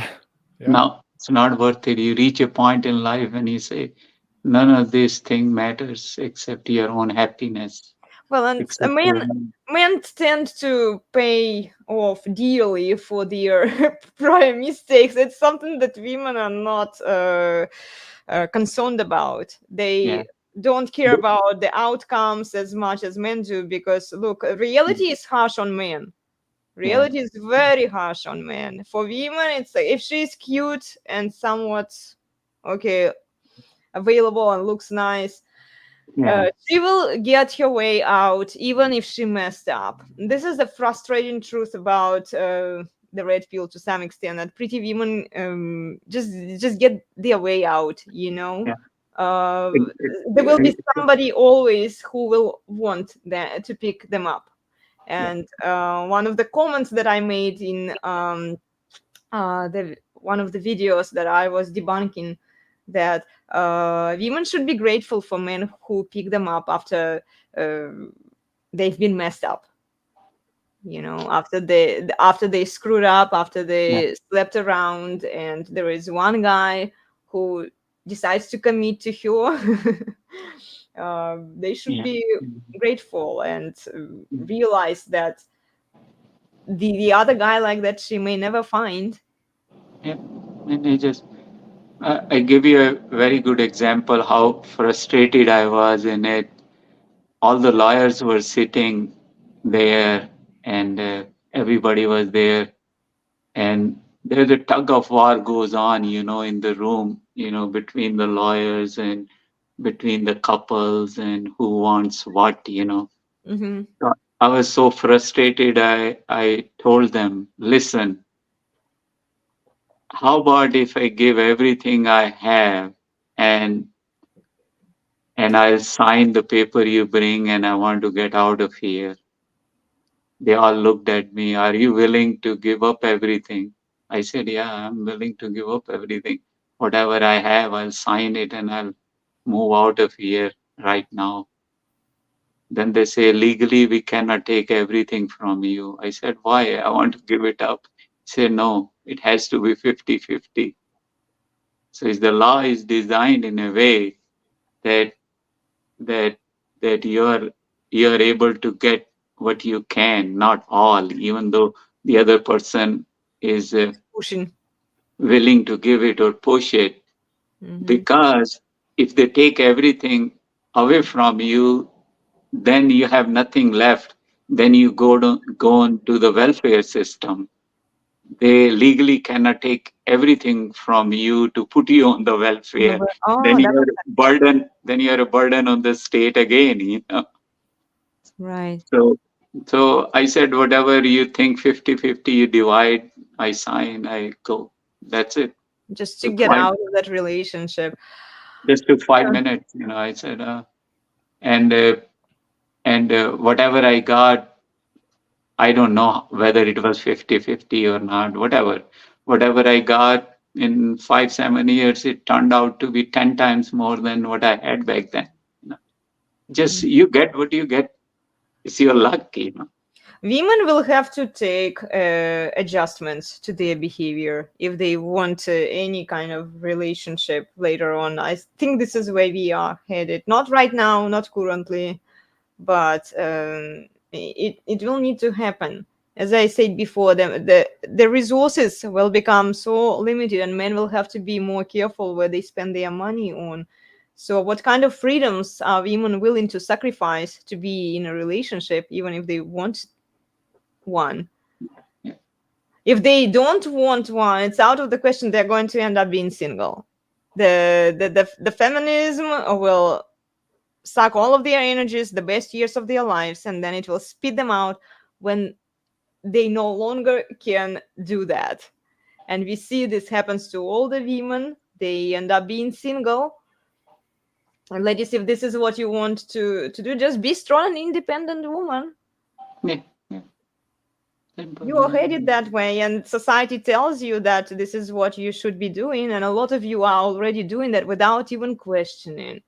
Yeah. No, it's not worth it. You reach a point in life when you say, none of this thing matters except your own happiness, Well, and except your own. men tend to pay off dearly for their prior mistakes. It's something that women are not concerned about. Yeah. They don't care But- about the outcomes as much as men do, because look, reality is harsh on men. Yeah. Reality is very harsh on men. For women, it's like if she's cute and somewhat okay, available and looks nice, Yeah. she will get her way out even if she messed up. This is the frustrating truth about the red pill to some extent, that pretty women just get their way out. Yeah. there will be somebody always who will want that to pick them up. And one of the comments that I made in one of the videos that I was debunking, that women should be grateful for men who pick them up after they've been messed up. You know, after they screwed up, after they slept around, and there is one guy who decides to commit to her. They should be grateful and realize that the other guy like that she may never find. Yeah, and I give you a very good example how frustrated I was in it. All the lawyers were sitting there, and everybody was there, and there's a tug of war goes on, in the room, between the lawyers and between the couples and who wants what. Mm-hmm. So I was so frustrated. I told them, listen, how about if I give everything I have and I'll sign the paper you bring and I want to get out of here? They all looked at me. Are you willing to give up everything? I said, yeah, I'm willing to give up everything. Whatever I have, I'll sign it and I'll move out of here right now. Then they say, legally, we cannot take everything from you. I said, why? I want to give it up. He said, no, it has to be 50-50. So the law is designed in a way that that you're able to get what you can, not all, even though the other person is Pushing. willing to give it or push it. Mm-hmm. Because if they take everything away from you, then you have nothing left. Then you go on to the welfare system. They legally cannot take everything from you to put you on the welfare. Oh, that was Then you're a burden on the state again. right. So I said, whatever you think 50-50, you divide, I sign, I go. That's it. Just to Took get five, out of that relationship. just took 5 minutes. I said, and whatever I got, I don't know whether it was 50-50 or not, whatever I got in 5-7 years, it turned out to be 10 times more than what I had back then. Just you get what you get. It's your luck. Women will have to take adjustments to their behavior if they want any kind of relationship later on. I think this is where we are headed. Not right now, not currently, but it will need to happen. As I said before, the resources will become so limited, and men will have to be more careful where they spend their money on. So, what kind of freedoms are women willing to sacrifice to be in a relationship, even if they want one? If they don't want one, it's out of the question. They're going to end up being single. The feminism will suck all of their energies, the best years of their lives, and then it will spit them out when they no longer can do that. And we see this happens to all the women. They end up being single. And ladies, if this is what you want to do, just be strong and independent woman. Yeah. You are headed that way, and society tells you that this is what you should be doing, and a lot of you are already doing that without even questioning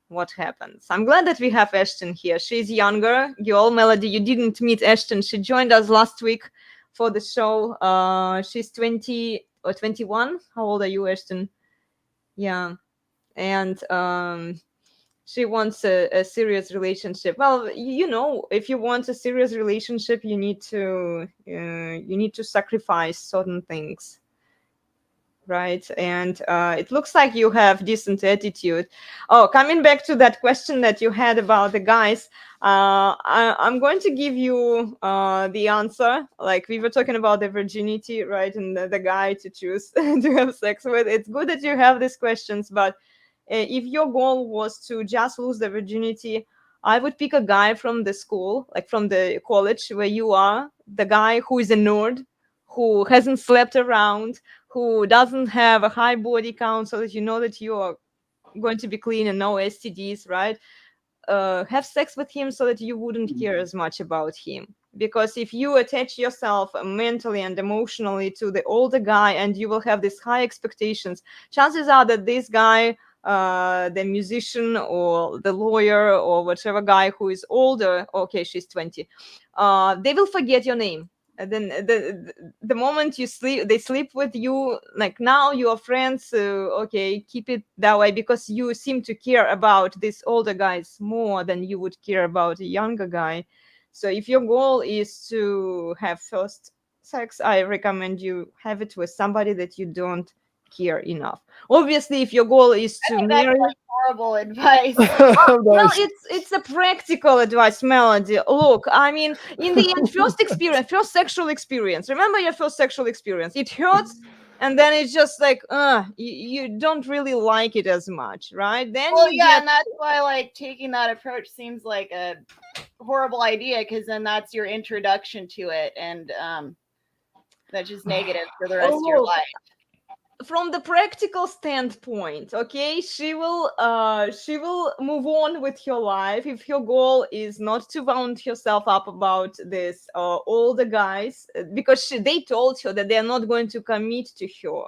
what happens. I'm glad that we have Ashton here. She's younger. Girl, Melody, you didn't meet Ashton. She joined us last week for the show. She's 20 or 21. How old are you, Ashton? Yeah. And she wants a serious relationship. Well, if you want a serious relationship, you need to sacrifice certain things, right? And it looks like you have decent attitude. Oh, coming back to that question that you had about the guys, I'm going to give you the answer. Like we were talking about the virginity, right? And the guy to choose to have sex with. It's good that you have these questions, but if your goal was to just lose the virginity, I would pick a guy from the school, like from the college where you are, the guy who is a nerd, who hasn't slept around, who doesn't have a high body count, so that you know that you are going to be clean and no STDs, right? Have sex with him so that you wouldn't care as much about him. Because if you attach yourself mentally and emotionally to the older guy and you will have these high expectations, chances are that this guy, the musician or the lawyer or whatever guy who is older, okay, she's 20, they will forget your name. And then the moment you sleep, they sleep with you. Like now you are friends. Okay, keep it that way because you seem to care about these older guys more than you would care about a younger guy. So if your goal is to have first sex, I recommend you have it with somebody that you don't care enough. Obviously, if your goal is I to think that's marry, like horrible advice. well, it's a practical advice, Melody. Look, I mean, in the end, first sexual experience. Remember your first sexual experience. It hurts, and then it's just like, you don't really like it as much, right? Then Well, you yeah, get and that's why like taking that approach seems like a horrible idea because then that's your introduction to it, and that's just negative for the rest of your look, life. from the practical standpoint, okay, she will move on with her life if her goal is not to wound herself up about this older guys, because they told her that they're not going to commit to her.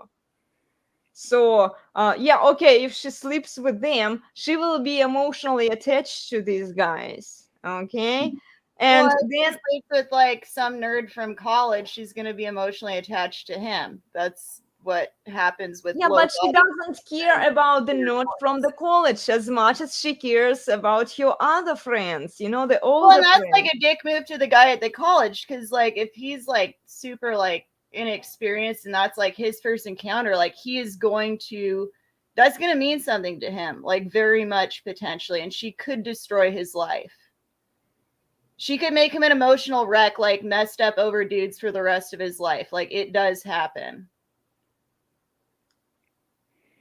So yeah, okay, if she sleeps with them, she will be emotionally attached to these guys, okay. And Well, if then she sleeps with like some nerd from college, she's going to be emotionally attached to him. That's what happens with yeah, low but she body. doesn't care about the note from the college as much as she cares about your other friends, you know, the Well, older and that's friends. like a dick move to the guy at the college because, like, if he's like super like inexperienced and that's like his first encounter, like he is going to, that's going to mean something to him, like very much potentially, and she could destroy his life. She could make him an emotional wreck, like messed up over dudes for the rest of his life. Like it does happen.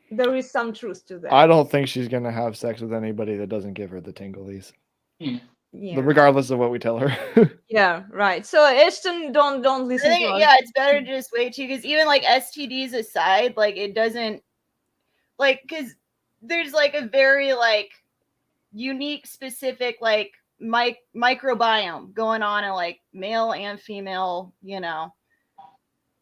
There is some truth to that. I don't think she's gonna have sex with anybody that doesn't give her the tinglies, Yeah. Yeah, regardless of what we tell her. yeah, right. So Ashton, don't I listen to think, us. yeah, it's better to just wait too, because even like STDs aside, like it doesn't, like, because there's like a very like unique, specific like microbiome going on in like male and female, you know,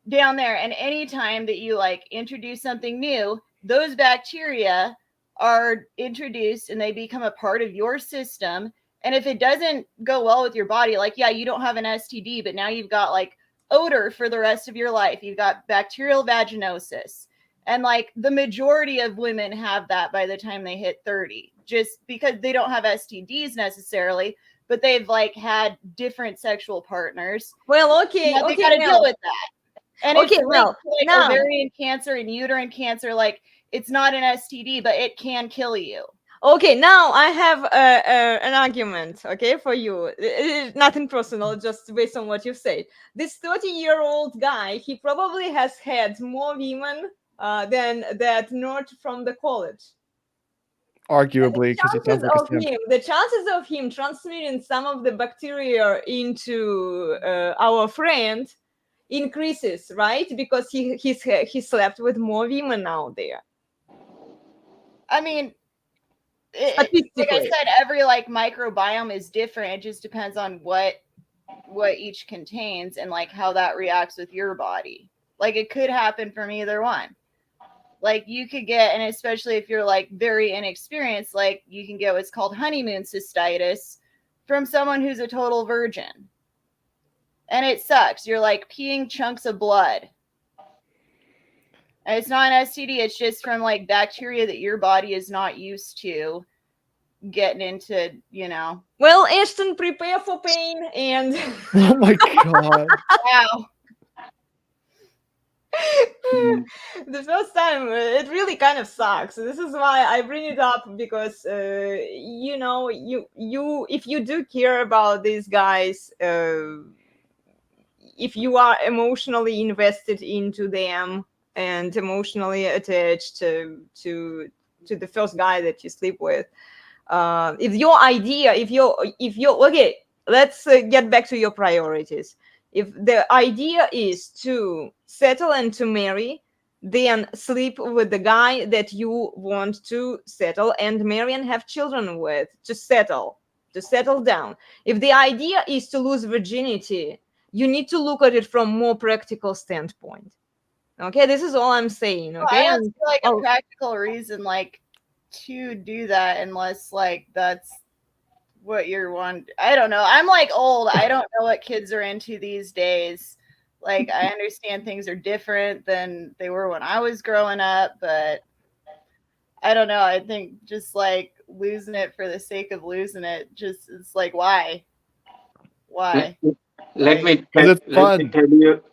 down there. And anytime that you like introduce something new, those bacteria are introduced and they become a part of your system. And if it doesn't go well with your body, like, yeah, you don't have an STD, but now you've got like odor for the rest of your life. You've got bacterial vaginosis. And like the majority of women have that by the time they hit 30, just because they don't have STDs necessarily, but they've like had different sexual partners. Well, okay, Now they okay, got to well, deal with that. And okay, it's well, like now, ovarian cancer and uterine cancer. Like it's not an STD, but it can kill you. okay, now I have an argument, okay, for you. Nothing personal, just based on what you said. This 30-year-old guy, he probably has had more women than that nerd from the college. Arguably, because he sounds like a simp. The chances of him transmitting some of the bacteria into our friend increases, right? Because he slept with more women out there. I mean, like I Statistically. said, every like microbiome is different. It just depends on what each contains and like how that reacts with your body. Like it could happen from either one. Like you could get, and especially if you're like very inexperienced, like you can get what's called honeymoon cystitis from someone who's a total virgin. And it sucks. You're like peeing chunks of blood. And it's not an STD, it's just from like bacteria that your body is not used to getting into, you know. Well, Ashton, prepare for pain and Oh my god. Wow. the first time it really kind of sucks. This is why I bring it up, because you know, you if you do care about these guys, if you are emotionally invested into them and emotionally attached to the first guy that you sleep with, if your idea, if you're okay, let's get back to your priorities. If the idea is to settle and to marry, then sleep with the guy that you want to settle and marry and have children with, to settle down. If the idea is to lose virginity, you need to look at it from more practical standpoint. Okay, this is all I'm saying. Well, Okay, I don't see like a oh, practical reason like to do that unless like that's what you're want. I don't know. I'm like old. I don't know what kids are into these days. Like I understand things are different than they were when I was growing up, but I don't know. I think just like losing it for the sake of losing it, just it's like why? Let, Why? let Like, me Because it's let me fun. tell you.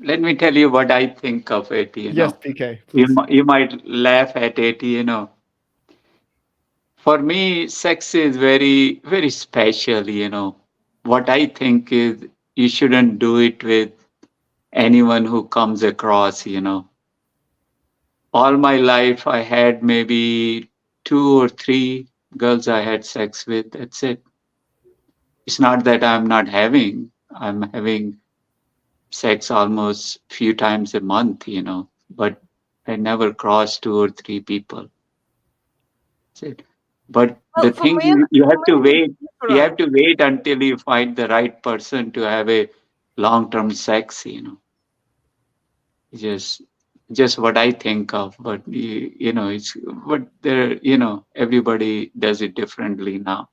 Let me tell you what I think of it. Yes, PK, You please. you might laugh at it. For me, sex is very very special. What I think is you shouldn't do it with anyone who comes across. All my life I had maybe 2 or 3 girls I had sex with. That's it. It's not that I'm having sex almost few times a month, but I never crossed 2 or 3 people. That's it. But the well, for thing men, is, you for have to men it's wait. You have different. to wait until you find the right person to have a long-term sex. Just just what I think of, but it's but everybody does it differently now.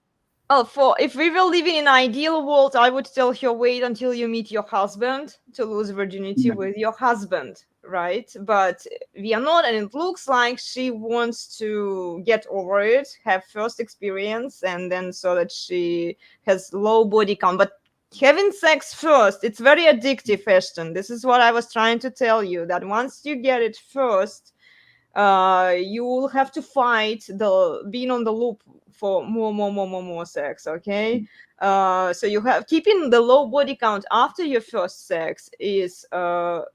Well, for if we were living in an ideal world, I would tell her wait until you meet your husband to lose virginity Yeah. with your husband, right? But we are not, and it looks like she wants to get over it, have first experience, and then so that she has low body count. But having sex first, it's very addictive, Ashton. This is what I was trying to tell you, that once you get it first, you will have to fight the being on the loop for more sex. Okay, so you have keeping the low body count after your first sex is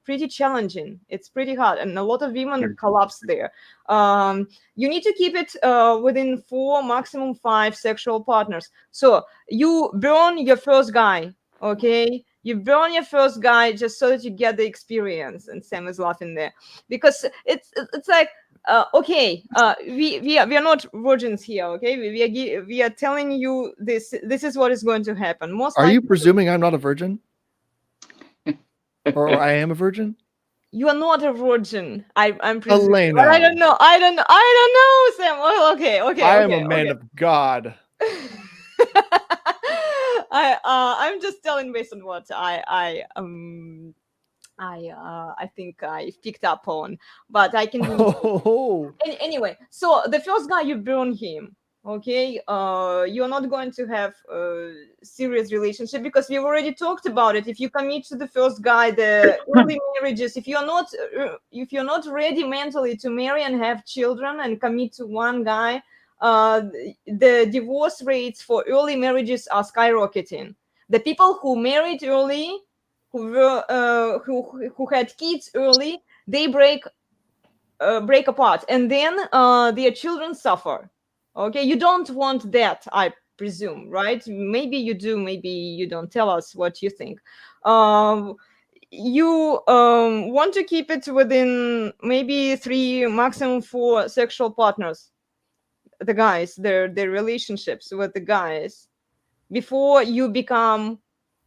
pretty challenging. It's pretty hard, and a lot of women collapse there. You need to keep it within 4, maximum 5 sexual partners. So you burn your first guy. Okay, you burn your first guy just so that you get the experience. And Sam is laughing there because it's like okay, we are not virgins here. Okay, we are telling you this is what is going to happen most Are you likely. presuming I'm not a virgin? Or I am a virgin? You are not a virgin. I'm presuming, but I don't Elena, know. I don't know, Sam. Well, I am a man of God. I'm just telling based on what I think I picked up on, but I can be Oh, anyway. So the first guy, you burn him. Okay, you're not going to have a serious relationship because we've already talked about it. If you commit to the first guy, the early marriages, if you're not ready mentally to marry and have children and commit to one guy, the divorce rates for early marriages are skyrocketing. The people who married early, who had kids early, they break apart, and then their children suffer. Okay, you don't want that, I presume, right? Maybe you do, maybe you don't. Tell us what you think. You want to keep it within maybe 3, maximum 4 sexual partners, the guys, their relationships with the guys, before you become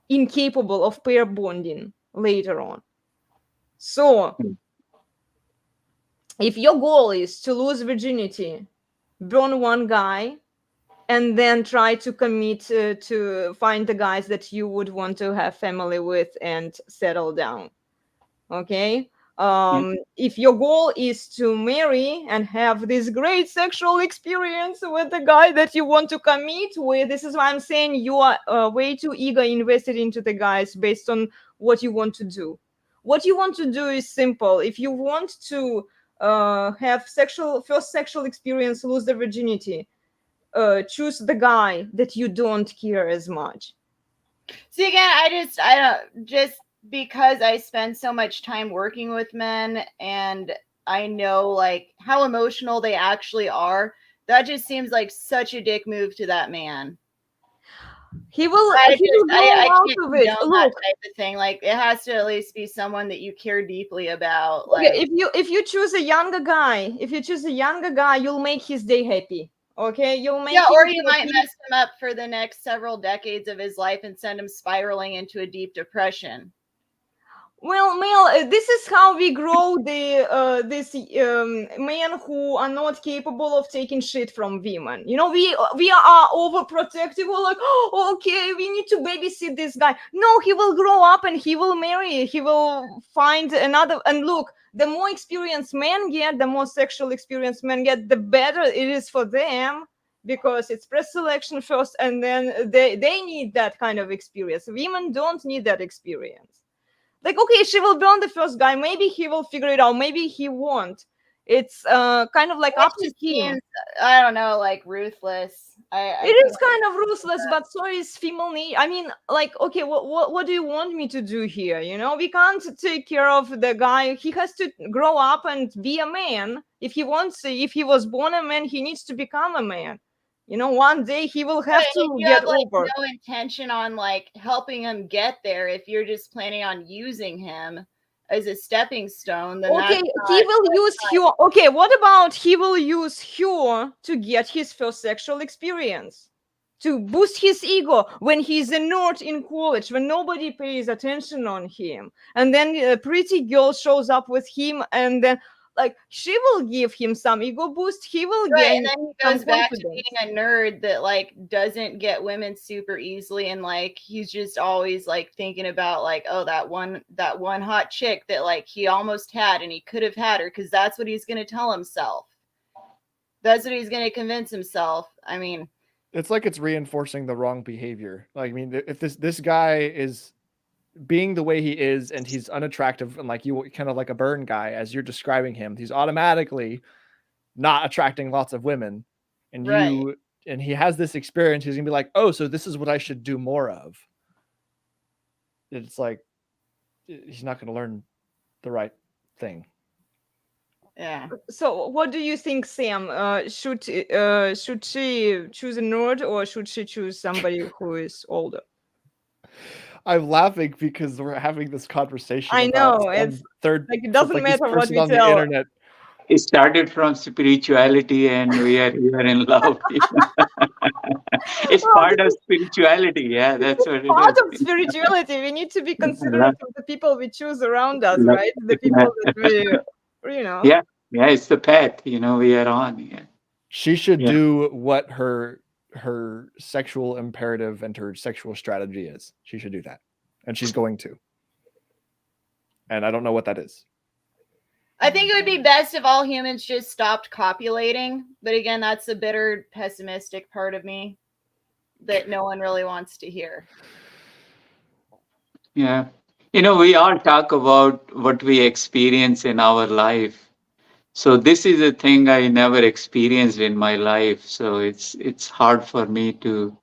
incapable of pair bonding later on. So if your goal is to lose virginity, burn one guy and then try to commit to find the guys that you would want to have family with and settle down. Okay, if your goal is to marry and have this great sexual experience with the guy that you want to commit with, this is why I'm saying you are way too eager invested into the guys based on what you want to do. What you want to do is simple. If you want to have first sexual experience, lose the virginity, choose the guy that you don't care as much. see again, I don't just because I spend so much time working with men and I know like how emotional they actually are. That just seems like such a dick move to that man. He will I grow out can't of it. condone that Look, type of thing. Like, it has to at least be someone that you care deeply about. okay, Like, if you choose a younger guy, you'll make his day happy. Okay, you'll make yeah, him or you might happy. mess him up for the next several decades of his life and send him spiraling into a deep depression. Well, Mel, this is how we grow this men who are not capable of taking shit from women. You know, we are overprotective. We're like, oh, okay, we need to babysit this guy. No, he will grow up and he will marry. He will find another. And look, the more experienced men get, the more sexual experienced men get, the better it is for them, because it's pre-selection first, and then they need that kind of experience. Women don't need that experience. Like, okay, she will burn the first guy. Maybe he will figure it out. Maybe he won't. It's kind of like It up to just him. seems, I don't know, like ruthless. It is kind of ruthless, but so is female need. I mean, like, okay, what do you want me to do here? You know, we can't take care of the guy. He has to grow up and be a man. If he was born a man, he needs to become a man. You know, one day he will have to you get have like over. no intention on like helping him get there. If you're just planning on using him as a stepping stone, then Okay, that's he will use her. Okay, what about he will use her to get his first sexual experience, to boost his ego when he's a nerd in college, when nobody pays attention on him, and then a pretty girl shows up with him, and then like she will give him some ego boost. He will right, gain and then he some goes back to confidence. being a nerd that like doesn't get women super easily, and like he's just always like thinking about like, oh, that one hot chick that like he almost had and he could have had her, because that's what he's going to tell himself. That's what he's going to convince himself. I mean, It's like it's reinforcing the wrong behavior. Like, I mean, if this guy is being the way he is and he's unattractive and like you kind of like a burn guy as you're describing him, he's automatically not attracting lots of women, and right. and he has this experience, he's gonna be like, oh, so this is what I should do more of. It's like he's not going to learn the right thing. Yeah. So what do you think, Sam? Should she choose a nerd, or should she choose somebody who is older? I'm laughing because we're having this conversation. I about know, it's third. like it doesn't like matter what we on tell. the internet. It started from spirituality, and we are here in love. It's part of spirituality. Yeah, that's what it Part of is. spirituality. We need to be considerate of the people we choose around us, right? The people that we, you know. Yeah, it's the path. We are on. Yeah. She should Yeah. do what her sexual imperative and her sexual strategy is. She should do that, and she's going to. And I don't know what that is. I think it would be best if all humans just stopped copulating. But again, that's the bitter, pessimistic part of me that no one really wants to hear. Yeah. We all talk about what we experience in our life. So this is a thing I never experienced in my life. So it's hard for me to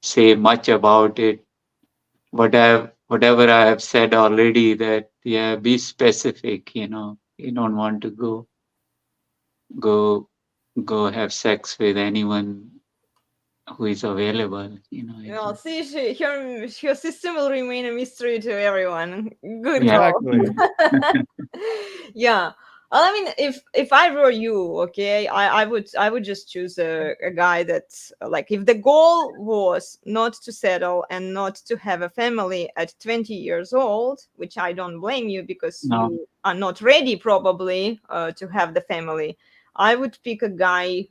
say much about it. Whatever I have said already, that be specific. You don't want to go have sex with anyone who is available. Well, see, her system will remain a mystery to everyone. Good Yeah. call. Exactly. Yeah. Well, I mean, if I were you, okay, I would just choose a guy that's like, if the goal was not to settle and not to have a family at 20 years old, which I don't blame you, because No. you are not ready probably to have the family, I would pick a guy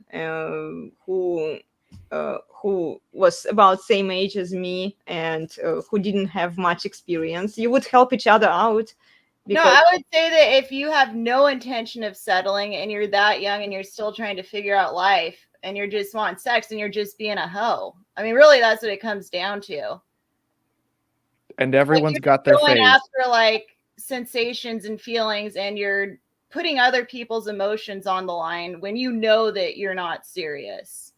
who was about same age as me, and who didn't have much experience. You would help each other out. No, I would say that if you have no intention of settling and you're that young and you're still trying to figure out life and you're just wanting sex and you're just being a hoe. I mean, really, that's what it comes down to. And everyone's got their going phase. after like sensations and feelings, and you're putting other people's emotions on the line when you know that you're not serious.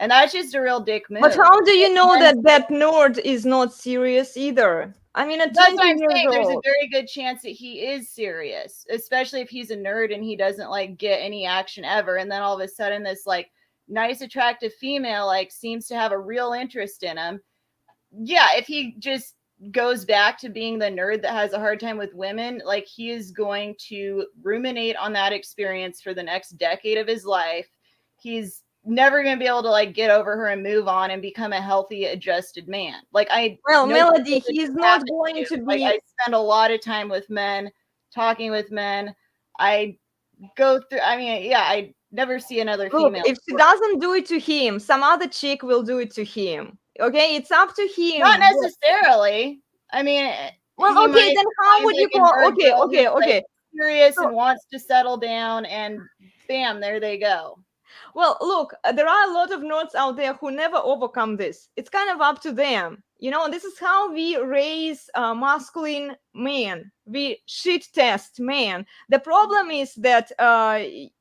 And that's just a real dick move. But how do you know that nerd is not serious either? I mean, at that's 20 what I'm years saying. old, There's a very good chance that he is serious, especially if he's a nerd and he doesn't like get any action ever. And then all of a sudden, this like nice, attractive female like seems to have a real interest in him. yeah, if he just goes back to being the nerd that has a hard time with women, like he is going to ruminate on that experience for the next decade of his life. He's never going to be able to like get over her and move on and become a healthy, adjusted man. Like Well, know Melody, people that he's this not happens going to Like be. I spend a lot of time with men, talking with men. I go through. I mean, yeah, I never see another Look, female. if she doesn't do it to him, some other chick will do it to him. Okay, it's up to him. Not necessarily. I mean, Well, he okay, might then how find would you like a call? nerd Okay, girl okay, who's like okay. curious So, and wants to settle down, and bam, there they go. well, look, there are a lot of nerds out there who never overcome this. It's kind of up to them. You know, this is how we raise masculine men. We shit test men. The problem is that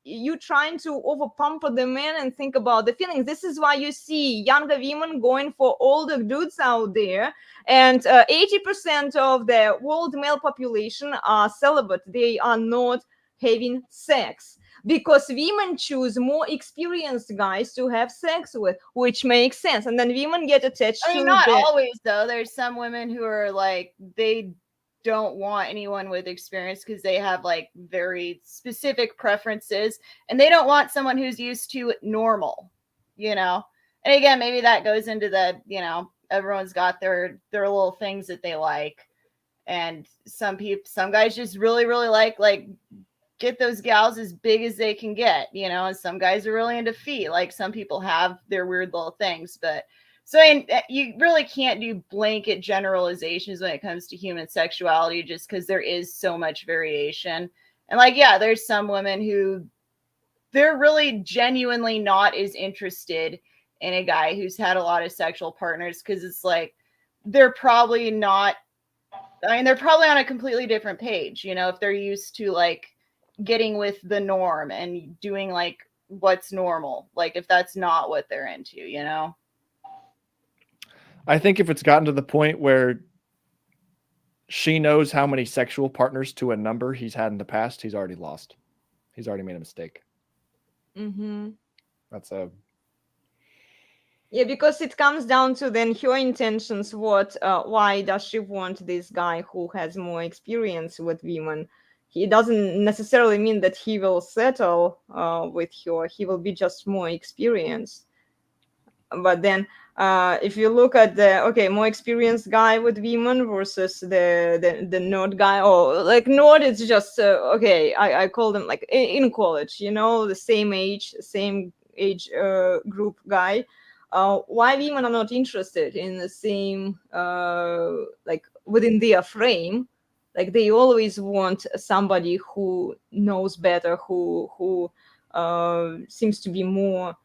you trying to over pamper the men and think about the feelings. This is why you see younger women going for older dudes out there. And 80% of the world male population are celibate. They are not having sex, because women choose more experienced guys to have sex with, which makes sense. And then women get attached I mean, to not the. always though. There's some women who are like they don't want anyone with experience because they have like very specific preferences, and they don't want someone who's used to normal, you know. And again, maybe that goes into the, you know, everyone's got their little things that they like, and some guys just really like get those gals as big as they can get, you know, and some guys are really into feet. Like some people have their weird little things, but so you really can't do blanket generalizations when it comes to human sexuality, just because there is so much variation. And like, yeah, there's some women who they're really genuinely not as interested in a guy who's had a lot of sexual partners, because it's like they're probably not. I mean, they're probably on a completely different page, you know, if they're used to like getting with the norm and doing like what's normal, like if that's not what they're into, you know. I think if it's gotten to the point where she knows how many sexual partners to a number he's had in the past, he's already lost. He's already made a mistake. Mm-hmm. That's a. Yeah, because it comes down to then her intentions. What? Why does she want this guy who has more experience with women? He doesn't necessarily mean that he will settle with her. He will be just more experienced. But then, if you look at the more experienced guy with women versus the nerd guy, or like nerd is just I call them like in college, you know, the same age group guy. Why women are not interested in the same like within their frame? Like they always want somebody who knows better, who seems to be more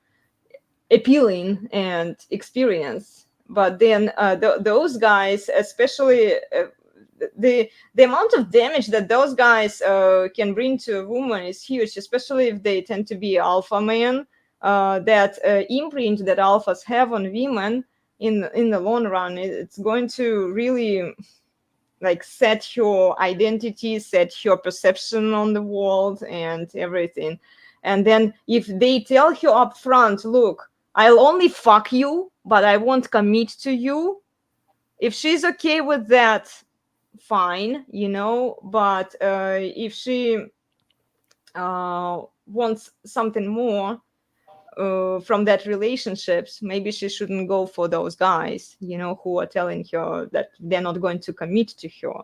appealing and experience. But then those guys, especially the amount of damage that those guys can bring to a woman is huge, especially if they tend to be alpha men. That imprint that alphas have on women in the long run, it's going to really like set your identity, set your perception on the world and everything. And then if they tell her up front, look, I'll only fuck you, but I won't commit to you. If she's okay with that, fine, you know. But if she wants something more from that relationships, maybe she shouldn't go for those guys, you know, who are telling her that they're not going to commit to her.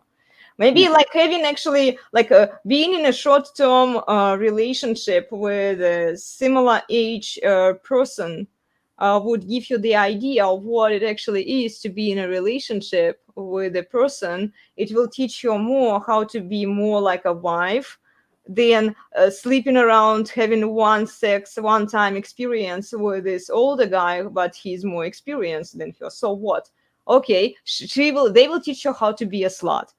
Maybe like having actually like being in a short-term relationship with a similar age person would give you the idea of what it actually is to be in a relationship with a person. It will teach you more how to be more like a wife than sleeping around, having one time experience with this older guy, but he's more experienced than her. So what? Okay, they will teach you how to be a slut,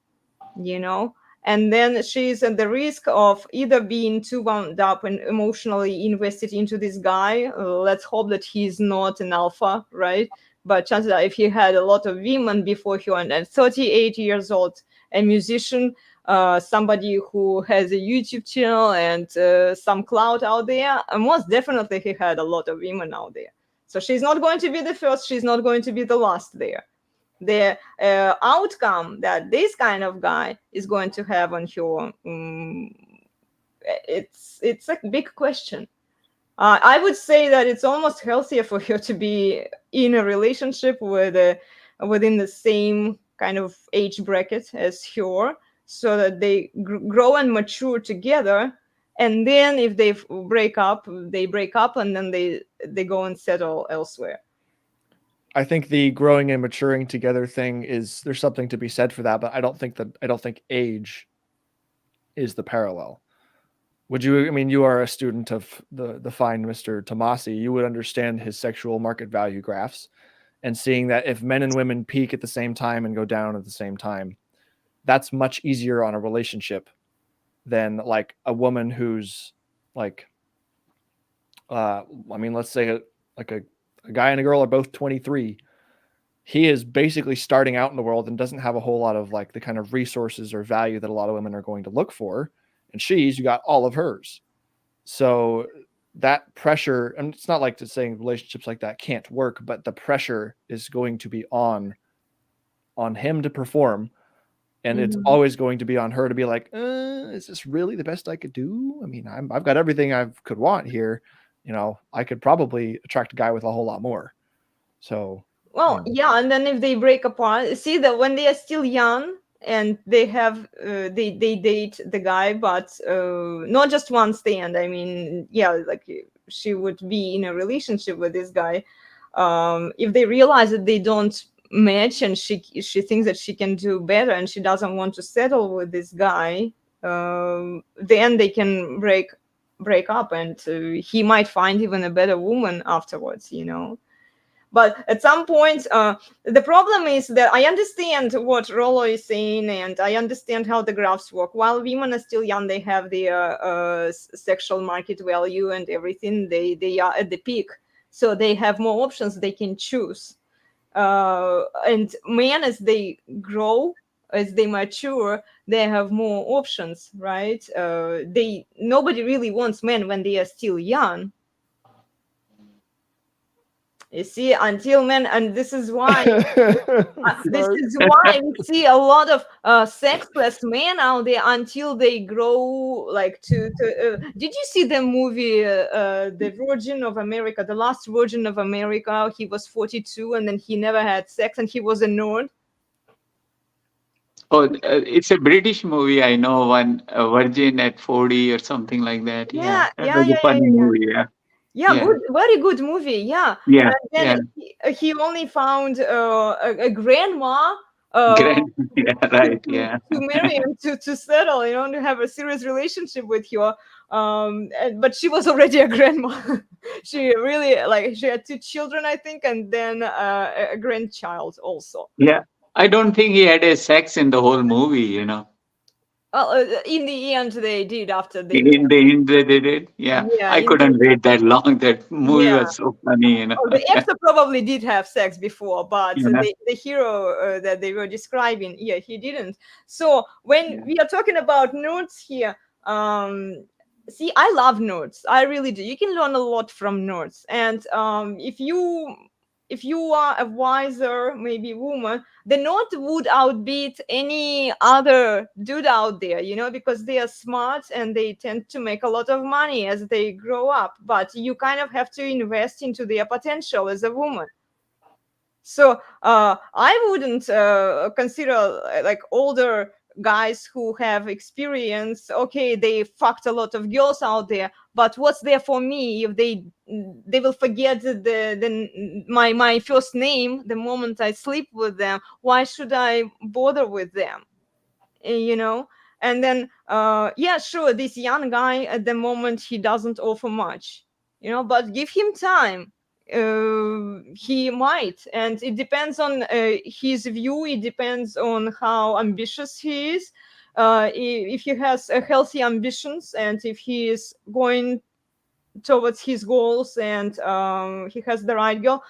you know. And then she's at the risk of either being too wound up and emotionally invested into this guy. Let's hope that he's not an alpha, right? But chances are, if he had a lot of women before he went at 38 years old, a musician, somebody who has a YouTube channel and some clout out there, most definitely he had a lot of women out there. So she's not going to be the first, she's not going to be the last there. the outcome that this kind of guy is going to have on her, it's a big question. I would say that it's almost healthier for her to be in a relationship with within the same kind of age bracket as her, so that they grow and mature together. And then if they break up, they break up, and then they go and settle elsewhere. I think the growing and maturing together thing is, there's something to be said for that, but I don't think age is the parallel. Would you? I mean, you are a student of the fine Mr. Tomasi. You would understand his sexual market value graphs, and seeing that if men and women peak at the same time and go down at the same time, that's much easier on a relationship than like a woman who's like, I mean, let's say like a guy and a girl are both 23. He is basically starting out in the world and doesn't have a whole lot of like the kind of resources or value that a lot of women are going to look for. And you got all of hers. So that pressure, and it's not like to saying relationships like that can't work, but the pressure is going to be on him to perform. And it's always going to be on her to be like, is this really the best I could do? I mean, I've got everything I could want here. You know, I could probably attract a guy with a whole lot more. So, well, yeah. And then if they break apart, see that when they are still young and they have, they date the guy, but not just one stand. I mean, yeah, like she would be in a relationship with this guy. If they realize that they don't match, and she thinks that she can do better, and she doesn't want to settle with this guy, then they can break up, and he might find even a better woman afterwards, you know. But at some point, the problem is that I understand what Rollo is saying, and I understand how the graphs work. While women are still young, they have the sexual market value and everything. They are at the peak, so they have more options they can choose. And men, as they grow, as they mature, they have more options, right? Nobody really wants men when they are still young. You see, until men, and this is why we see a lot of sexless men out there until they grow like to did you see the movie The Virgin of America, The Last Virgin of America? He was 42 and then he never had sex and he was a nerd. Oh, it's a British movie. I know one, Virgin at 40 or something like that. Yeah, That was a funny movie. Yeah. Good, very good movie. Yeah. Yeah. And then he only found a grandma. Right. To marry and to settle, you know, to have a serious relationship with her. But she was already a grandma. She really, like, she had 2 children, I think, and then a grandchild also. Yeah. I don't think he had a sex in the whole movie, you know. Well, in the end, they did after they. In the end, they did. Yeah. I couldn't wait that long. That movie was so funny, you know. Oh, the actor probably did have sex before, but the hero that they were describing, he didn't. So when we are talking about nerds here, see, I love nerds. I really do. You can learn a lot from nerds, and if you are a wiser, maybe woman, the nerd would outbeat any other dude out there, you know, because they are smart and they tend to make a lot of money as they grow up. But you kind of have to invest into their potential as a woman. So I wouldn't consider like older guys who have experience. Okay, they fucked a lot of girls out there, but what's there for me if they will forget my first name the moment I sleep with them? Why should I bother with them? You know. And then sure, this young guy at the moment, he doesn't offer much, you know, but give him time. He might, and it depends on his view. It depends on how ambitious he is. If he has healthy ambitions, and if he is going towards his goals, and he has the right girl,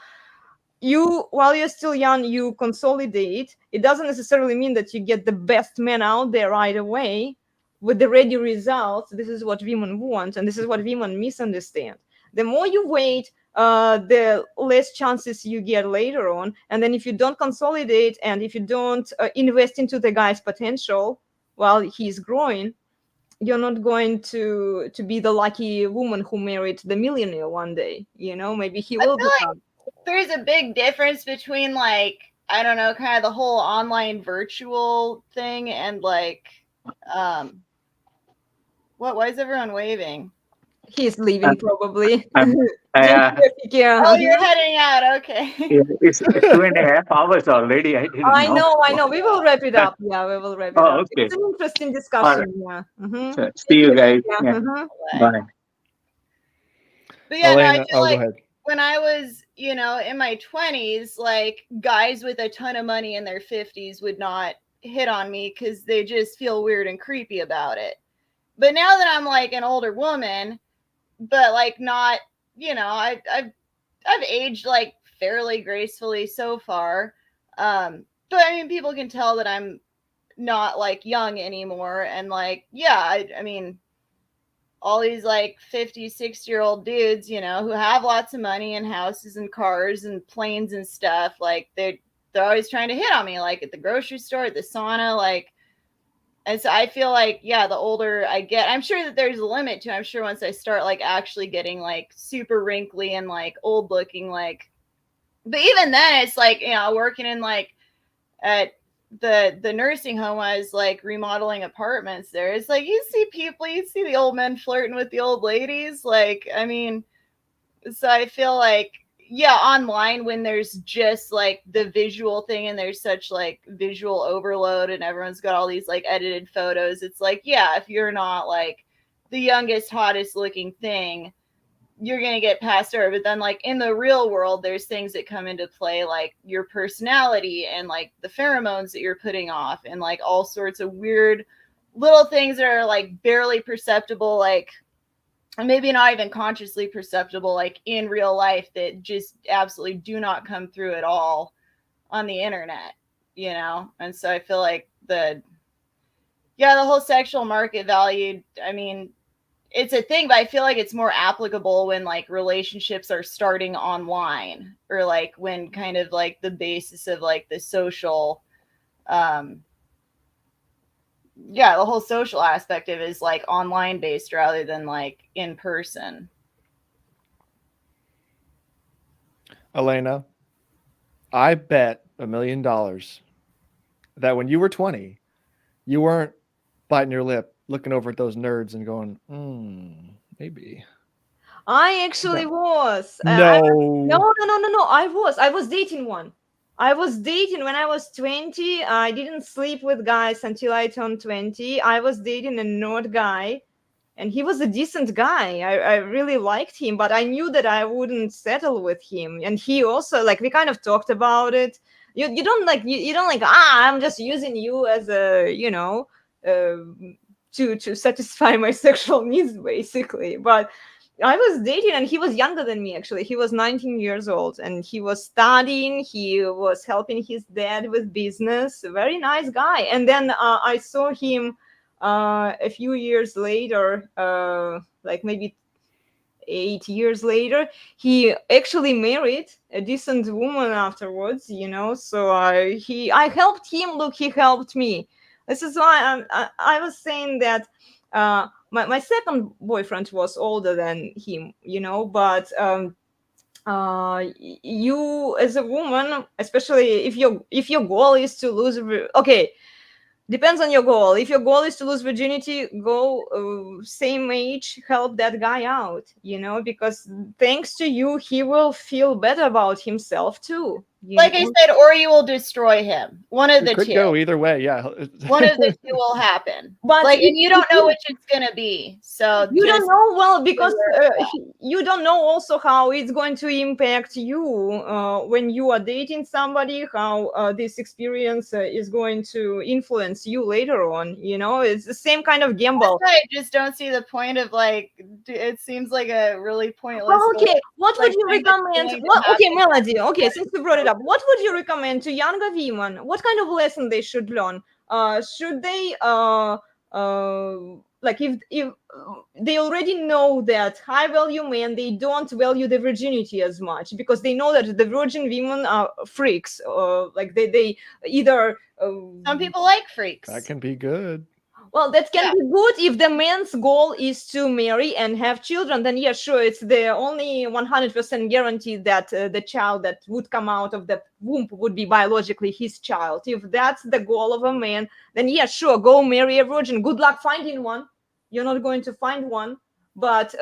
while you're still young, you consolidate. It doesn't necessarily mean that you get the best man out there right away with the ready results. This is what women want, and this is what women misunderstand. The more you wait, the less chances you get later on. And then if you don't consolidate and if you don't invest into the guy's potential while he's growing, you're not going to be the lucky woman who married the millionaire one day. Maybe he will become. There's a big difference between like, I don't know, kind of the whole online virtual thing and like, why is everyone waving? He's leaving probably. Yeah. Oh, you're heading out. Okay. It's 2.5 hours already. I didn't know. I know. We will wrap it up. Yeah, we will wrap it up. Okay. It's an interesting discussion. Right. Yeah. Mm-hmm. So, see you guys. Yeah. Bye. But yeah, Elena, no, I feel like go ahead. when I was, in my 20s, like guys with a ton of money in their 50s would not hit on me because they just feel weird and creepy about it. But now that I'm like an older woman, but like not, I've aged like fairly gracefully so far. But I mean, people can tell that I'm not like young anymore. And like, yeah, I mean, all these like 50, 60-year-old dudes, who have lots of money and houses and cars and planes and stuff, like they're always trying to hit on me, like at the grocery store, at the sauna, like. And so I feel like, yeah, the older I get, I'm sure that there's a limit to it. I'm sure once I start like actually getting like super wrinkly and like old looking, like, but even then it's like, working in like at the nursing home, I was like remodeling apartments there. It's like, you see the old men flirting with the old ladies. Like, I mean, so I feel like, yeah, online when there's just like the visual thing and there's such like visual overload and everyone's got all these like edited photos, it's like, yeah, if you're not like the youngest, hottest looking thing, you're going to get passed over. But then like in the real world, there's things that come into play, like your personality and like the pheromones that you're putting off and like all sorts of weird little things that are like barely perceptible, like maybe not even consciously perceptible, like in real life, that just absolutely do not come through at all on the internet, And so I feel like the whole sexual market value, I mean, it's a thing, but I feel like it's more applicable when like relationships are starting online or like when kind of like the basis of like the social, the whole social aspect of it is like online based rather than like in person. Elena, I bet $1 million that when you were 20, you weren't biting your lip, looking over at those nerds and going, maybe. I actually was. No. No. I was dating one. I was dating when I was 20. I didn't sleep with guys until I turned 20. I was dating a nerd guy, and he was a decent guy. I really liked him, but I knew that I wouldn't settle with him. And he also, like, we kind of talked about it. You don't like, you don't like, I'm just using you as a, to satisfy my sexual needs, basically. But I was dating, and he was younger than me, actually. He was 19 years old, and he was studying. He was helping his dad with business. A very nice guy. And then I saw him a few years later, like maybe 8 years later. He actually married a decent woman afterwards, So I helped him. Look, he helped me. This is why I was saying that my second boyfriend was older than him, but you as a woman, especially if your goal is to lose, okay, depends on your goal. If your goal is to lose virginity, go same age, help that guy out, because thanks to you, he will feel better about himself too. Like I said, or you will destroy him. One of the could two. Go either way, yeah. One of the two will happen. But like, and you don't know which it's gonna be. So you don't know, well, because you don't know also how it's going to impact you when you are dating somebody, how this experience is going to influence you later on. It's the same kind of gamble. I just don't see the point of like. It seems like a really pointless. Well, okay, what would you recommend? Okay, Melody. Okay, since you brought it up, what would you recommend to younger women? What kind of lesson they should learn? Should they like if they already know that high value men, they don't value the virginity as much because they know that the virgin women are freaks, or like they either Some people like freaks. That can be good. well, that can Yeah. be good if the man's goal is to marry and have children. Then yeah, sure, it's the only 100% guarantee that the child that would come out of the womb would be biologically his child. If that's the goal of a man, then yeah, sure, go marry a virgin. Good luck finding one. You're not going to find one, but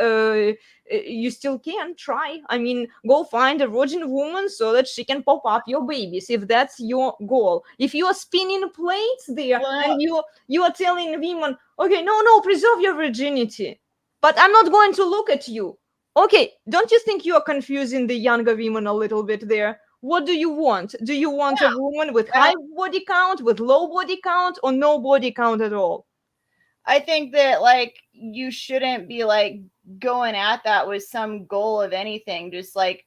you still can try. I mean, go find a virgin woman so that she can pop up your babies if that's your goal. If you are spinning plates there and you are telling women, okay, no, preserve your virginity, but I'm not going to look at you. Okay, don't you think you are confusing the younger women a little bit there? What do you want? Do you want a woman with high body count, with low body count, or no body count at all? I think that like you shouldn't be like going at that with some goal of anything. Just like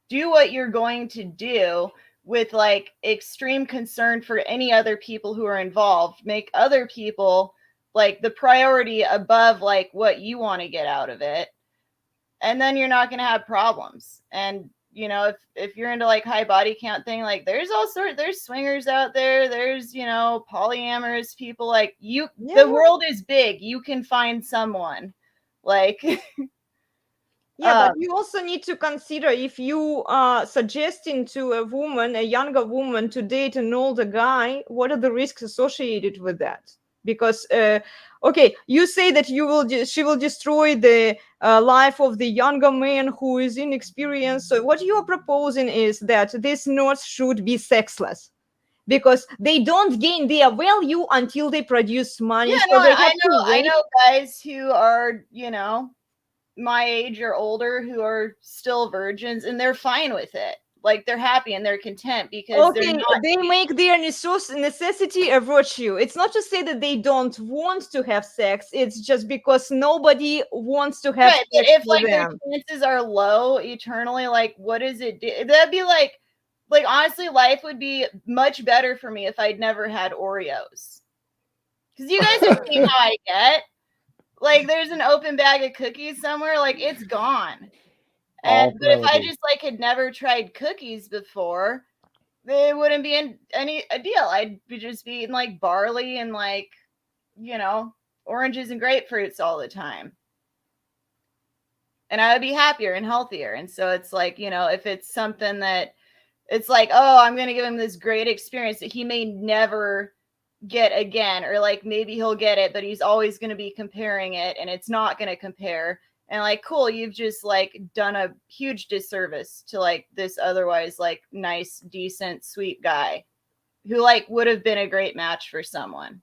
do what you're going to do with like extreme concern for any other people who are involved. Make other people like the priority above like what you want to get out of it. And then you're not going to have problems. And you know, if you're into like high body count thing, like there's there's swingers out there, there's, you know, polyamorous people, like the world is big. You can find someone like yeah, but you also need to consider if you are suggesting to a woman, a younger woman, to date an older guy, what are the risks associated with that? Because okay, you say that she will destroy the life of the younger man who is inexperienced. So what you are proposing is that these nerds should be sexless, because they don't gain their value until they produce money. Yeah, so no, they have I know guys who are, you know, my age or older who are still virgins and they're fine with it. Like they're happy and they're content because they're not. They make their necessity a virtue. It's not to say that they don't want to have sex. It's just because nobody wants to have sex But if with like them. their chances are low eternally, like what does it do? That'd be like honestly, life would be much better for me if I'd never had Oreos. Because you guys have seen how I get. Like there's an open bag of cookies somewhere, like it's gone. And but if I just like had never tried cookies before, they wouldn't be in a deal. I'd just be eating like barley and like, you know, oranges and grapefruits all the time. And I would be happier and healthier. And so it's like, you know, if it's something that it's like, oh, I'm going to give him this great experience that he may never get again, or like maybe he'll get it, but he's always going to be comparing it and it's not going to compare. And like, cool, you've just like done a huge disservice to like this otherwise like nice, decent, sweet guy who like would have been a great match for someone.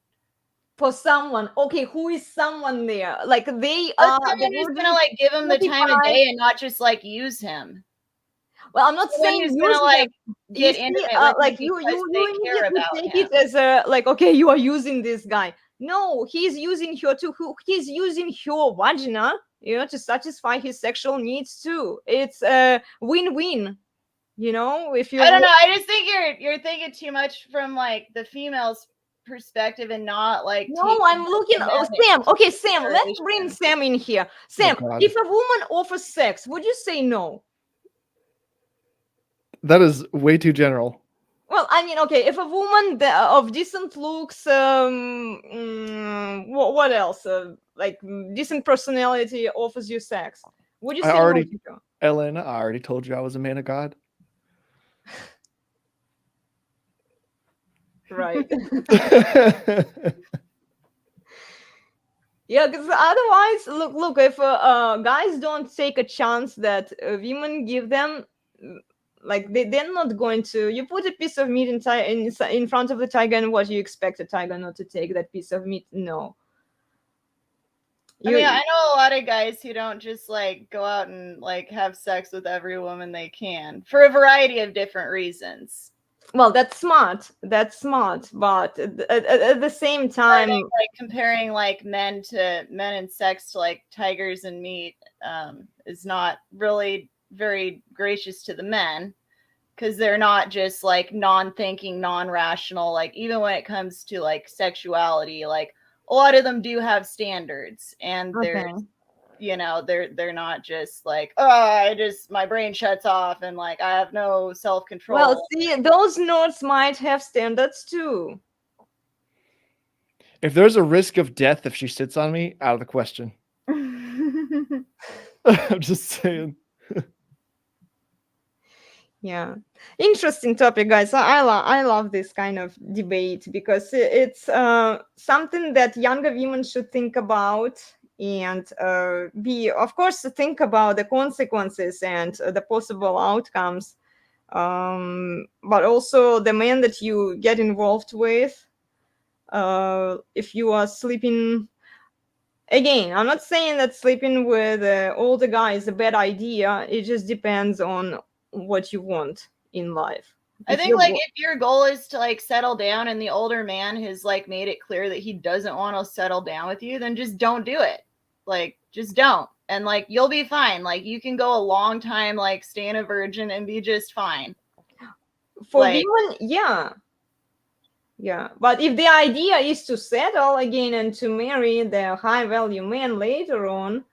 For someone, okay, who is someone there? Like they someone who's gonna like give him the time of day and not just like use him. Well, I'm not saying who's gonna like get intimate with like him you immediately take it as a like, okay, you are using this guy. No, he's using her too. He's using her vagina, you know, to satisfy his sexual needs too. It's a win-win. You know, if you I don't know, I just think you're thinking too much from like the female's perspective and not like no, I'm looking Sam. Okay, Sam, let's bring Sam in here. Sam, if a woman offers sex, would you say no? That is way too general. Well, I mean, okay, if a woman of decent looks, what else? Like decent personality offers you sex, would you say no? Elena, I already told you I was a man of God. Right. Yeah, because otherwise, look, if guys don't take a chance that women give them, like they're not going to. You put a piece of meat in front of the tiger, and what, you expect a tiger not to take that piece of meat? No. I mean, I know a lot of guys who don't just like go out and like have sex with every woman they can for a variety of different reasons. Well, that's smart. But at the same time, like comparing like men and sex to like tigers and meat is not really very gracious to the men, because they're not just like non-thinking, non-rational. Like even when it comes to like sexuality, like a lot of them do have standards, and Okay. they're not just like, oh, my brain shuts off and like I have no self-control. Well, see, those nerds might have standards too. If there's a risk of death if she sits on me, out of the question. I'm just saying. Yeah, interesting topic, guys. I love this kind of debate because it's something that younger women should think about, and of course, think about the consequences and the possible outcomes, but also the men that you get involved with. If you are sleeping, again, I'm not saying that sleeping with older guy is a bad idea. It just depends on what you want in life. I think like if your goal is to like settle down and the older man has like made it clear that he doesn't want to settle down with you, then just don't do it. Like just don't. And like you'll be fine. Like you can go a long time like staying a virgin and be just fine. For women, yeah. Yeah. But if the idea is to settle again and to marry the high value man later on,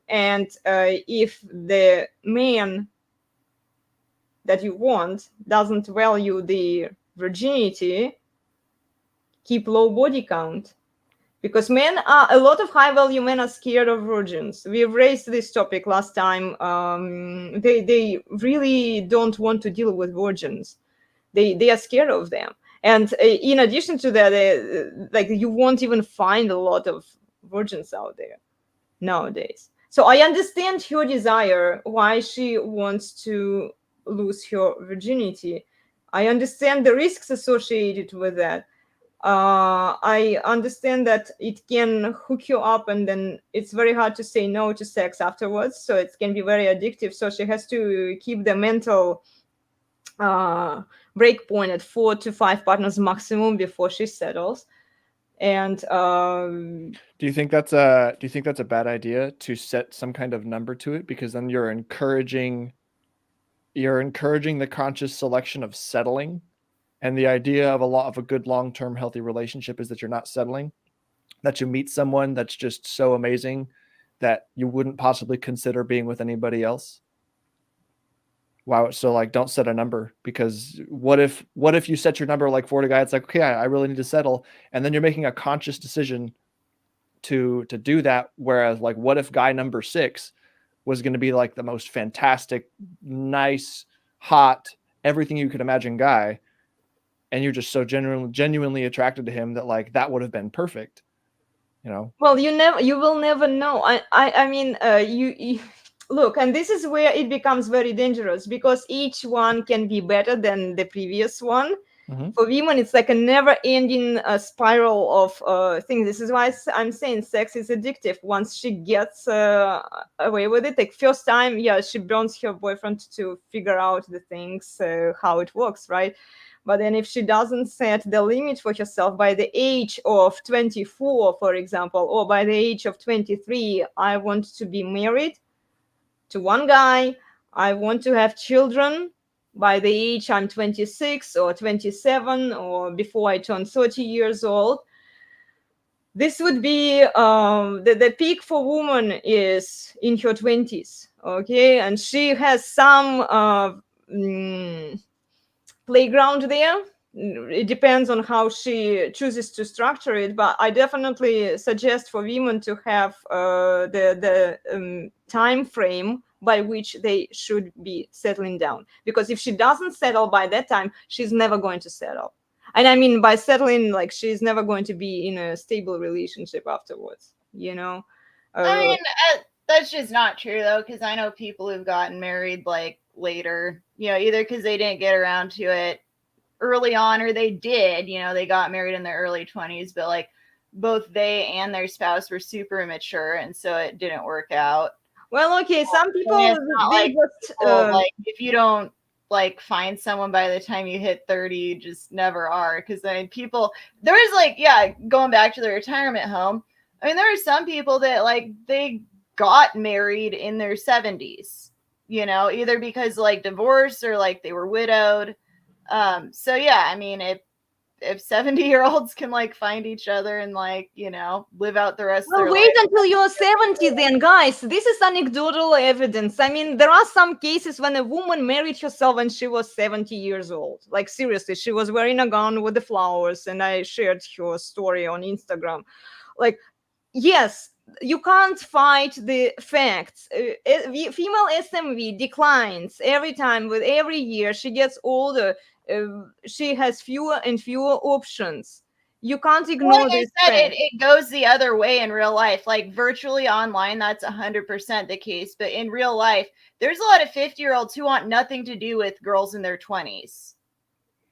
and if the man that you want doesn't value the virginity, keep low body count, because a lot of high value men are scared of virgins. We've raised this topic last time. They really don't want to deal with virgins. They are scared of them, and in addition to that, like you won't even find a lot of virgins out there nowadays. So I understand her desire, why she wants to lose her virginity. I understand the risks associated with that. I understand that it can hook you up, and then it's very hard to say no to sex afterwards. So it can be very addictive. So she has to keep the mental break point at 4 to 5 partners maximum before she settles. And do you think that's a bad idea to set some kind of number to it, because then you're encouraging the conscious selection of settling? And the idea of a good long-term healthy relationship is that you're not settling, that you meet someone that's just so amazing that you wouldn't possibly consider being with anybody else. Wow. So like, don't set a number, because what if you set your number like 40 guys, it's like, okay, I really need to settle. And then you're making a conscious decision to do that. Whereas like, what if guy number 6 was going to be like the most fantastic, nice, hot, everything you could imagine guy, and you're just so genuinely attracted to him that like that would have been perfect, you know? Well, you will never know. I mean, you look, and this is where it becomes very dangerous, because each one can be better than the previous one. Mm-hmm. For women, it's like a never-ending spiral of things. This is why I'm saying sex is addictive. Once she gets away with it, like first time, yeah, she burns her boyfriend to figure out the things, how it works, right? But then if she doesn't set the limit for herself by the age of 24, for example, or by the age of 23, I want to be married to one guy, I want to have children by the age I'm 26 or 27, or before I turn 30 years old. This would be the peak for woman is in her 20s, okay? And she has some playground there. It depends on how she chooses to structure it, but I definitely suggest for women to have the time frame by which they should be settling down, because if she doesn't settle by that time, she's never going to settle. And I mean by settling, like she's never going to be in a stable relationship afterwards, you know? I mean, that's just not true though, because I know people who've gotten married like later, you know, either because they didn't get around to it early on, or they did, you know, they got married in their early 20s, but like both they and their spouse were super immature, and so it didn't work out. Well, okay, some people like if you don't like find someone by the time you hit 30, you just never are. Because I mean, there was like, yeah, going back to the retirement home, I mean, there are some people that like they got married in their 70s, you know, either because like divorce or like they were widowed. So yeah, I mean, if 70-year-olds can like find each other and like, you know, live out the rest of Well, their wait life. until you're 70 then, guys. This is anecdotal evidence. I mean, there are some cases when a woman married herself when she was 70 years old. Like, seriously, she was wearing a gown with the flowers, and I shared her story on Instagram. Like, yes, you can't fight the facts. Female SMV declines every time. With every year she gets older, she has fewer and fewer options. You can't ignore Like I this said, fact. it goes the other way in real life. Like virtually online, that's 100% the case. But in real life, there's a lot of 50-year-olds who want nothing to do with girls in their 20s.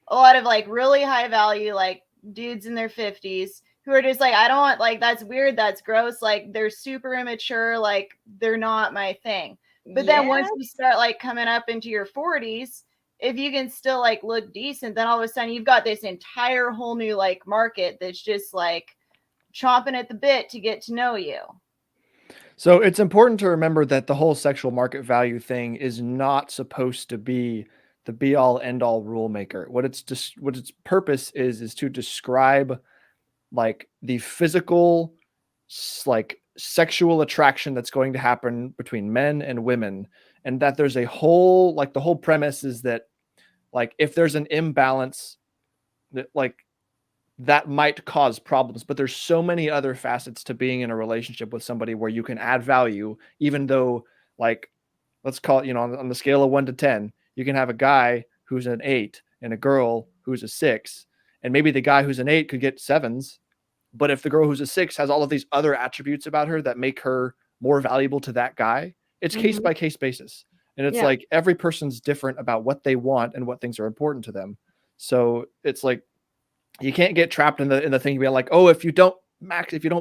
A lot of like really high value, like dudes in their 50s who are just like, I don't want, like, that's weird, that's gross, like they're super immature, like they're not my thing. But then once you start like coming up into your 40s, if you can still like look decent, then all of a sudden you've got this entire whole new like market that's just like chomping at the bit to get to know you. So it's important to remember that the whole sexual market value thing is not supposed to be the be all end all rule maker. What its purpose is to describe like the physical like sexual attraction that's going to happen between men and women, and that there's a whole, like, the whole premise is that like if there's an imbalance, that like that might cause problems, but there's so many other facets to being in a relationship with somebody where you can add value, even though, like, let's call it, you know, on the scale of 1 to 10, you can have a guy who's an 8 and a girl who's a 6, and maybe the guy who's an 8 could get 7s, but if the girl who's a 6 has all of these other attributes about her that make her more valuable to that guy, it's case by case basis. And it's like every person's different about what they want and what things are important to them. So it's like you can't get trapped in the thing being like, oh, if you don't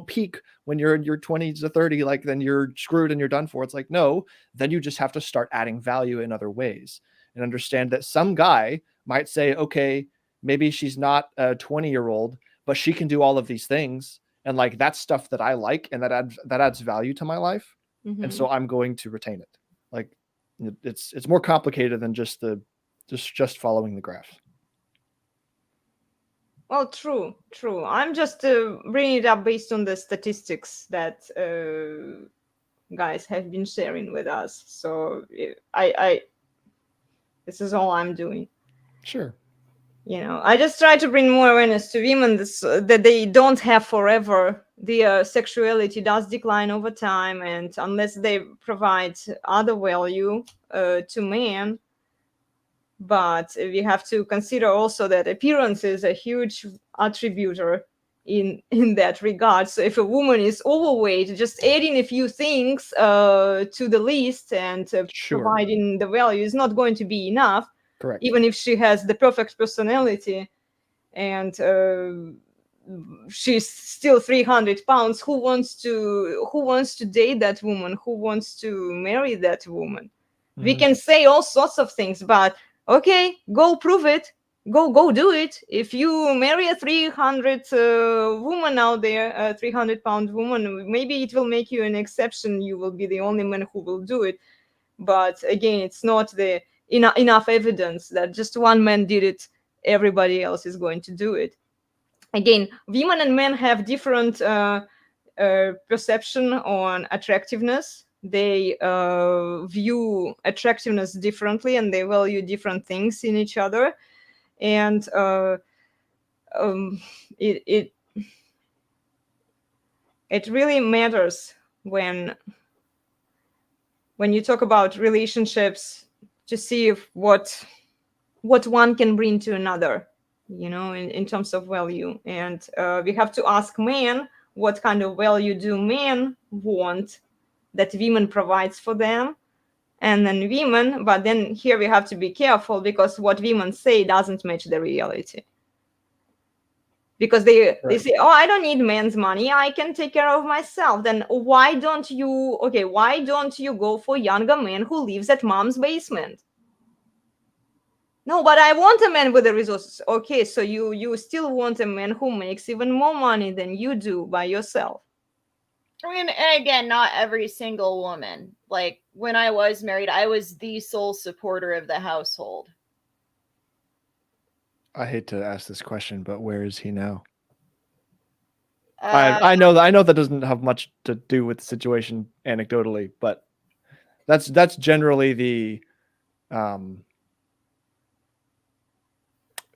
peak when you're in your 20s to 30, like then you're screwed and you're done for. It's like, no, then you just have to start adding value in other ways and understand that some guy might say, okay, maybe she's not a 20-year-old, but she can do all of these things. And like, that's stuff that I like, and that adds value to my life. And so I'm going to retain it. Like, it's more complicated than just following the graph. Well, true. I'm just bringing it up based on the statistics that guys have been sharing with us. So I this is all I'm doing. Sure. You know, I just try to bring more awareness to women that they don't have forever. Their sexuality does decline over time, and unless they provide other value to men. But we have to consider also that appearance is a huge attributor in that regard. So if a woman is overweight, just adding a few things to the list and providing the value is not going to be enough. Correct. Even if she has the perfect personality and she's still 300 pounds, who wants to date that woman? Who wants to marry that woman? We can say all sorts of things, but okay, go prove it. Go do it. If you marry a 300 woman out there, a 300-pound woman, maybe it will make you an exception. You will be the only man who will do it. But again, it's not the enough evidence that just one man did it, everybody else is going to do it. Again, women and men have different perception on attractiveness. They view attractiveness differently, and they value different things in each other. And it really matters when you talk about relationships to see if what one can bring to another, you know, in terms of value. And we have to ask men, what kind of value do men want that women provides for them? And then women, but then here we have to be careful, because what women say doesn't match the reality. Because they say, oh, I don't need men's money, I can take care of myself. Then why don't you go for younger man who lives at mom's basement? No, but I want a man with the resources. Okay, so you still want a man who makes even more money than you do by yourself. I mean, and again, not every single woman. Like, when I was married, I was the sole supporter of the household. I hate to ask this question, but where is he now? I know that doesn't have much to do with the situation anecdotally, but that's generally the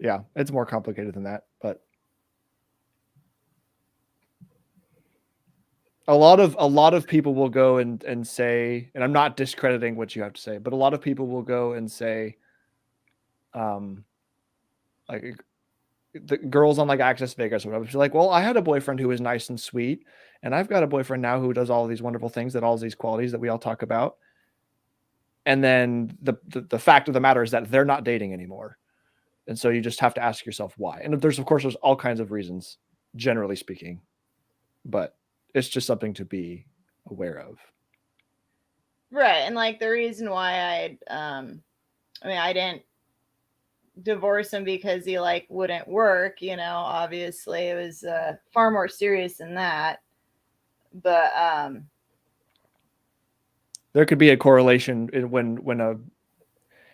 yeah, it's more complicated than that, but a lot of people will go and say, and I'm not discrediting what you have to say, but a lot of people will go and say, like the girls on like Access Vegas or whatever, she's like, well, I had a boyfriend who was nice and sweet, and I've got a boyfriend now who does all these wonderful things, that all these qualities that we all talk about. And then the fact of the matter is that they're not dating anymore. And so you just have to ask yourself why. And there's all kinds of reasons, generally speaking, but it's just something to be aware of. Right. And like the reason why I didn't divorce him because he like wouldn't work, you know, obviously it was far more serious than that. But there could be a correlation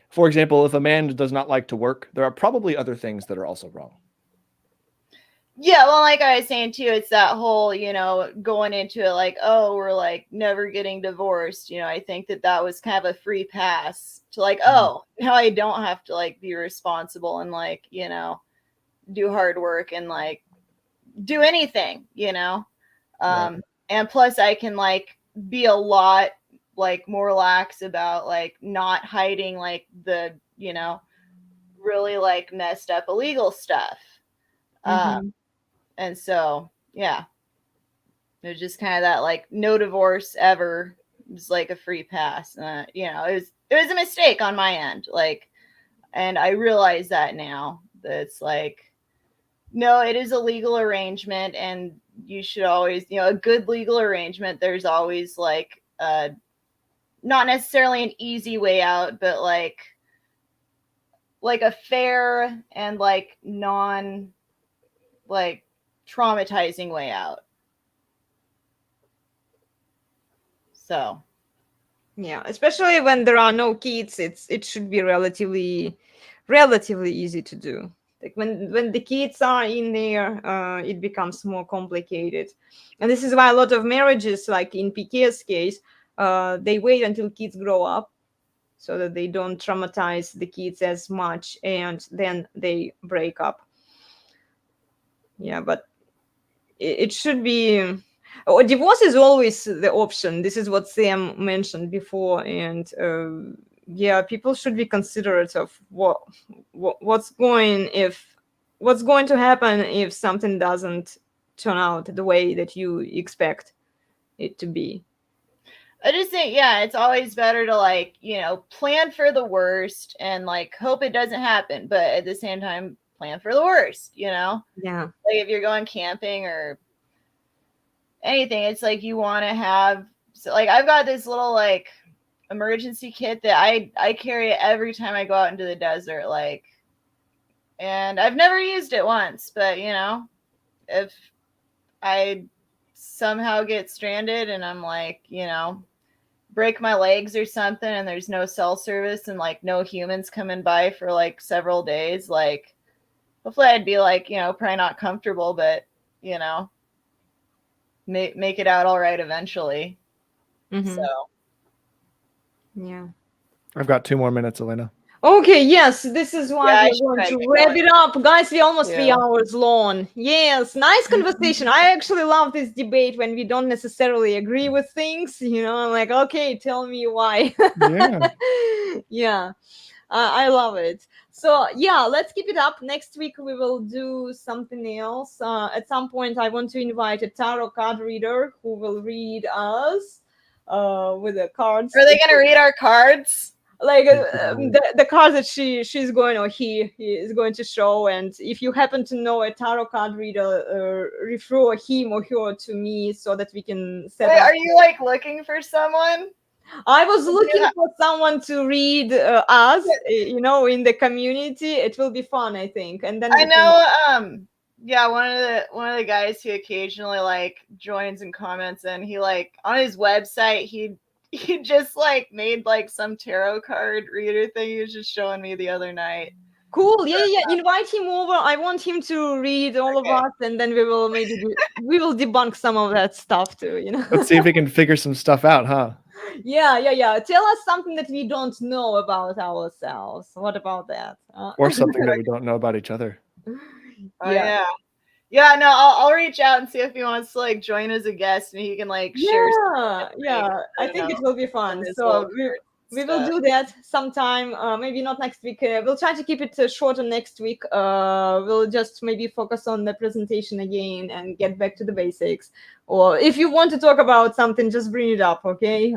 for example, if a man does not like to work, there are probably other things that are also wrong. Yeah, well, like I was saying too, it's that whole, you know, going into it like, oh, we're like never getting divorced. You know, I think that was kind of a free pass to like, oh, now I don't have to like be responsible and like, you know, do hard work and like do anything, you know. Right. And plus I can like be a lot like more lax about like not hiding like the, you know, really like messed up illegal stuff. And so, yeah, it was just kind of that like no divorce ever. It was like a free pass. You know, it was a mistake on my end. Like, and I realize that now that it's like, no, it is a legal arrangement, and you should always, you know, a good legal arrangement. There's always like, not necessarily an easy way out, but like a fair and like non like traumatizing way out. So yeah, especially when there are no kids, it should be relatively easy to do. Like when the kids are in there, it becomes more complicated. And this is why a lot of marriages, like in PK's case, they wait until kids grow up so that they don't traumatize the kids as much, and then they break up. Yeah, but it should be, divorce is always the option. This is what Sam mentioned before, and yeah, people should be considerate of what's going to happen if something doesn't turn out the way that you expect it to be. I just think, yeah, it's always better to like, you know, plan for the worst and like hope it doesn't happen, but at the same time plan for the worst, you know? Yeah. Like if you're going camping or anything, it's like you want to have, so like I've got this little like emergency kit that I carry it every time I go out into the desert, like, and I've never used it once, but you know, if I somehow get stranded and I'm like, you know, break my legs or something and there's no cell service and like no humans coming by for like several days, like hopefully I'd be like, you know, probably not comfortable, but you know, make it out all right eventually. So yeah, I've got 2 more minutes, Elena. Okay, yes, this is why Yeah, we're going to wrap it up. Guys, we're almost 3 hours long. Yes, nice conversation. I actually love this debate when we don't necessarily agree with things. You know, I'm like, okay, tell me why. Yeah. Yeah, I love it. So, yeah, let's keep it up. Next week, we will do something else. At some point, I want to invite a tarot card reader who will read us with the cards. Are they going to read our cards? Like the card that she's going, or he is going to show, and if you happen to know a tarot card reader, refer him or her to me so that we can set Wait, up. are you like looking for someone? I was looking for someone to read us, you know, in the community. It will be fun, I think. And then I know yeah, one of the guys who occasionally like joins and comments, and he like on his website he just like made like some tarot card reader thing he was just showing me the other night. Cool. Yeah. Invite him over. I want him to read all of us, and then we will we will debunk some of that stuff too. Let's see if we can figure some stuff out, huh? Yeah. Tell us something that we don't know about ourselves. What about that? Or something that we don't know about each other. Oh, yeah. No, I'll reach out and see if he wants to like join as a guest, and he can like share. Yeah. I think it will be fun. his So little we will do that sometime. Maybe not next week. We'll try to keep it shorter next week. We'll just maybe focus on the presentation again and get back to the basics. Or if you want to talk about something, just bring it up, okay?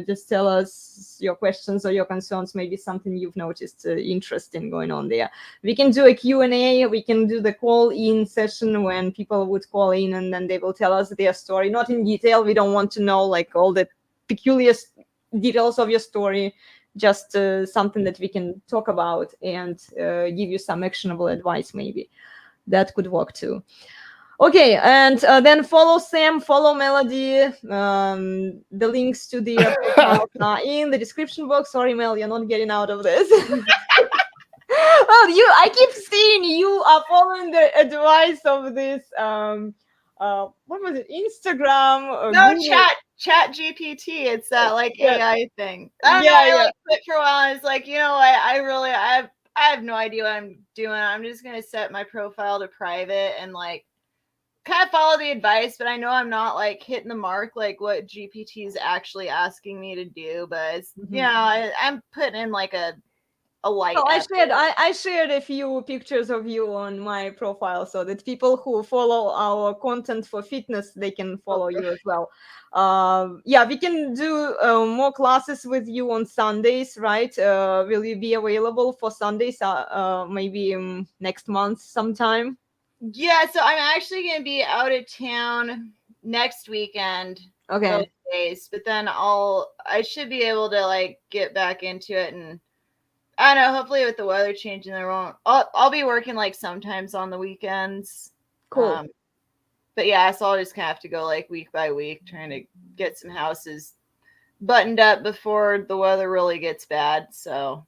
Just tell us your questions or your concerns, maybe something you've noticed interesting going on there. We can do a Q&A. We can do the call-in session when people would call in and then they will tell us their story. Not in detail. We don't want to know like all the peculiar details of your story, just something that we can talk about and give you some actionable advice. Maybe that could work too. Okay, and then follow Sam, follow Melody. The links to the profiles are in the description box. Sorry, Mel, you're not getting out of this. Well, I keep seeing you are following the advice of this what was it, Instagram? No, Google. chat GPT. It's that like AI thing. I like quit for a while. I was like, you know what? I have no idea what I'm doing. I'm just gonna set my profile to private and like kind of follow the advice, but I know I'm not like hitting the mark like what GPT is actually asking me to do. But it's, I'm putting in like a light. No, I shared a few pictures of you on my profile so that people who follow our content for fitness, they can follow you as well. We can do more classes with you on Sundays, right? Will you be available for Sundays maybe next month sometime? Yeah, so I'm actually going to be out of town next weekend. Okay. Both days, but then I should be able to like get back into it, and I don't know, hopefully with the weather changing, I'll be working like sometimes on the weekends. Cool. But yeah, so I'll just kind of have to go like week by week, trying to get some houses buttoned up before the weather really gets bad. So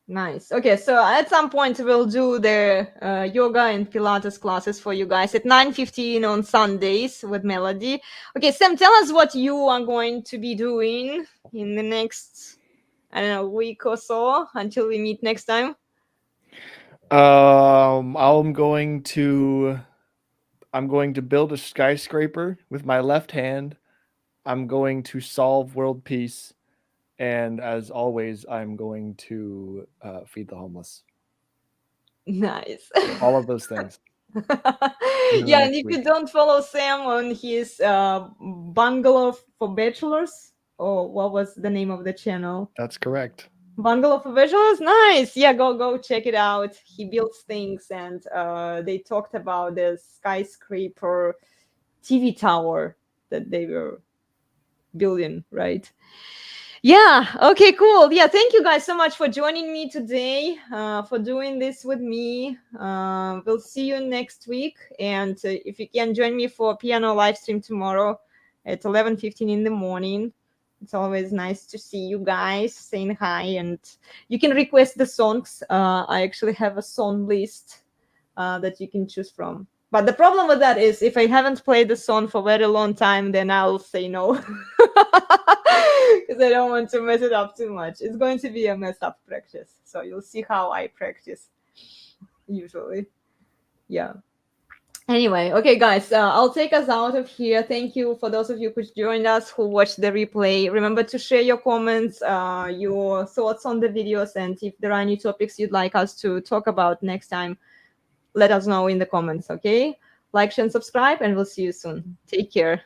nice. Okay, so at some point we'll do the yoga and Pilates classes for you guys at 9:15 on Sundays with Melody. Okay, Sam, tell us what you are going to be doing in the next, I don't know, week or so until we meet next time. I'm going to build a skyscraper with my left hand. I'm going to solve world peace. And as always, I'm going to feed the homeless. Nice. All of those things. Yeah, and if you don't follow Sam on his bungalow for bachelors, or what was the name of the channel? That's correct. Bungalow for bachelors, nice. Yeah, go check it out. He builds things, and they talked about the skyscraper TV tower that they were building, right? Yeah, okay, cool. Yeah, thank you guys so much for joining me today, for doing this with me. We'll see you next week. And if you can join me for a piano live stream tomorrow at 11:15 in the morning. It's always nice to see you guys saying hi. And you can request the songs. I actually have a song list that you can choose from. But the problem with that is if I haven't played the song for a very long time, then I'll say no. Because I don't want to mess it up too much. It's going to be a mess up practice. So you'll see how I practice usually. Yeah. Anyway, okay, guys, I'll take us out of here. Thank you for those of you who joined us, who watched the replay. Remember to share your comments, your thoughts on the videos, and if there are any topics you'd like us to talk about next time, let us know in the comments, okay? Like, share, and subscribe, and we'll see you soon. Take care.